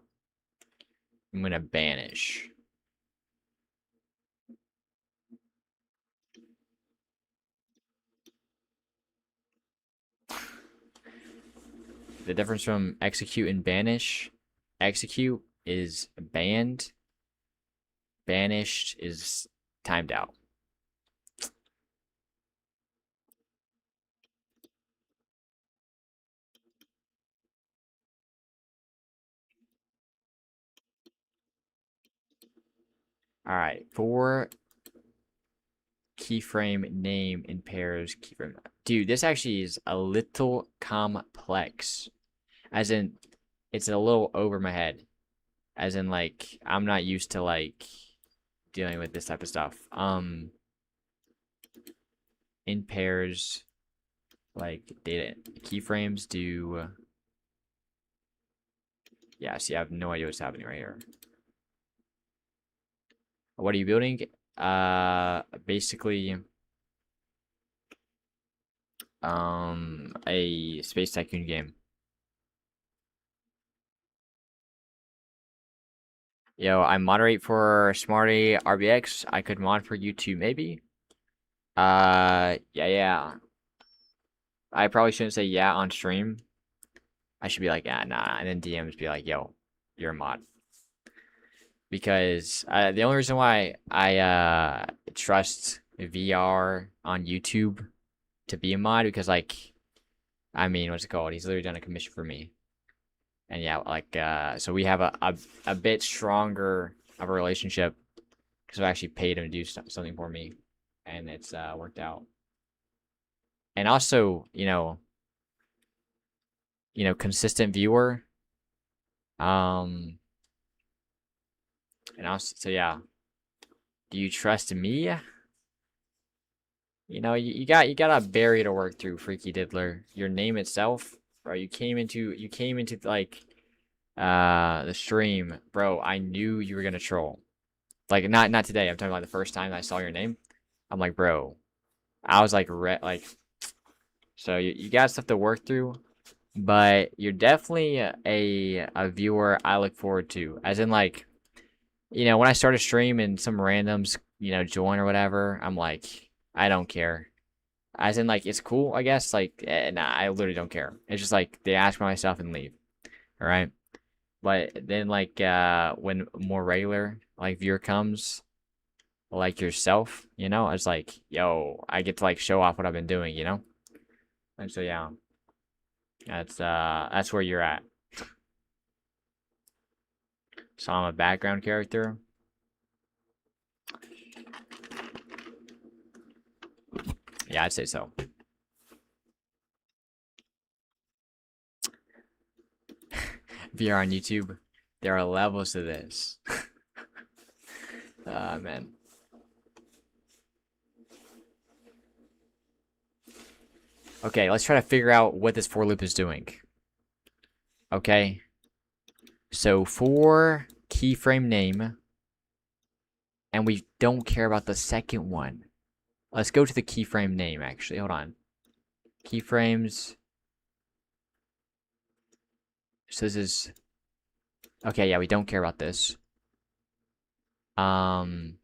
I'm gonna banish. The difference from execute and banish, execute is banned, banished is timed out. All right, for keyframe name in pairs, keyframe. Dude, this actually is a little complex. As in, it's a little over my head. As in, like, I'm not used to, like, dealing with this type of stuff. In pairs, like, data keyframes do. Yeah, see, I have no idea what's happening right here. What are you building? Basically, a space tycoon game. Yo, I moderate for Smarty RBX. I could mod for you too, maybe. Yeah. I probably shouldn't say yeah on stream. I should be like, yeah, nah, and then DMs be like, yo, you're a mod. Because the only reason why I trust VR on YouTube to be a mod, because like, I mean, what's it called? He's literally done a commission for me. And yeah, like, so we have a bit stronger of a relationship because I actually paid him to do something for me, and it's worked out. And also, consistent viewer. And also, so yeah. Do you trust me? You got a barrier to work through, Freaky Diddler. Your name itself, bro. You came into like the stream, bro. I knew you were gonna troll. Like not today. I'm talking about the first time I saw your name. I'm like, bro. I was like, so you got stuff to work through, but you're definitely a viewer I look forward to. As in, like, when I start a stream and some randoms, join or whatever, I'm like, I don't care. As in, like, it's cool, I guess. Like, nah, I literally don't care. It's just like they ask for my stuff and leave. All right. But then, like, when more regular like viewer comes, like yourself, you know? It's like, yo, I get to like show off what I've been doing, you know? And so yeah, that's where you're at. So I'm a background character. Yeah, I'd say so. If you're on YouTube, there are levels to this. Man. Okay, let's try to figure out what this for loop is doing. Okay. So for keyframe name, and we don't care about the second one. Let's go to the keyframe name, actually. Hold on. Keyframes. So this is... Okay, yeah, we don't care about this. Um...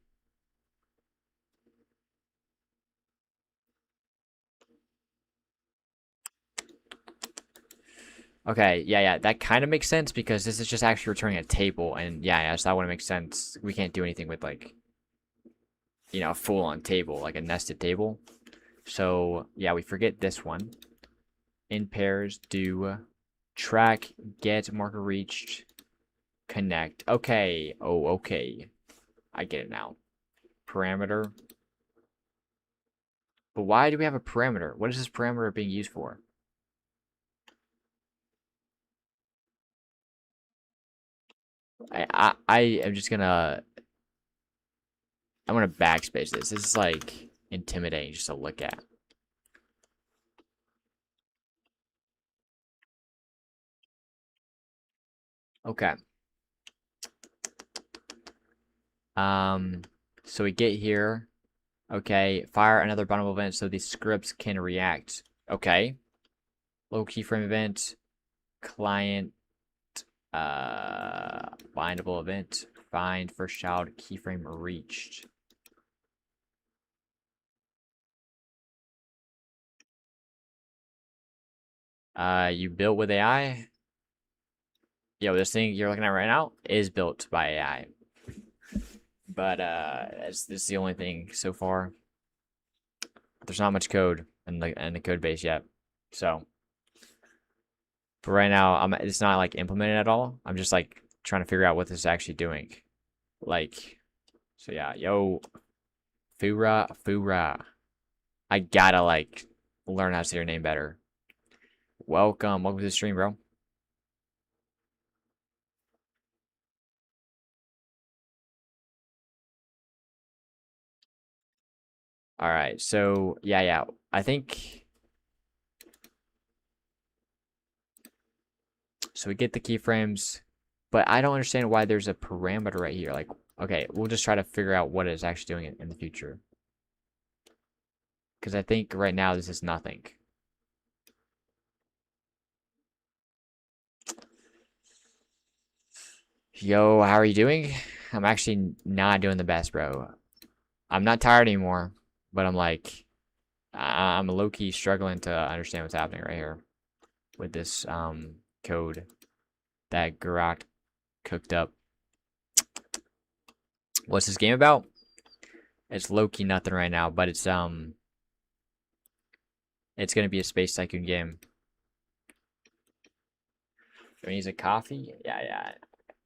Okay, yeah, that kind of makes sense because this is just actually returning a table, and yeah, so that wouldn't make sense. We can't do anything with, like, you know, a full-on table, like a nested table. So, yeah, we forget this one. In pairs, do track, get, marker reached, connect. Okay, oh, okay. I get it now. Parameter. But why do we have a parameter? What is this parameter being used for? I am just gonna I'm gonna backspace this. This is like intimidating just to look at. Okay. Um so we get here. Okay, fire another bindable event so these scripts can react. Okay. Low keyframe event, client bindable event, find first child keyframe reached. You built with AI? Yo, this thing you're looking at right now is built by AI. But this is the only thing so far. There's not much code in the code base yet. So but right now it's not like implemented at all. I'm just like trying to figure out what this is actually doing. Like so yeah, yo Fura. I gotta like learn how to say your name better. Welcome to the stream, bro. All right, so yeah. I think so. We get the keyframes, but I don't understand why there's a parameter right here. Like, okay, we'll just try to figure out what it's actually doing in the future. Because I think right now this is nothing. Yo, how are you doing? I'm actually not doing the best, bro. I'm not tired anymore, but I'm like, I'm low-key struggling to understand what's happening right here with this code that Garak cooked up. What's this game about? It's low-key nothing right now, but it's gonna be a space tycoon game. Do I need a coffee? Yeah.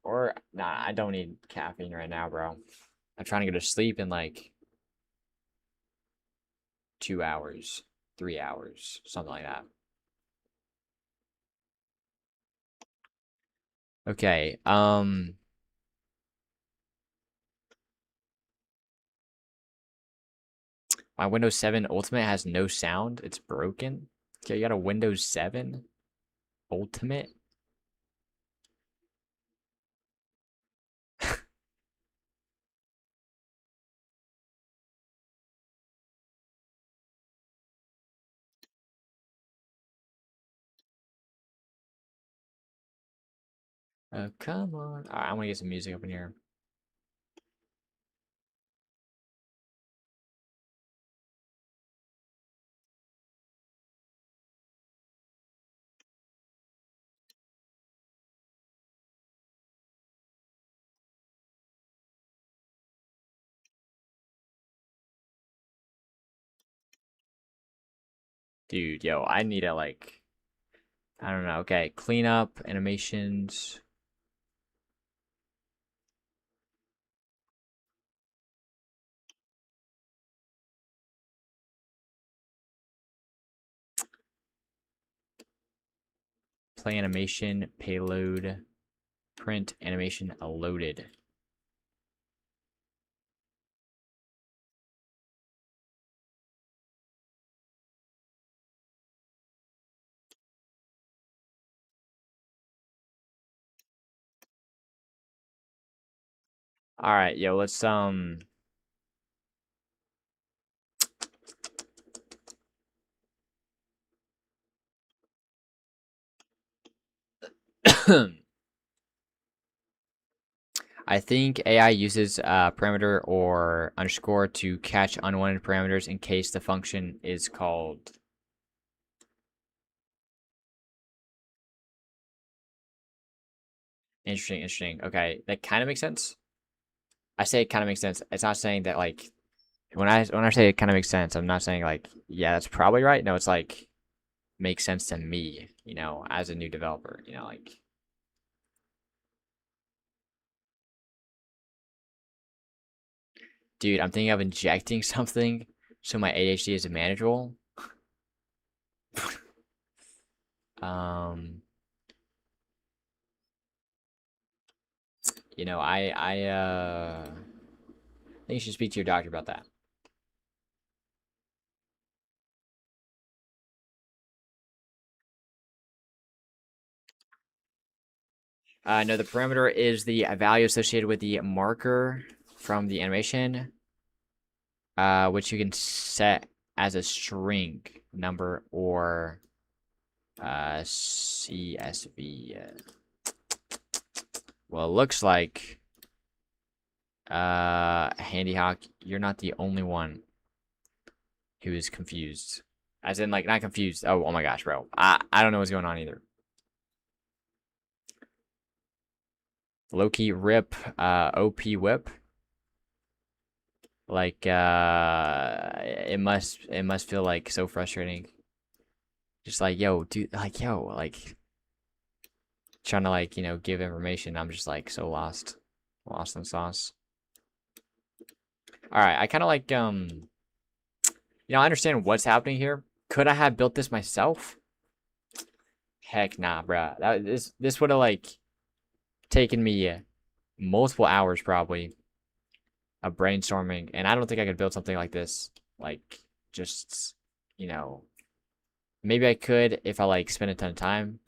Or nah, I don't need caffeine right now, bro. I'm trying to go to sleep in like 2 hours, 3 hours, something like that. Okay, my Windows 7 Ultimate has no sound. It's broken. Okay, you got a Windows 7 Ultimate? Oh, come on. All right, I'm gonna get some music up in here. Dude, yo, I need to like, I don't know. Okay, clean up animations. Play animation, payload, print animation loaded. All right, yo, let's I think AI uses parameter or underscore to catch unwanted parameters in case the function is called. Interesting, interesting. Okay, that kind of makes sense. I say it kind of makes sense. It's not saying that like when I say it kind of makes sense, I'm not saying like yeah, that's probably right. No, it's like makes sense to me, as a new developer, like dude, I'm thinking of injecting something so my ADHD is manageable. Um, I think you should speak to your doctor about that. No, the parameter is the value associated with the marker from the animation, which you can set as a string number or CSV. Well, it looks like Handy Hawk, you're not the only one who is confused. As in, like, not confused. Oh my gosh, bro. I don't know what's going on either. Loki rip, OP whip. Like, it must feel like so frustrating. Just like, yo, dude, like, yo, like, trying to like, give information. I'm just like so lost in sauce. All right, I kind of like, I understand what's happening here. Could I have built this myself? Heck nah, bruh. This would have like taken me multiple hours probably of brainstorming, and I don't think I could build something like this. Like just you know, maybe I could if I like spend a ton of time.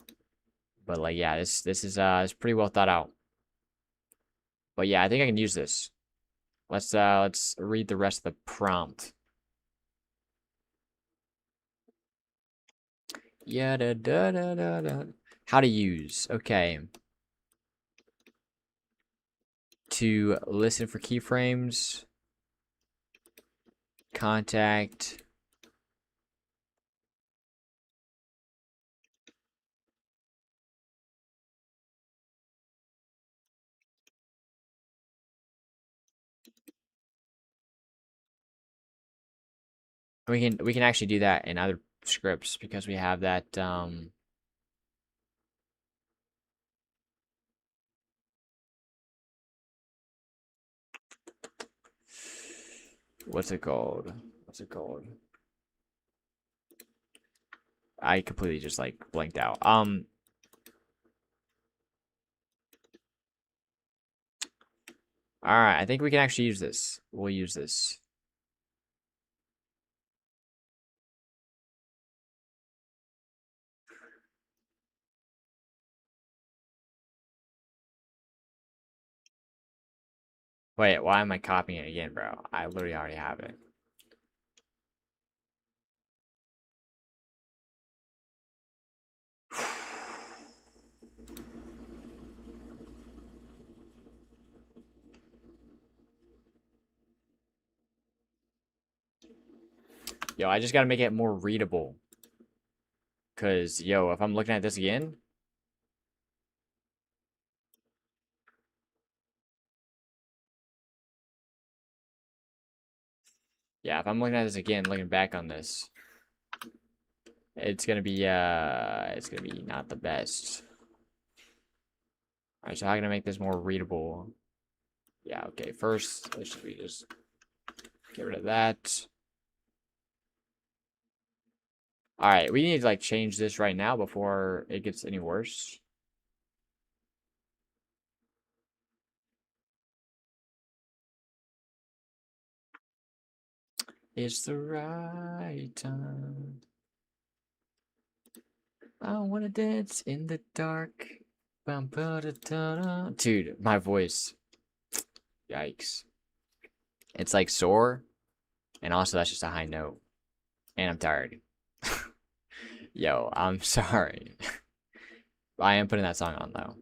But like yeah, this is it's pretty well thought out. But yeah, I think I can use this. Let's read the rest of the prompt. Yeah, da, da, da, da, da. How to use. Okay. To listen for keyframes, contact. We can actually do that in other scripts because we have that what's it called? What's it called? I completely just like blanked out. All right, I think we can actually use this. We'll use this. Wait, why am I copying it again, bro? I literally already have it. Yo, I just gotta make it more readable. Cause yo, if I'm looking at this again, yeah, if I'm looking at this again, looking back on this, It's gonna be not the best. Alright, so how can I make this more readable? Yeah, okay. First, we just get rid of that. Alright, we need to like change this right now before it gets any worse. It's the right time. I wanna dance in the dark. Dude, my voice. Yikes. It's like sore, and also that's just a high note. And I'm tired. Yo, I'm sorry. I am putting that song on though.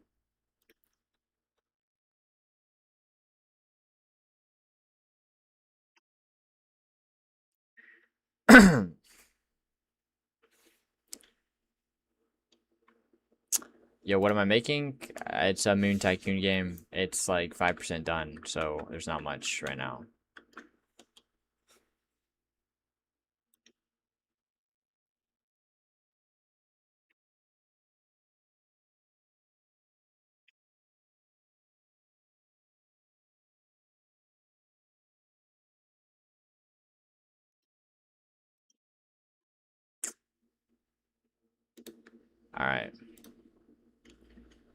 Yo, what am I making? It's a Moon Tycoon game. It's like 5% done, so there's not much right now. Alright.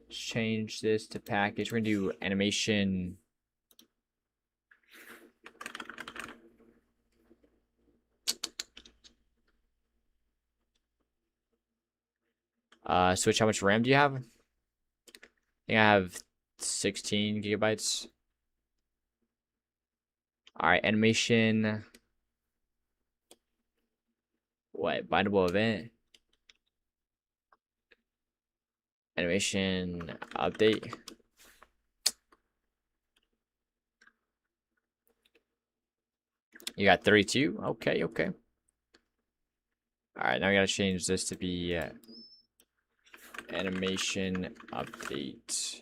Change this to package. We're gonna do animation. Switch, how much RAM do you have? I think I have 16 gigabytes. Alright, animation. What? Bindable event? Animation update. You got 32? Okay, okay. Alright, now we gotta change this to be animation update.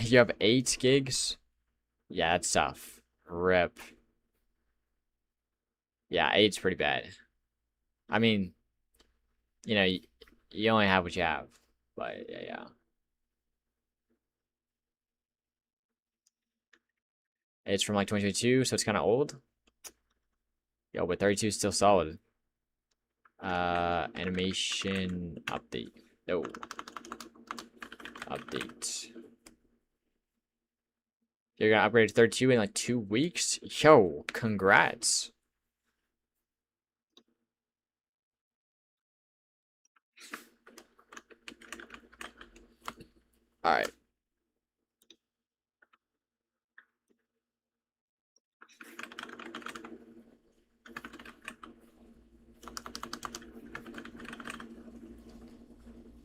You have 8 gigs? Yeah, that's tough. Rip. Yeah, 8's pretty bad. I mean, you know, you only have what you have. But yeah, yeah. It's from like 2022, so it's kind of old. Yo, but 32 is still solid. Animation update. No. Update. You're gonna upgrade to 32 in like 2 weeks? Yo, congrats. Alright.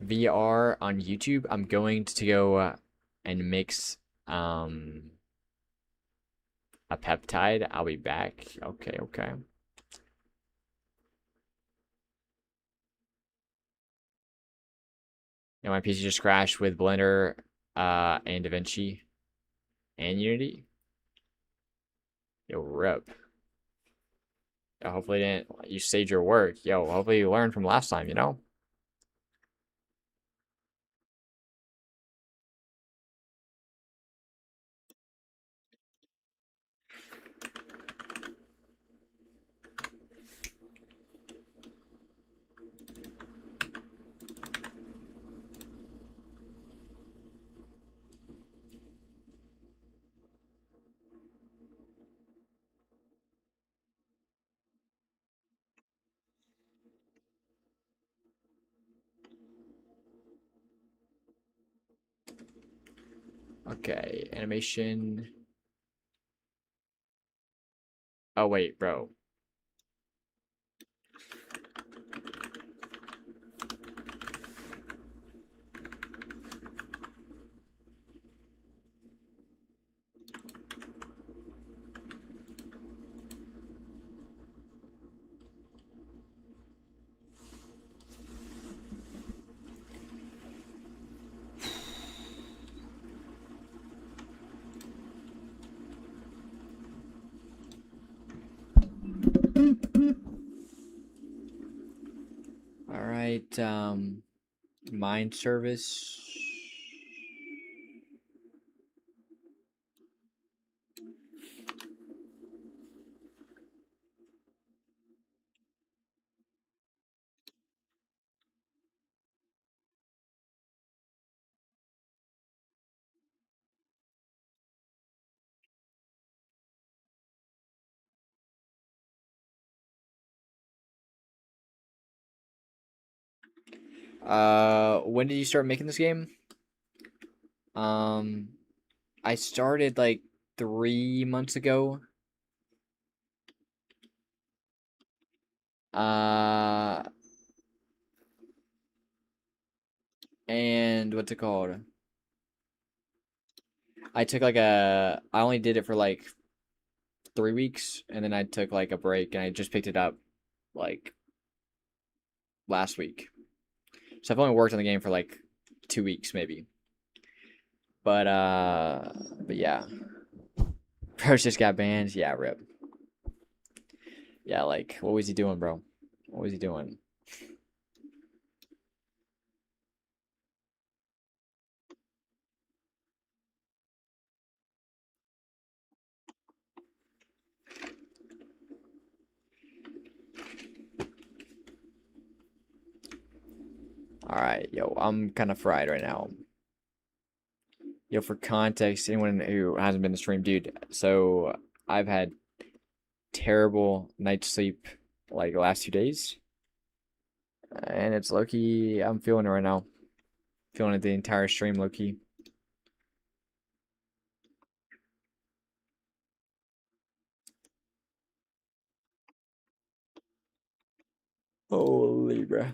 VR on YouTube. I'm going to go and mix a peptide. I'll be back. Okay, okay. Yeah, my PC just crashed with Blender and DaVinci and Unity. Yo, rip. Yo, hopefully you saved your work. Yo, hopefully you learned from last time, you know? Okay, animation. Oh, wait, bro. right. Mind service. When did you start making this game? Um, I started like 3 months ago. Uh, and what's it called? I only did it for like 3 weeks, and then I took like a break, and I just picked it up like last week. So I've only worked on the game for like 2 weeks maybe. But yeah, Bro just got banned. Yeah, rip. Yeah, like what was he doing, bro? What was he doing? All right, yo, I'm kind of fried right now. Yo, for context, anyone who hasn't been to stream, dude. So I've had terrible night's sleep like the last 2 days, and it's low key. I'm feeling it right now. Feeling it the entire stream, low key. Holy bruh.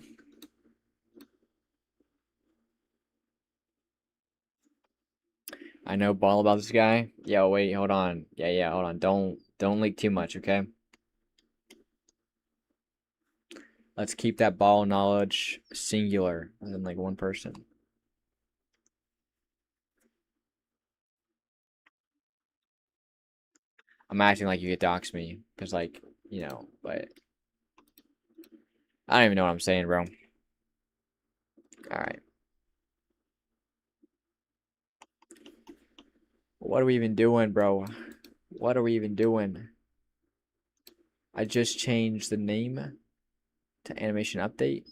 I know ball about this guy. Yo, wait, hold on. Yeah, hold on. Don't leak too much, okay? Let's keep that ball knowledge singular, as in like one person. I'm acting like you could dox me, cause like, but I don't even know what I'm saying, bro. All right. What are we even doing, bro? What are we even doing? I just changed the name to animation update.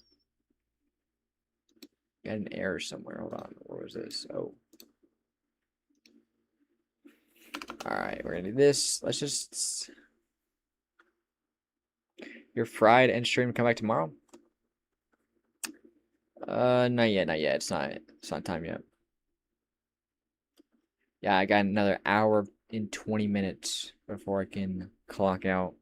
Got an error somewhere. Hold on. Where was this? Oh. All right, we're gonna do this. Let's just. You're fried and stream. Come back tomorrow. Not yet, not yet. It's not time yet. Yeah, I got another hour and 20 minutes before I can clock out.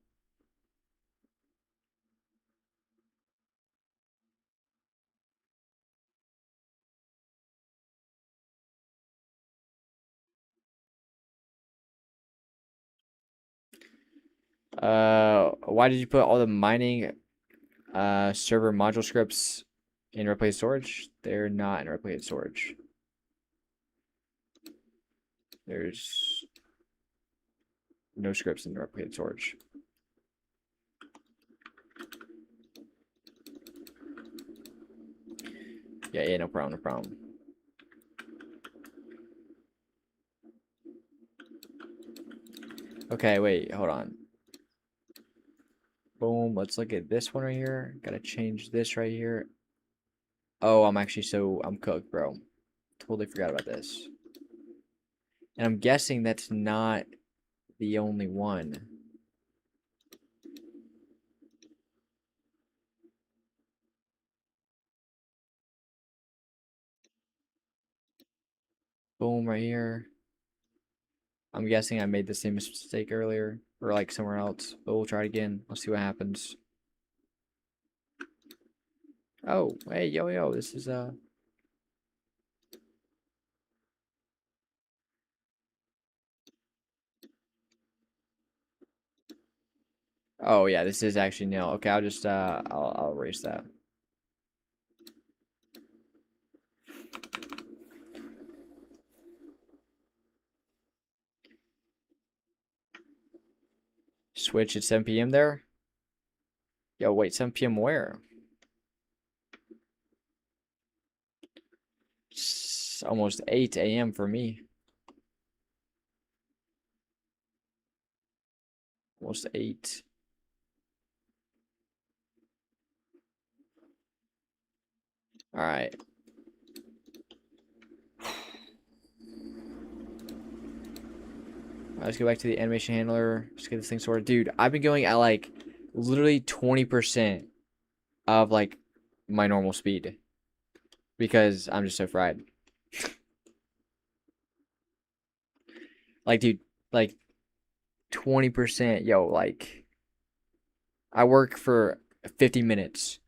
Why did you put all the mining server module scripts in replicated storage? They're not in replicated storage. There's no scripts in replicated storage. Yeah, no problem, no problem. Okay, wait, hold on. Boom, let's look at this one right here. Gotta change this right here. Oh, I'm cooked, bro. Totally forgot about this. And I'm guessing that's not the only one. Boom, right here. I'm guessing I made the same mistake earlier, or like somewhere else, but we'll try it again. Let's see what happens. Oh, hey, yo, this is, oh yeah, this is actually nil. Okay, I'll just, I'll erase that. Switch at 7 p.m. there? Yo, wait, 7 p.m. where? It's almost 8 a.m. for me. Almost 8. All right. Let's go back to the animation handler. Let's get this thing sorted. Dude, I've been going at like literally 20% of like my normal speed because I'm just so fried. Like, dude, like 20%. Yo, like I work for 50 minutes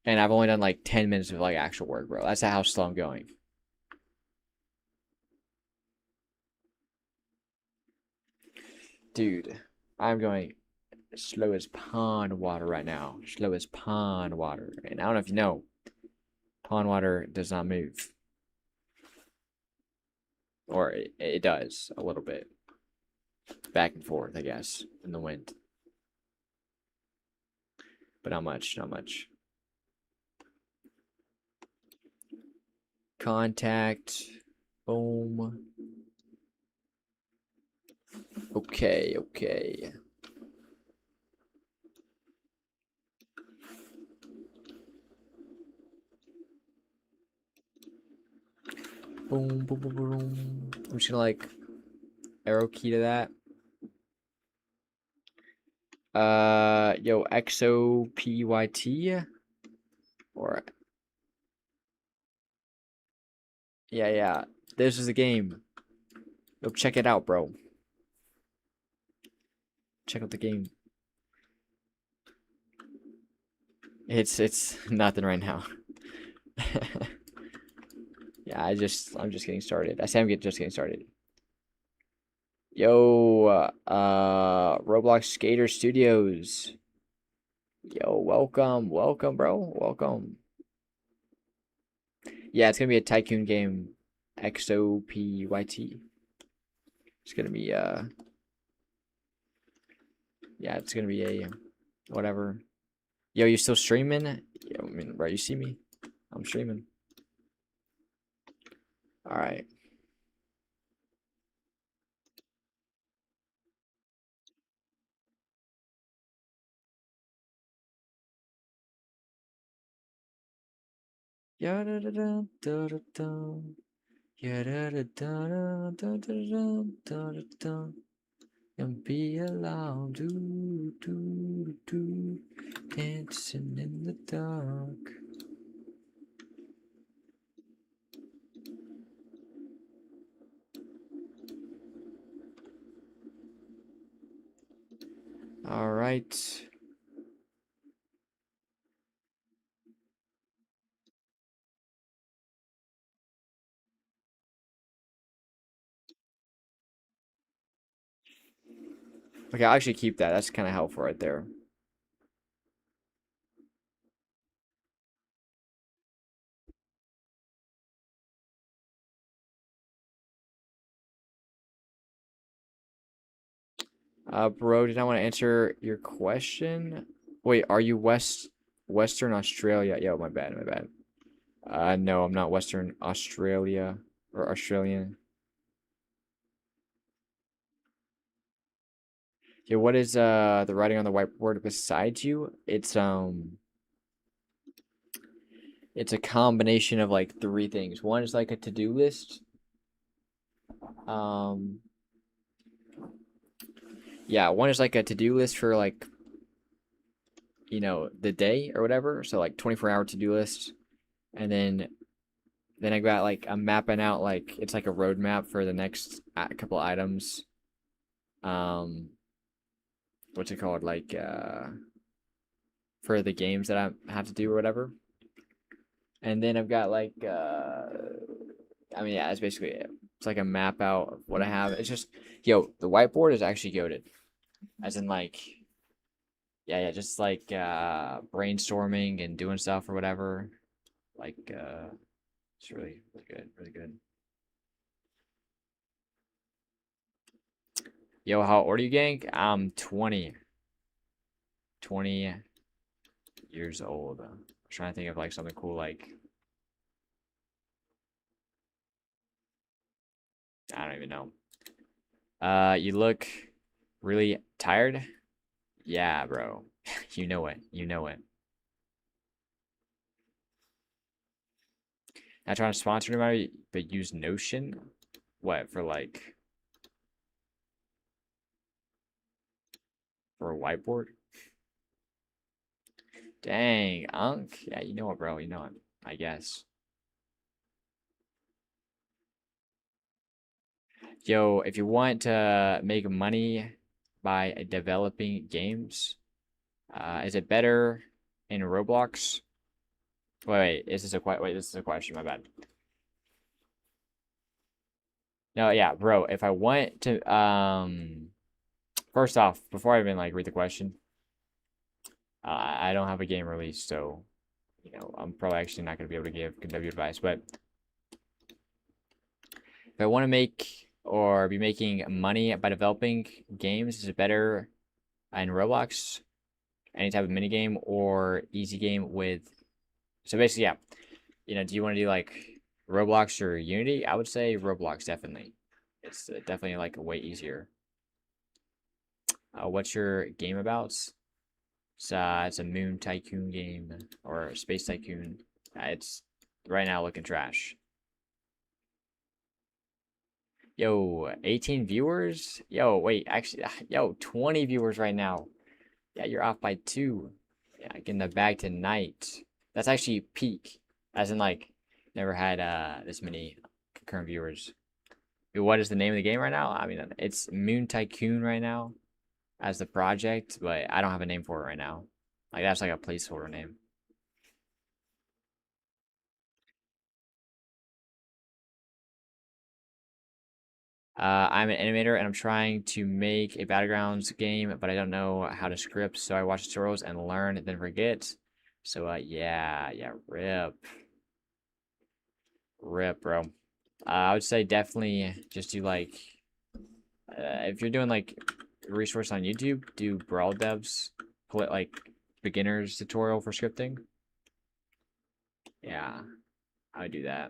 and I've only done like 10 minutes of like actual work, bro. That's how slow I'm going. Dude, I'm going slow as pond water right now. Slow as pond water. And I don't know if you know, pond water does not move. Or it does a little bit. Back and forth, I guess, in the wind. But not much, not much. Contact. Boom. Okay, okay. Boom, boom, boom, boom. I'm just gonna like arrow key to that. Yo, XOPYT or yeah. This is a game. Yo, check it out, bro. Check out the game. It's nothing right now. Yeah, I'm just getting started. I say I'm just getting started. Yo, Roblox Skater Studios. Yo, welcome, bro, welcome. Yeah, it's gonna be a tycoon game, XOPYT. It's gonna be yeah, it's gonna be a whatever. Yo, you still streaming? Yo, I mean, bro, you see me? I'm streaming. All right. Yeah da da da da da da. Yeah da da da da da da da da da. And be allowed to dancing in the dark. All right. Okay, I'll actually keep that. That's kind of helpful right there. Bro, did I want to answer your question? Wait, are you Western Australia? Yo, my bad, my bad. No, I'm not Western Australia or Australian. Yeah, what is the writing on the whiteboard beside you? It's a combination of like three things. One is like a to-do list. Um, yeah, one is like a to-do list for like, the day or whatever. So like 24-hour to-do list. And then I got like I'm mapping out like it's like a roadmap for the next couple items. Um, what's it called? Like for the games that I have to do or whatever. And then I've got like I mean, yeah, that's basically it. It's like a map out of what I have. It's just, yo, the whiteboard is actually goated. As in like, yeah, just like brainstorming and doing stuff or whatever. Like it's really, really good, really good. Yo, how old are you, gang? I'm 20. 20 years old. I'm trying to think of like something cool like I don't even know. You look really tired. Yeah, bro. You know it. You know it. Not trying to sponsor anybody, but use Notion. What for? Like for a whiteboard? Dang, Unk. Yeah, you know it, bro. You know it. I guess. Yo, if you want to make money by developing games, is it better in Roblox? Wait, is this a wait? This is a question. My bad. No, yeah, bro. If I want to, first off, before I even like read the question, I don't have a game release, so I'm probably actually not gonna be able to give good advice. But if I want to make or be making money by developing games, is it better in Roblox, any type of mini game, or easy game with? So basically, yeah, do you want to do like Roblox or Unity? I would say Roblox definitely. It's definitely like way easier. What's your game about? It's a Moon Tycoon game or Space Tycoon. It's right now looking trash. Yo, 18 viewers? Yo, wait, actually, yo, 20 viewers right now. Yeah, you're off by 2. Yeah, getting the bag tonight. That's actually peak. As in, like, never had this many concurrent viewers. What is the name of the game right now? I mean, it's Moon Tycoon right now as the project, but I don't have a name for it right now. Like, that's like a placeholder name. I'm an animator and I'm trying to make a Battlegrounds game, but I don't know how to script, so I watch tutorials and learn, then forget. So, yeah, rip. Rip, bro. I would say definitely just do like, if you're doing like resource on YouTube, do Brawl Devs, pull it like beginner's tutorial for scripting. Yeah, I would do that.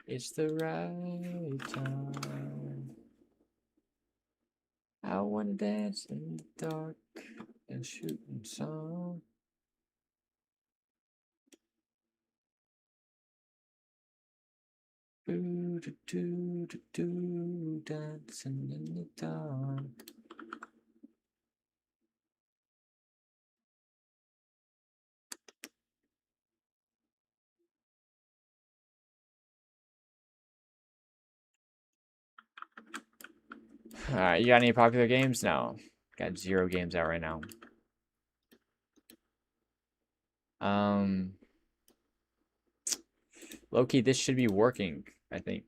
It's the right time. I wanna dance in the dark and shooting some. Do do do do do, dancing in the dark. All right, you got any popular games? No, got 0 games out right now. Um, Low-key, this should be working, I think.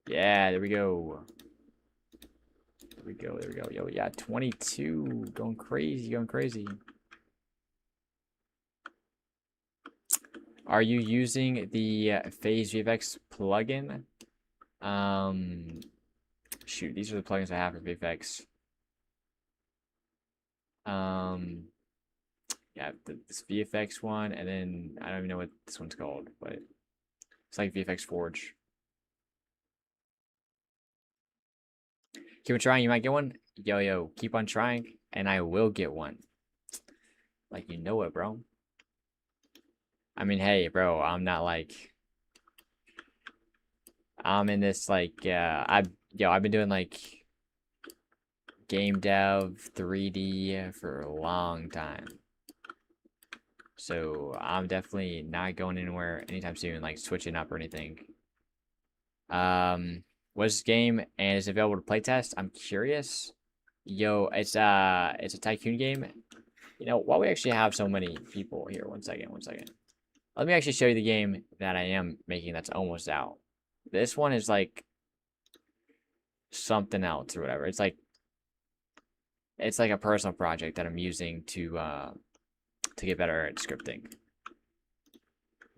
Yeah, there we go. There we go, there we go. Yo, yeah, 22. Going crazy, going crazy. Are you using the Phase VFX plugin? Shoot, these are the plugins I have for VFX. Yeah, this VFX one, and then I don't even know what this one's called, but it's like VFX Forge. Keep on trying, you might get one. Yo, keep on trying, and I will get one. Like, you know it, bro. I mean, hey, bro, I'm not like, I'm in this like, I've been doing like game dev 3D for a long time. So I'm definitely not going anywhere anytime soon, like switching up or anything. What's this game and is it available to playtest? I'm curious. Yo, it's a tycoon game. While we actually have so many people here, one second. Let me actually show you the game that I am making that's almost out. This one is like something else or whatever. It's like a personal project that I'm using to get better at scripting.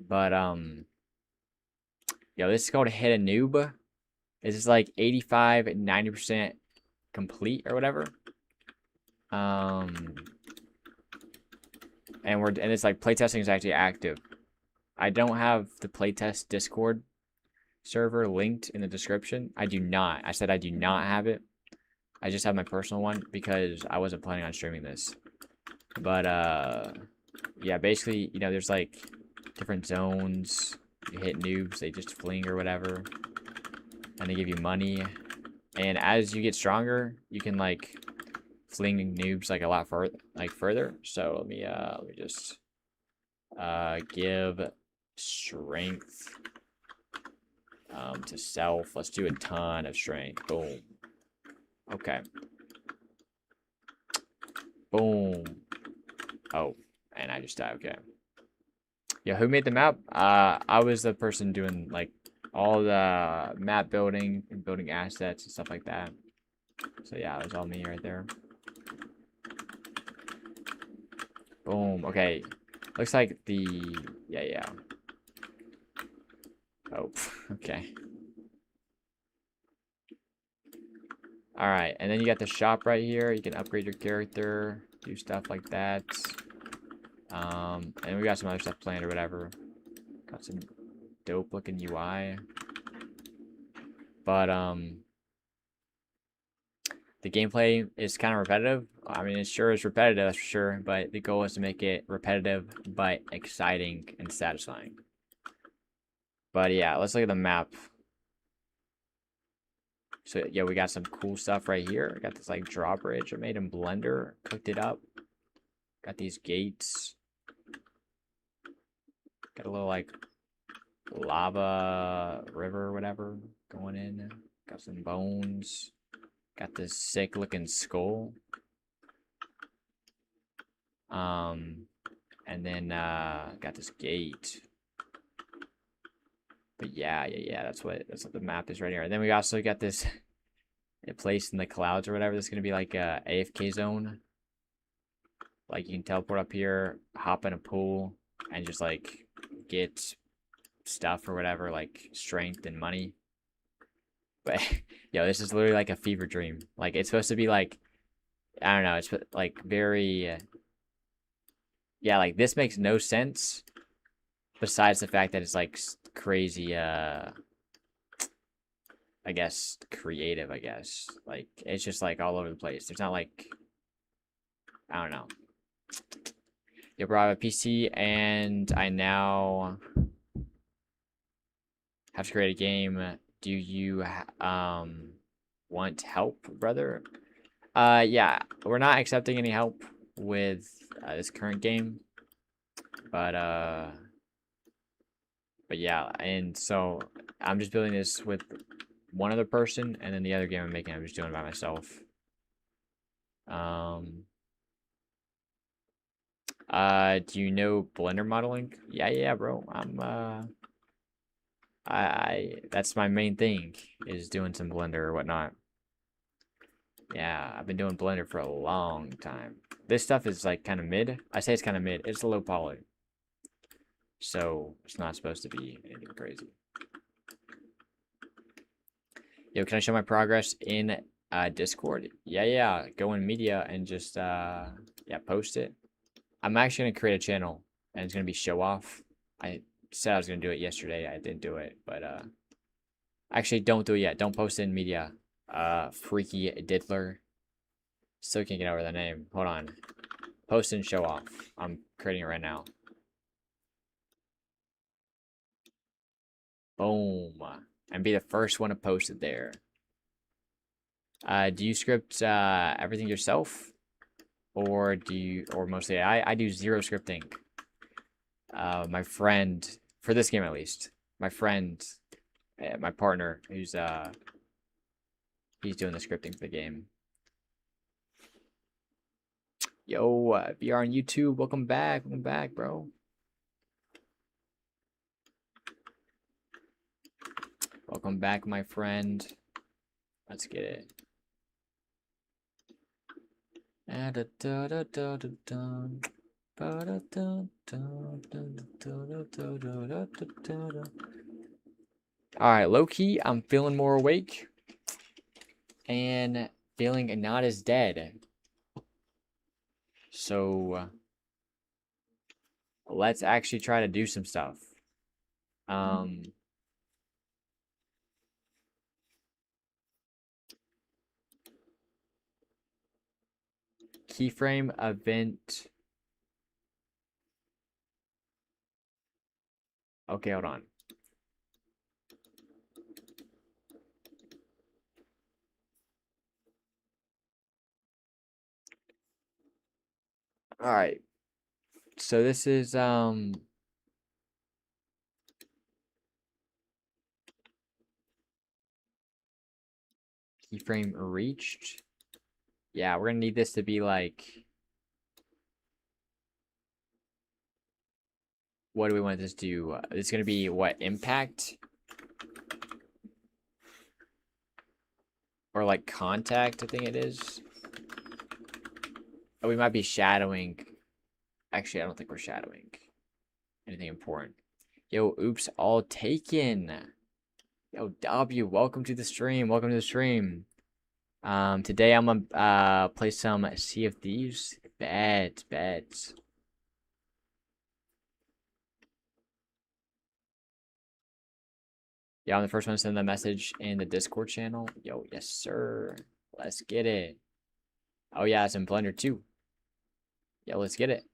But yo, this is called Hit a Noob. This is like 85, 90% complete or whatever. And it's like playtesting is actually active. I don't have the playtest Discord server linked in the description. I do not. I said I do not have it. I just have my personal one because I wasn't planning on streaming this. But yeah, basically, you know, there's like different zones. You hit noobs, they just fling or whatever, and they give you money. And as you get stronger, you can like fling noobs like a lot further. So let me just give strength to self. Let's do a ton of strength. Boom. Okay. Boom. Oh, and I just died. Okay. Yeah, who made the map? I was the person doing like all the map building and building assets and stuff like that. So yeah, it was all me right there. Boom. Okay. Looks like yeah. Oh, okay. All right, and then you got the shop right here. You can upgrade your character, do stuff like that. And we got some other stuff planned or whatever. Got some dope looking UI. But the gameplay is kind of repetitive. I mean, it sure is repetitive, that's for sure, but the goal is to make it repetitive but exciting and satisfying. But yeah, let's look at the map. So yeah, we got some cool stuff right here. I got this like drawbridge I made in Blender, cooked it up. Got these gates. Got a little like lava river or whatever going in. Got some bones. Got this sick looking skull. And then got this gate. But yeah, that's what the map is right here. And then we also got this place in the clouds or whatever. This is gonna be like a AFK zone. Like you can teleport up here, hop in a pool, and just like get stuff or whatever, like strength and money. But yo, this is literally like a fever dream. Like it's supposed to be like, I don't know, it's like very yeah, like this makes no sense besides the fact that it's like crazy I guess creative, I guess. Like it's just like all over the place. There's not like, I don't know. Yeah, bro, I have a PC and I now have to create a game. Do you want help, brother? Yeah, we're not accepting any help with this current game, but yeah, and so I'm just building this with one other person, and then the other game I'm making, I'm just doing by myself. Do you know Blender modeling? Yeah, bro. That's my main thing, is doing some Blender or whatnot. Yeah, I've been doing Blender for a long time. This stuff is like kind of mid. I say it's kind of mid. It's a low poly. So it's not supposed to be anything crazy. Yo, can I show my progress in Discord? Yeah. Go in media and just yeah, post it. I'm actually gonna create a channel and it's gonna be show off. I said I was gonna do it yesterday. I didn't do it, but actually don't do it yet. Don't post it in media. Freaky Diddler. Still can't get over the name. Hold on. Post and show off. I'm creating it right now. Boom. And be the first one to post it there. Do you script everything yourself? Or mostly I do zero scripting. My friend, for this game at least, my friend, my partner, he's doing the scripting for the game. Yo, if you're on YouTube, welcome back, bro. Welcome back, my friend. Let's get it. Alright, low-key, I'm feeling more awake. And feeling not as dead. So let's actually try to do some stuff. Um, keyframe event. Okay, hold on. All right. So this is keyframe reached. Yeah, we're gonna need this to be like, what do we want this to do? It's gonna be what, impact or like contact, I think it is. Oh, we might be shadowing. Actually, I don't think we're shadowing anything important. Yo, oops, all taken. Yo, W, welcome to the stream. Welcome to the stream. Today I'm gonna play some Sea of Thieves. Bet. Yeah, I'm the first one to send the message in the Discord channel. Yo, yes sir. Let's get it. Oh yeah, it's in Blender too. Yeah, let's get it.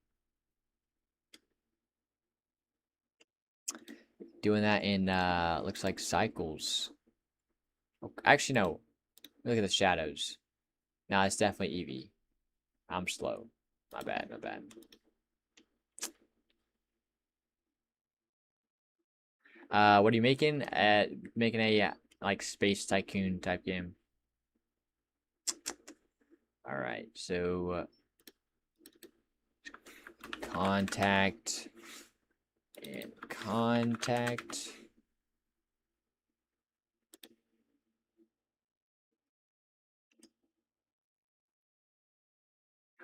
Doing that in looks like cycles. Oh, actually no. Look at the shadows. No, it's definitely Eevee. I'm slow. My bad. What are you making? Making a like space tycoon type game. All right, so contact and contact.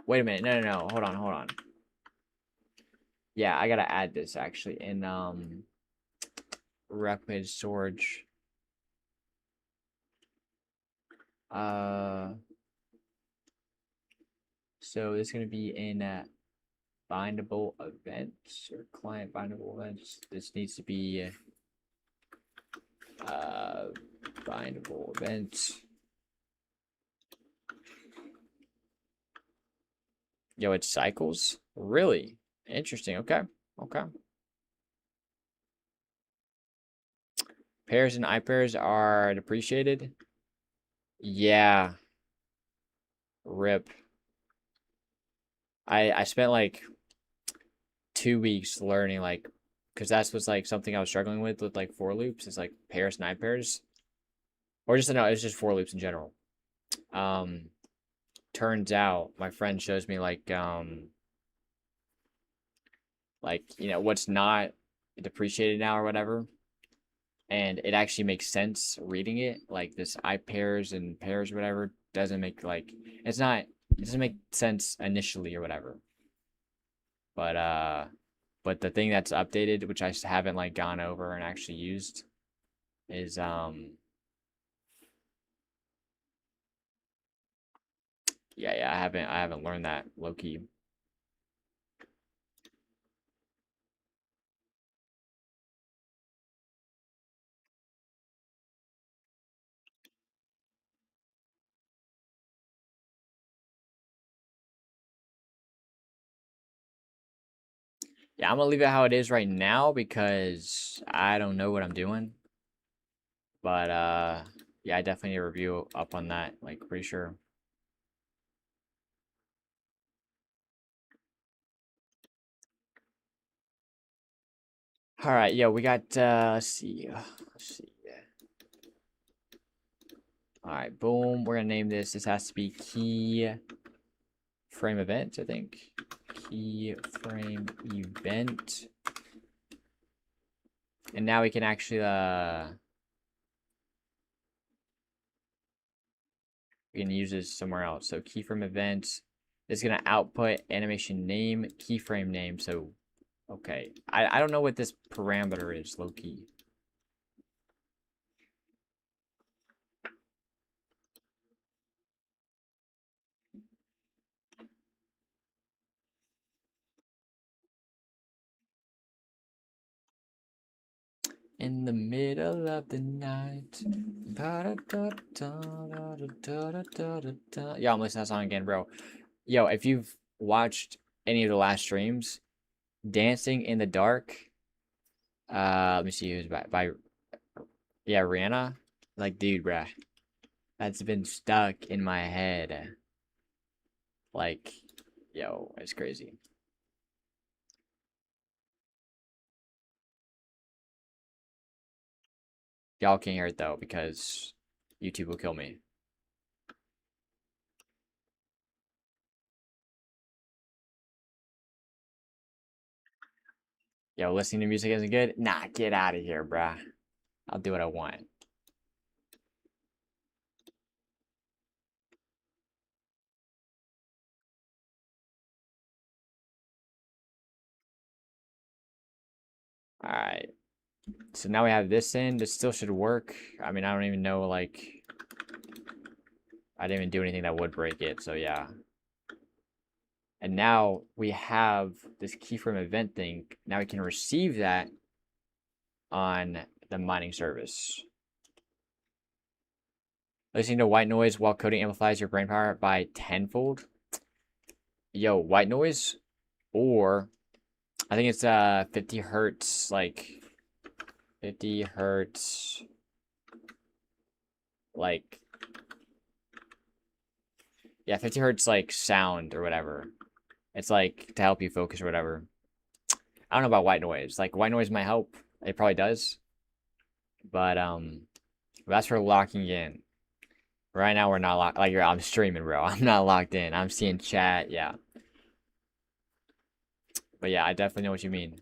Wait a minute. No. Hold on. Yeah, I gotta add this actually in rapid storage. Uh, so it's gonna be in bindable events or client bindable events. This needs to be bindable events. Yo, it cycles? Really? Interesting. Okay. Pairs and iPairs are depreciated. Yeah. Rip. I spent like 2 weeks learning like, because that's what's like something I was struggling with like for loops is like pairs and iPairs. Or just no, it's just for loops in general. Um Turns out my friend shows me like what's not depreciated now or whatever, and it actually makes sense reading it like this I pairs and pairs or whatever doesn't make like it's not it doesn't make sense initially or whatever, but the thing that's updated, which I haven't like gone over and actually used, is yeah, I haven't learned that low key. Yeah, I'm gonna leave it how it is right now because I don't know what I'm doing. But yeah, I definitely need a review up on that, like pretty sure. All right, yeah, we got let's see. All right, boom. We're gonna name this. This has to be key frame event, I think. Key frame event. And now we can actually we can use this somewhere else. So keyframe event is gonna output animation name, keyframe name. So okay. I don't know what this parameter is, low key. in the middle of the night. Yo, I'm listening to that song again, bro. Yo, if you've watched any of the last streams, Dancing in the Dark, let me see who's by yeah, Rihanna. Like, dude, bruh, that's been stuck in my head. Like, yo, it's crazy. Y'all can't hear it though because YouTube will kill me. Yo, listening to music isn't good? Nah, get out of here, bruh. I'll do what I want. Alright. So now we have this in. This still should work. I mean, I don't even know, like... I didn't even do anything that would break it, so yeah. And now we have this keyframe event thing. Now we can receive that on the mining service. Listening to white noise while coding amplifies your brain power by tenfold. Yo, white noise, or I think it's 50 hertz, like 50 hertz, like yeah, 50 hertz like sound or whatever. It's like to help you focus or whatever. I don't know about white noise. Like white noise might help. It probably does. But that's for locking in. Right now we're not locked. Like I'm streaming, bro. I'm not locked in. I'm seeing chat. Yeah. But yeah, I definitely know what you mean.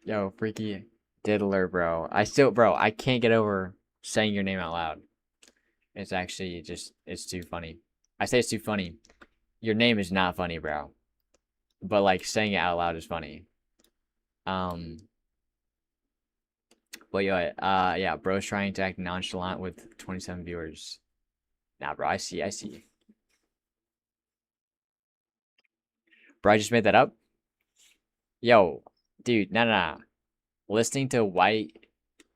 Yo, freaky diddler, bro. Bro, I can't get over saying your name out loud. It's actually just, it's too funny. I say it's too funny. Your name is not funny, bro. But like saying it out loud is funny. But yeah, bro's trying to act nonchalant with 27 viewers. Nah, bro, I see. Bro, I just made that up. Yo, dude, no. Listening to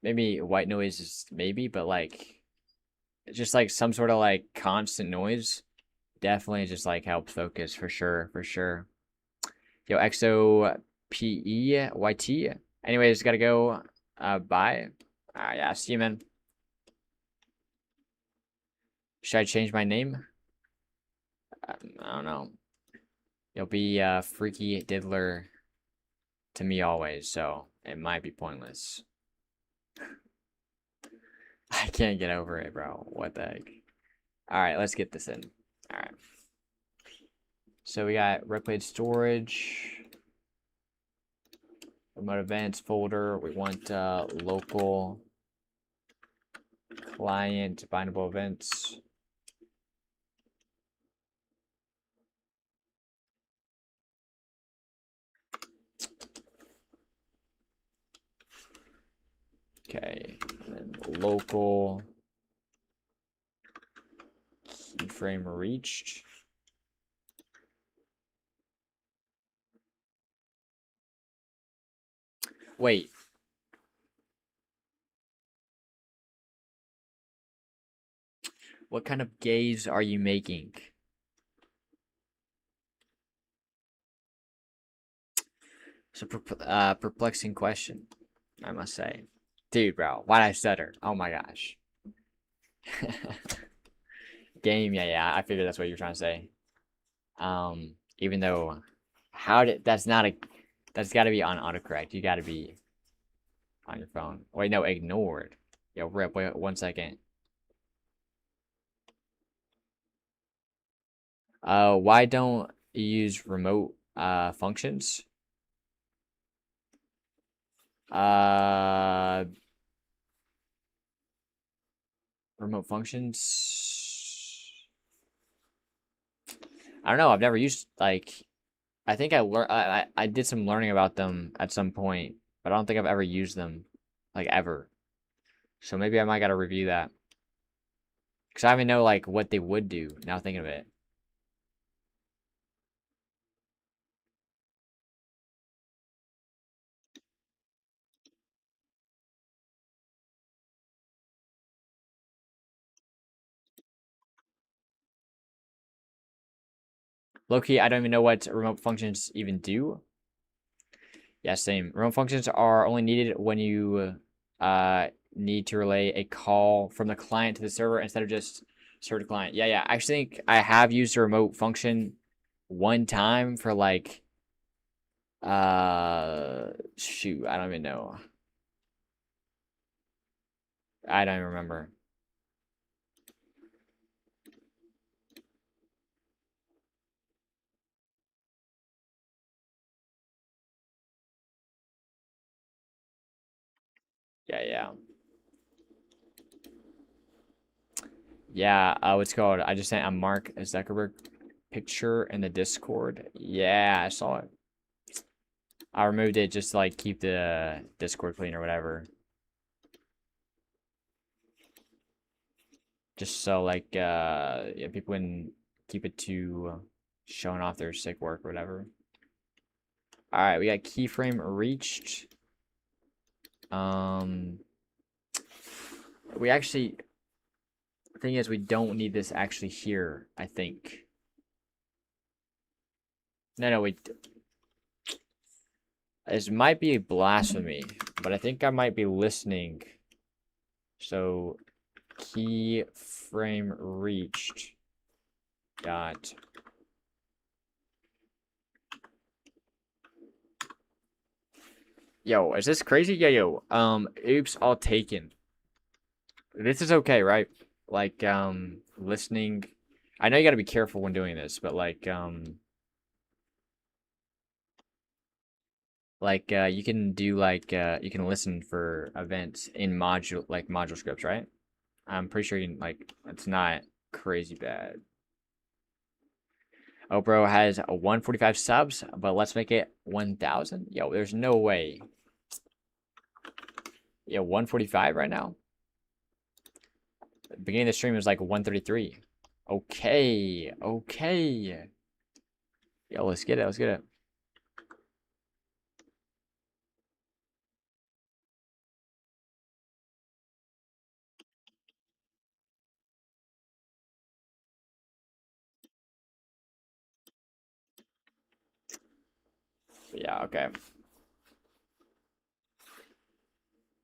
maybe white noise is maybe, but like, just like some sort of like constant noise definitely just like helps focus for sure. Yo, XOPEYT. Anyways, gotta go. Bye. Yeah, see you, man. Should I change my name? I don't know. You'll be freaky diddler to me always, so it might be pointless. I can't get over it, bro. What the heck? Alright, let's get this in. Alright. So we got replayed storage. Remote events folder. We want local client bindable events. Okay, and then local keyframe reached. Wait. What kind of gaze are you making? It's a perplexing question, I must say. Dude, bro, why'd I stutter? Oh my gosh. Game, yeah, I figured that's what you're trying to say. Even though, that's gotta be on autocorrect. You gotta be on your phone. Wait, no, ignored. Yo, rip, wait 1 second. Why don't you use remote, functions? Remote functions. I don't know. I've never used like. I think I learned. I did some learning about them at some point, but I don't think I've ever used them, like ever. So maybe I might gotta review that because I don't even know like what they would do. Now thinking of it. Low-key, I don't even know what remote functions even do. Yeah, same. Remote functions are only needed when you need to relay a call from the client to the server instead of just server to client. Yeah, yeah. I actually think I have used a remote function one time for like shoot, I don't even know. I don't even remember. Yeah, yeah. Yeah, what's it called? I just sent a Mark Zuckerberg picture in the Discord. Yeah, I saw it. I removed it just to like keep the Discord clean or whatever. Just so like yeah, people can keep it to showing off their sick work or whatever. All right, we got keyframe reached. Um, we actually, the thing is, we don't need this actually here, I think. No, no, we. This might be blasphemy, but I think I might be listening. So, keyframe reached. Dot. Yo, is this crazy? Yeah, yo. Oops, all taken. This is okay, right? Like, listening. I know you gotta be careful when doing this, but you can do you can listen for events in module scripts, right? I'm pretty sure you can, it's not crazy bad. Oh, bro has a 145 subs, but let's make it 1,000. Yo, there's no way. Yeah, 145 right now. Beginning of the stream was like 133. Okay, okay. Yo, let's get it. Let's get it. Yeah, okay.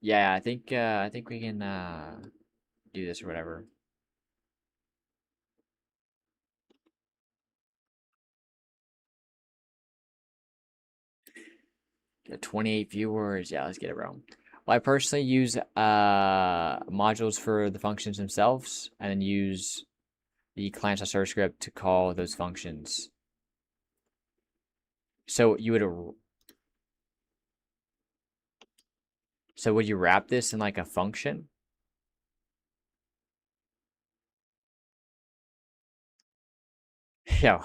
Yeah, I think we can do this or whatever. Get 28 viewers. Yeah, let's get it, bro. Well, I personally use modules for the functions themselves, and then use the client.server script to call those functions. So you would so would you wrap this in like a function? Yo,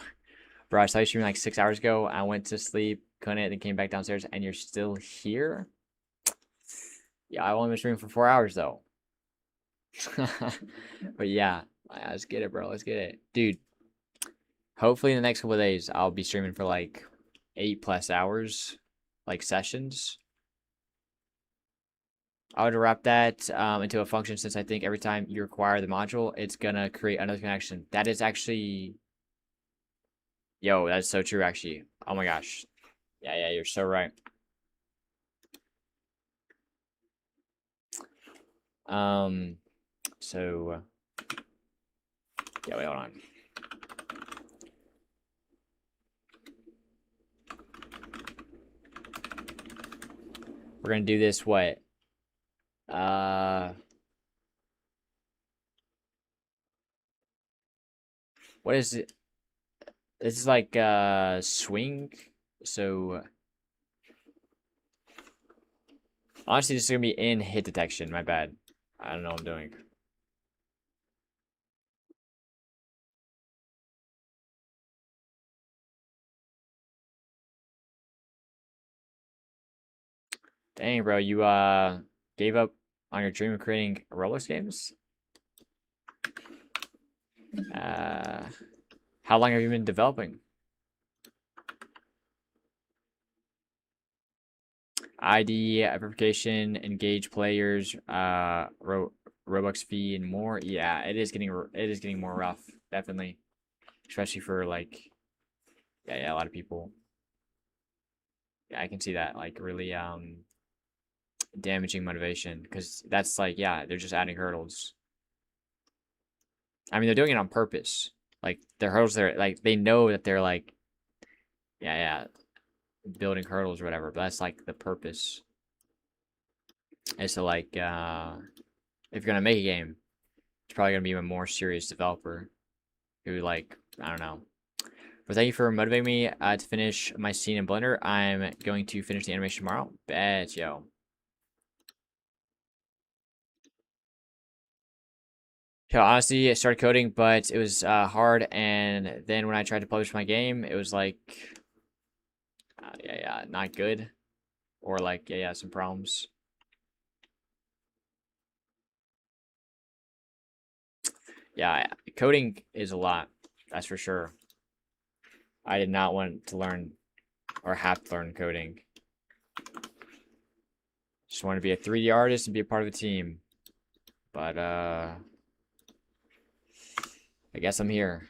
bro, I saw you streaming like 6 hours ago. I went to sleep, couldn't, then came back downstairs, and you're still here? Yeah, I only been streaming for 4 hours though. But yeah, let's get it, bro. Let's get it, dude. Hopefully, in the next couple of days, I'll be streaming for like 8+ hours, like sessions. I would wrap that into a function since I think every time you require the module, it's gonna create another connection. That is actually, yo, that's so true, actually. Oh my gosh. Yeah, yeah, you're so right. Um, so, yeah, wait, hold on. We're gonna do this, what? What is it? This is like, swing. So, honestly, this is gonna be in hit detection. My bad. I don't know what I'm doing. Dang, bro, you gave up on your dream of creating Roblox games? Uh, how long have you been developing? ID verification, engage players, Robux fee, and more. Yeah, it is getting more rough, definitely, especially for like Yeah, a lot of people. Yeah, I can see that like really damaging motivation because that's like yeah, they're just adding hurdles. I mean, they're doing it on purpose. Like their hurdles, they're like they know that they're like yeah, building hurdles or whatever. But that's like the purpose is to like if you're gonna make a game, it's probably gonna be a more serious developer who like I don't know. But thank you for motivating me to finish my scene in Blender. I'm going to finish the animation tomorrow. Bet yo. So honestly, I started coding, but it was hard. And then when I tried to publish my game, it was like, not good, or like, some problems. Yeah, coding is a lot, that's for sure. I did not want to learn or have to learn coding. Just want to be a 3D artist and be a part of a team. But I guess I'm here.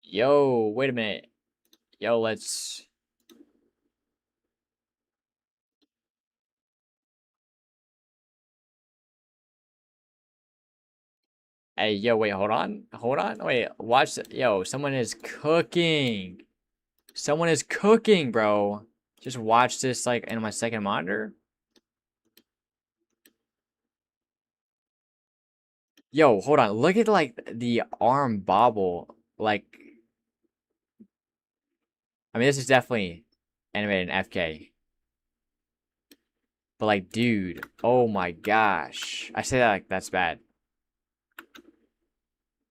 Yo, wait a minute. Yo, let's. Hey, yo, wait, hold on. Hold on. Wait, watch. Yo, someone is cooking. Someone is cooking, bro. Just watch this, like, in my second monitor. Yo, hold on. Look at, like, the arm bobble. Like, I mean, this is definitely animated in FK. But, like, dude. Oh, my gosh. I say that like that's bad.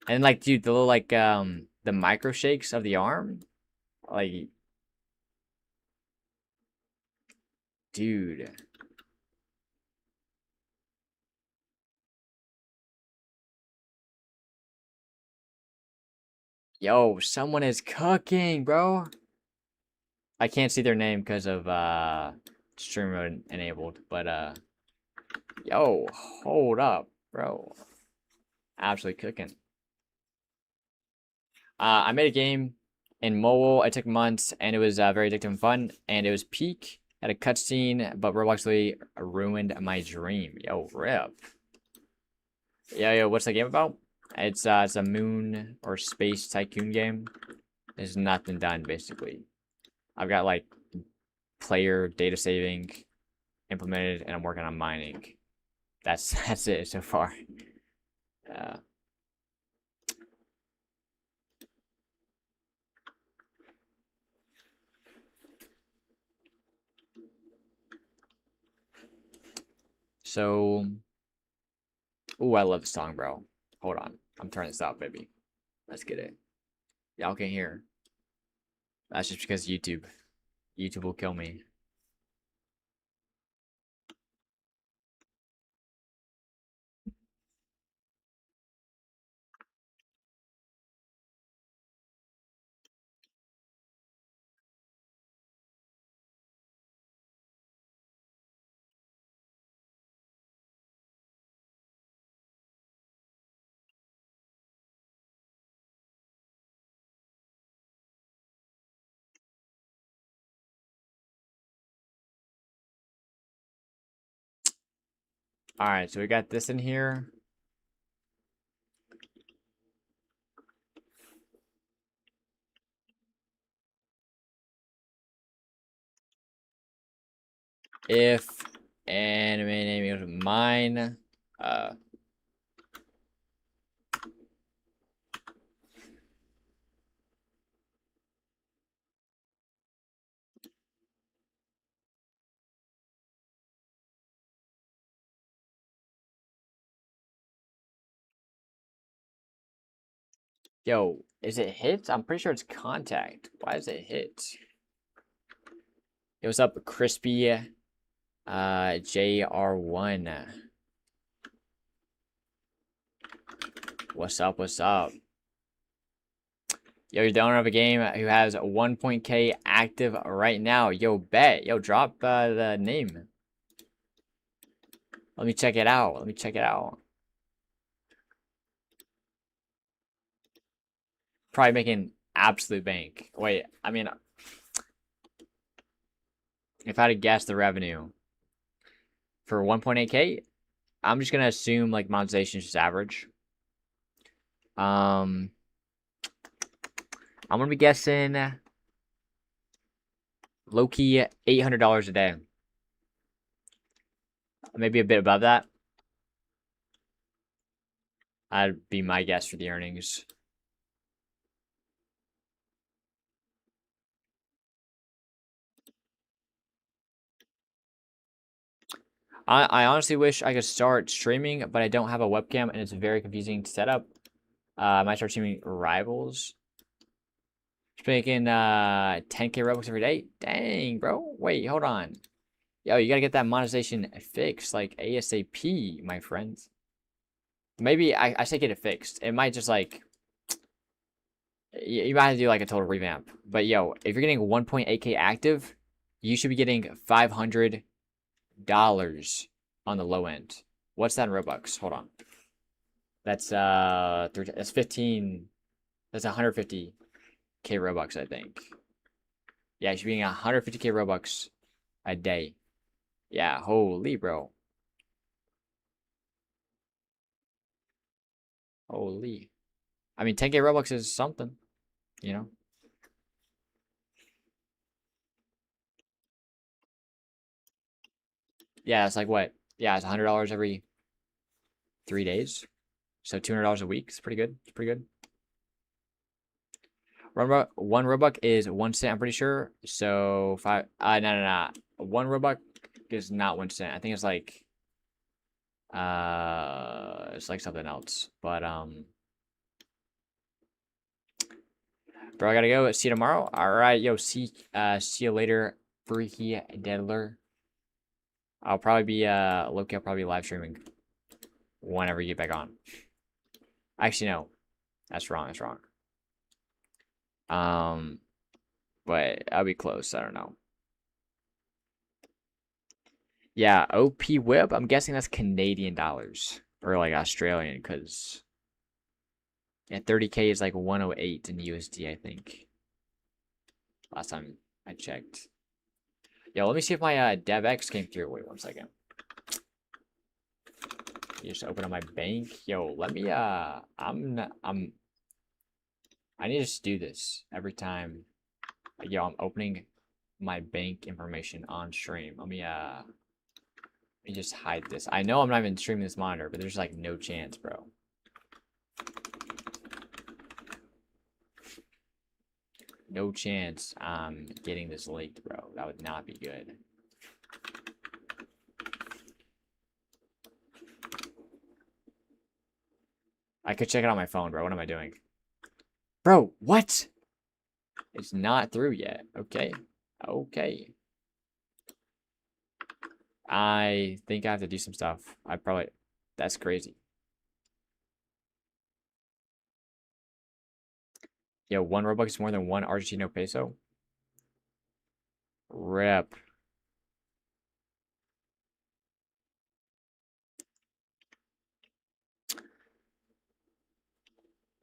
And, like, dude, the little, like, the micro shakes of the arm. Like, dude. Yo, someone is cooking, bro. I can't see their name because of stream mode enabled, but yo, hold up, bro. Absolutely cooking. I made a game in mobile. It took months, and it was very addictive and fun. And it was peak. Had a cutscene, but Roblox really ruined my dream. Yo, rip. Yo, what's the game about? It's a moon or space tycoon game. There's nothing done basically. I've got like player data saving implemented, and I'm working on mining. That's it so far. Uh, so, ooh, I love the song, bro. Hold on, I'm turning this up, baby. Let's get it. Y'all can hear. That's just because YouTube. YouTube will kill me. All right, so we got this in here. If anime name equals mine, uh, yo, is it hit? I'm pretty sure it's contact. Why is it hit? It was up crispy, JR1. What's up? What's up? Yo, you're the owner of a game who has 1.k active right now. Yo, bet. Yo, drop the name. Let me check it out. Let me check it out. Probably making absolute bank. Wait, I mean, if I had to guess the revenue for 1.8k, I'm just gonna assume like monetization is just average. I'm gonna be guessing low key $800 a day. Maybe a bit above that. That'd be my guess for the earnings. I honestly wish I could start streaming, but I don't have a webcam and it's very confusing to set up. I might start streaming Rivals. Just making 10k Robux every day. Dang, bro. Wait, hold on. Yo, you gotta get that monetization fixed like ASAP, my friends. Maybe I say get it fixed. It might just like you might have to do like a total revamp. But yo, if you're getting 1.8k active, you should be getting $500 on the low end. What's that in Robux? Hold on. That's 15. That's 150k Robux, I think. Yeah, you should be getting 150k Robux a day. Yeah, holy bro. Holy. I mean, 10k Robux is something, you know? Yeah, it's like what? Yeah, it's $100 every 3 days. So $200 a week. It's pretty good. It's pretty good. One Robux is 1 cent, I'm pretty sure. So no. 1 Robux is not 1 cent. I think it's like something else. But bro, I gotta go. See you tomorrow. All right, yo. See you later, freaky diddler. I'll probably be Loki. I'll probably be live streaming whenever you get back on. Actually, no, that's wrong. That's wrong. But I'll be close. I don't know. Yeah, OP whip. I'm guessing that's Canadian dollars or like Australian, because yeah, 30k is like 108 in USD, I think. Last time I checked. Yo, let me see if my DevX came through. Wait 1 second. You just open up my bank. Yo, let me I need to just do this every time. Yo, I'm opening my bank information on stream. Let me just hide this. I know I'm not even streaming this monitor, but there's like no chance, bro. No chance I'm getting this leaked, bro. That would not be good. I could check it on my phone, bro. What am I doing? Bro, what? It's not through yet. Okay. Okay. I think I have to do some stuff. That's crazy. Yo, 1 Robux is more than 1 Argentino peso? Rip.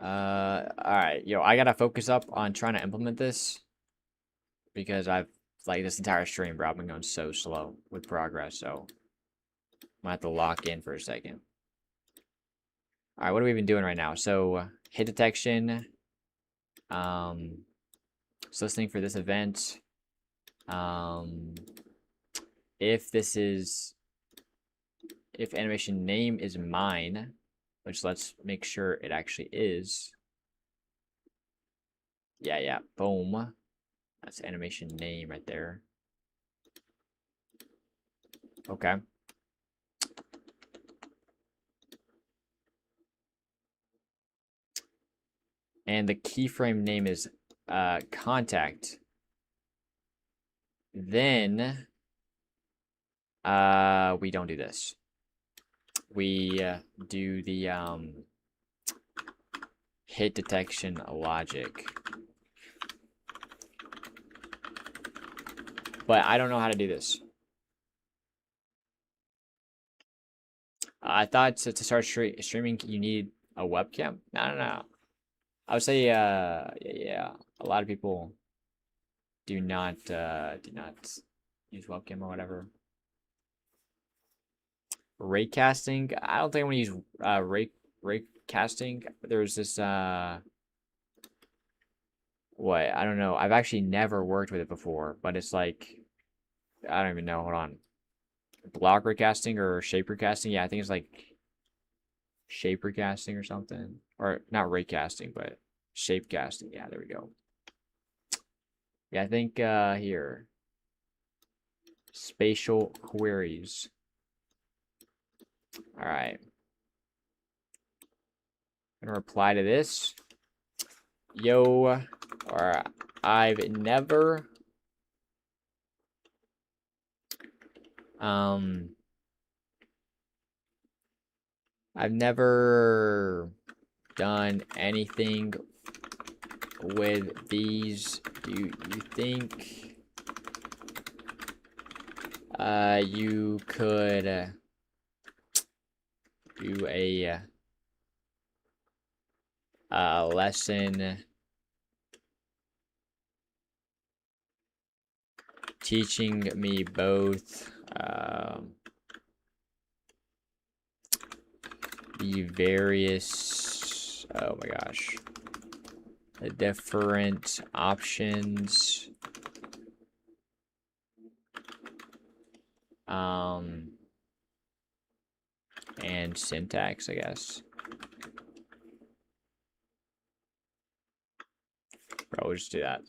Alright. Yo, I gotta focus up on trying to implement this. Because I've, like, this entire stream, bro, I've been going so slow with progress, so I'm gonna have to lock in for a second. Alright, what are we even doing right now? So, hit detection. So listening for this event. If animation name is mine, which let's make sure it actually is. Yeah, boom. That's animation name right there. Okay. And the keyframe name is contact. Then we don't do this. We do the hit detection logic. But I don't know how to do this. I thought to start streaming you need a webcam. No. I would say yeah. A lot of people do not use webcam or whatever. Raycasting. I don't think I'm gonna use raycasting. There's this what? I don't know. I've actually never worked with it before, but it's like I don't even know. Hold on. Block recasting or shape recasting? Yeah, I think it's like shape recasting or something. Or not raycasting, but shape casting. Yeah, there we go. Yeah, I think here. Spatial queries. Alright. I'm gonna reply to this. Yo, or I've never I've never done anything with these. Do you think you could do a lesson teaching me both the various, oh my gosh, the different options and syntax, I guess. Bro, we'll just do that.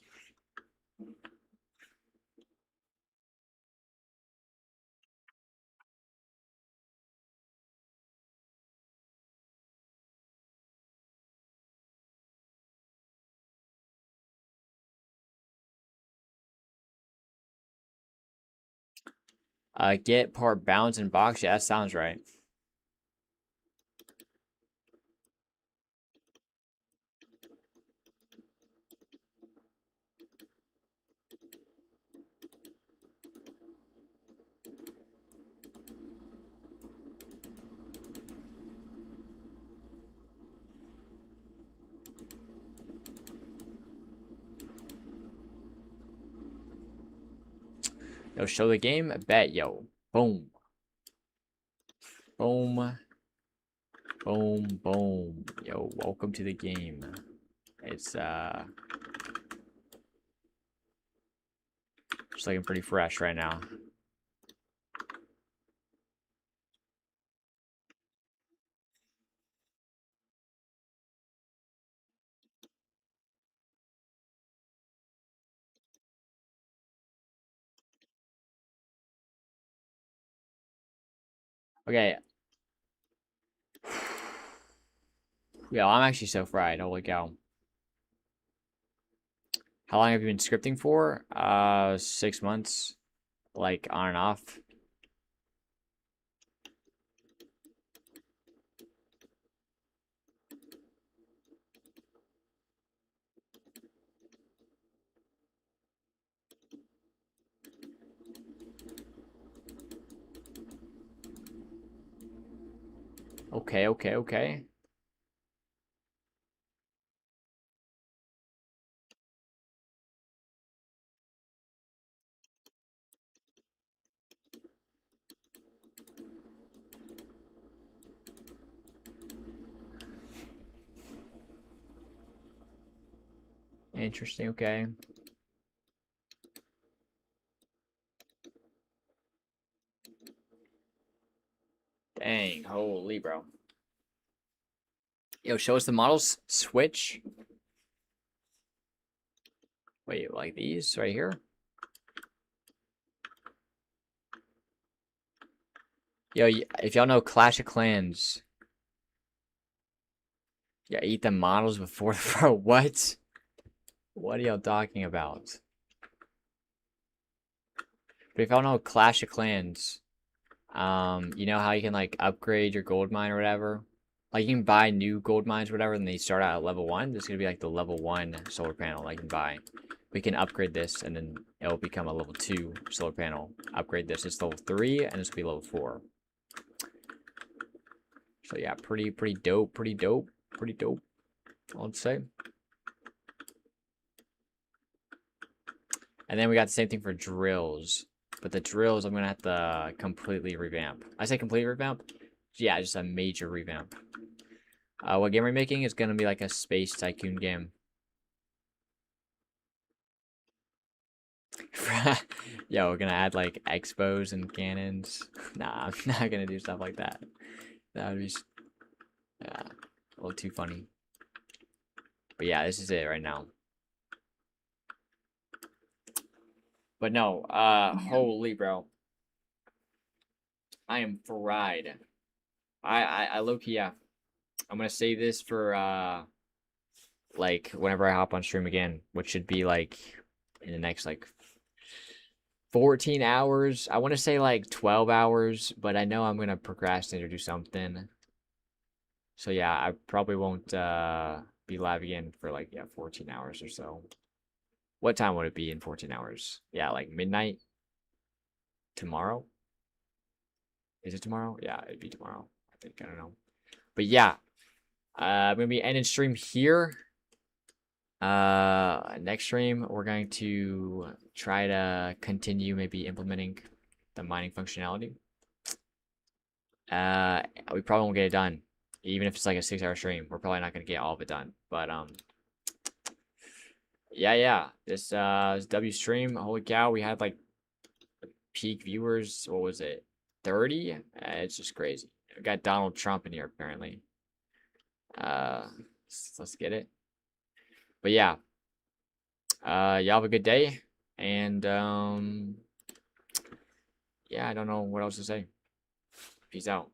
Get part bounds and box. Yeah, that sounds right. Yo, show the game. Bet, yo. Boom. Boom. Boom, boom. Yo, welcome to the game. It's just looking pretty fresh right now. Okay. Yo, I'm actually so fried. Holy cow. How long have you been scripting for? 6 months. Like on and off. Okay. Interesting, okay. Dang, holy bro. Yo, show us the models. Switch. Wait, like these right here? Yo, if y'all know Clash of Clans. Yeah, eat the models before bro, what? What are y'all talking about? But if y'all know Clash of Clans, you know how you can like upgrade your gold mine or whatever? Like you can buy new gold mines, or whatever, and they start out at level 1. This is gonna be like the level 1 solar panel I can buy. We can upgrade this, and then it'll become a level 2 solar panel. Upgrade this, it's level 3, and this will be level 4. So yeah, pretty dope, pretty dope, I'd say. And then we got the same thing for drills. But the drills, I'm gonna have to completely revamp. I say completely revamp? Yeah, just a major revamp. What game we're making is gonna be like a space tycoon game. Yo, we're gonna add like expos and cannons. Nah, I'm not gonna do stuff like that. That would be yeah, a little too funny. But yeah, this is it right now. But no, holy bro. I am fried. I low-key, yeah. I'm gonna save this for like whenever I hop on stream again, which should be like in the next like 14 hours. I want to say like 12 hours, but I know I'm gonna procrastinate or do something. So yeah, I probably won't be live again for like 14 hours or so. What time would it be in 14 hours? Yeah, like midnight tomorrow? Is it tomorrow? Yeah, it'd be tomorrow. I think. I don't know. But yeah, I'm gonna be ending stream here. Next stream we're going to try to continue maybe implementing the mining functionality. We probably won't get it done, even if it's like a 6-hour stream. We're probably not gonna get all of it done. But yeah. This W stream. Holy cow, we had like peak viewers. What was it? 30? It's just crazy. We got Donald Trump in here apparently. Let's get it. But yeah, y'all have a good day, and yeah, I don't know what else to say. Peace out.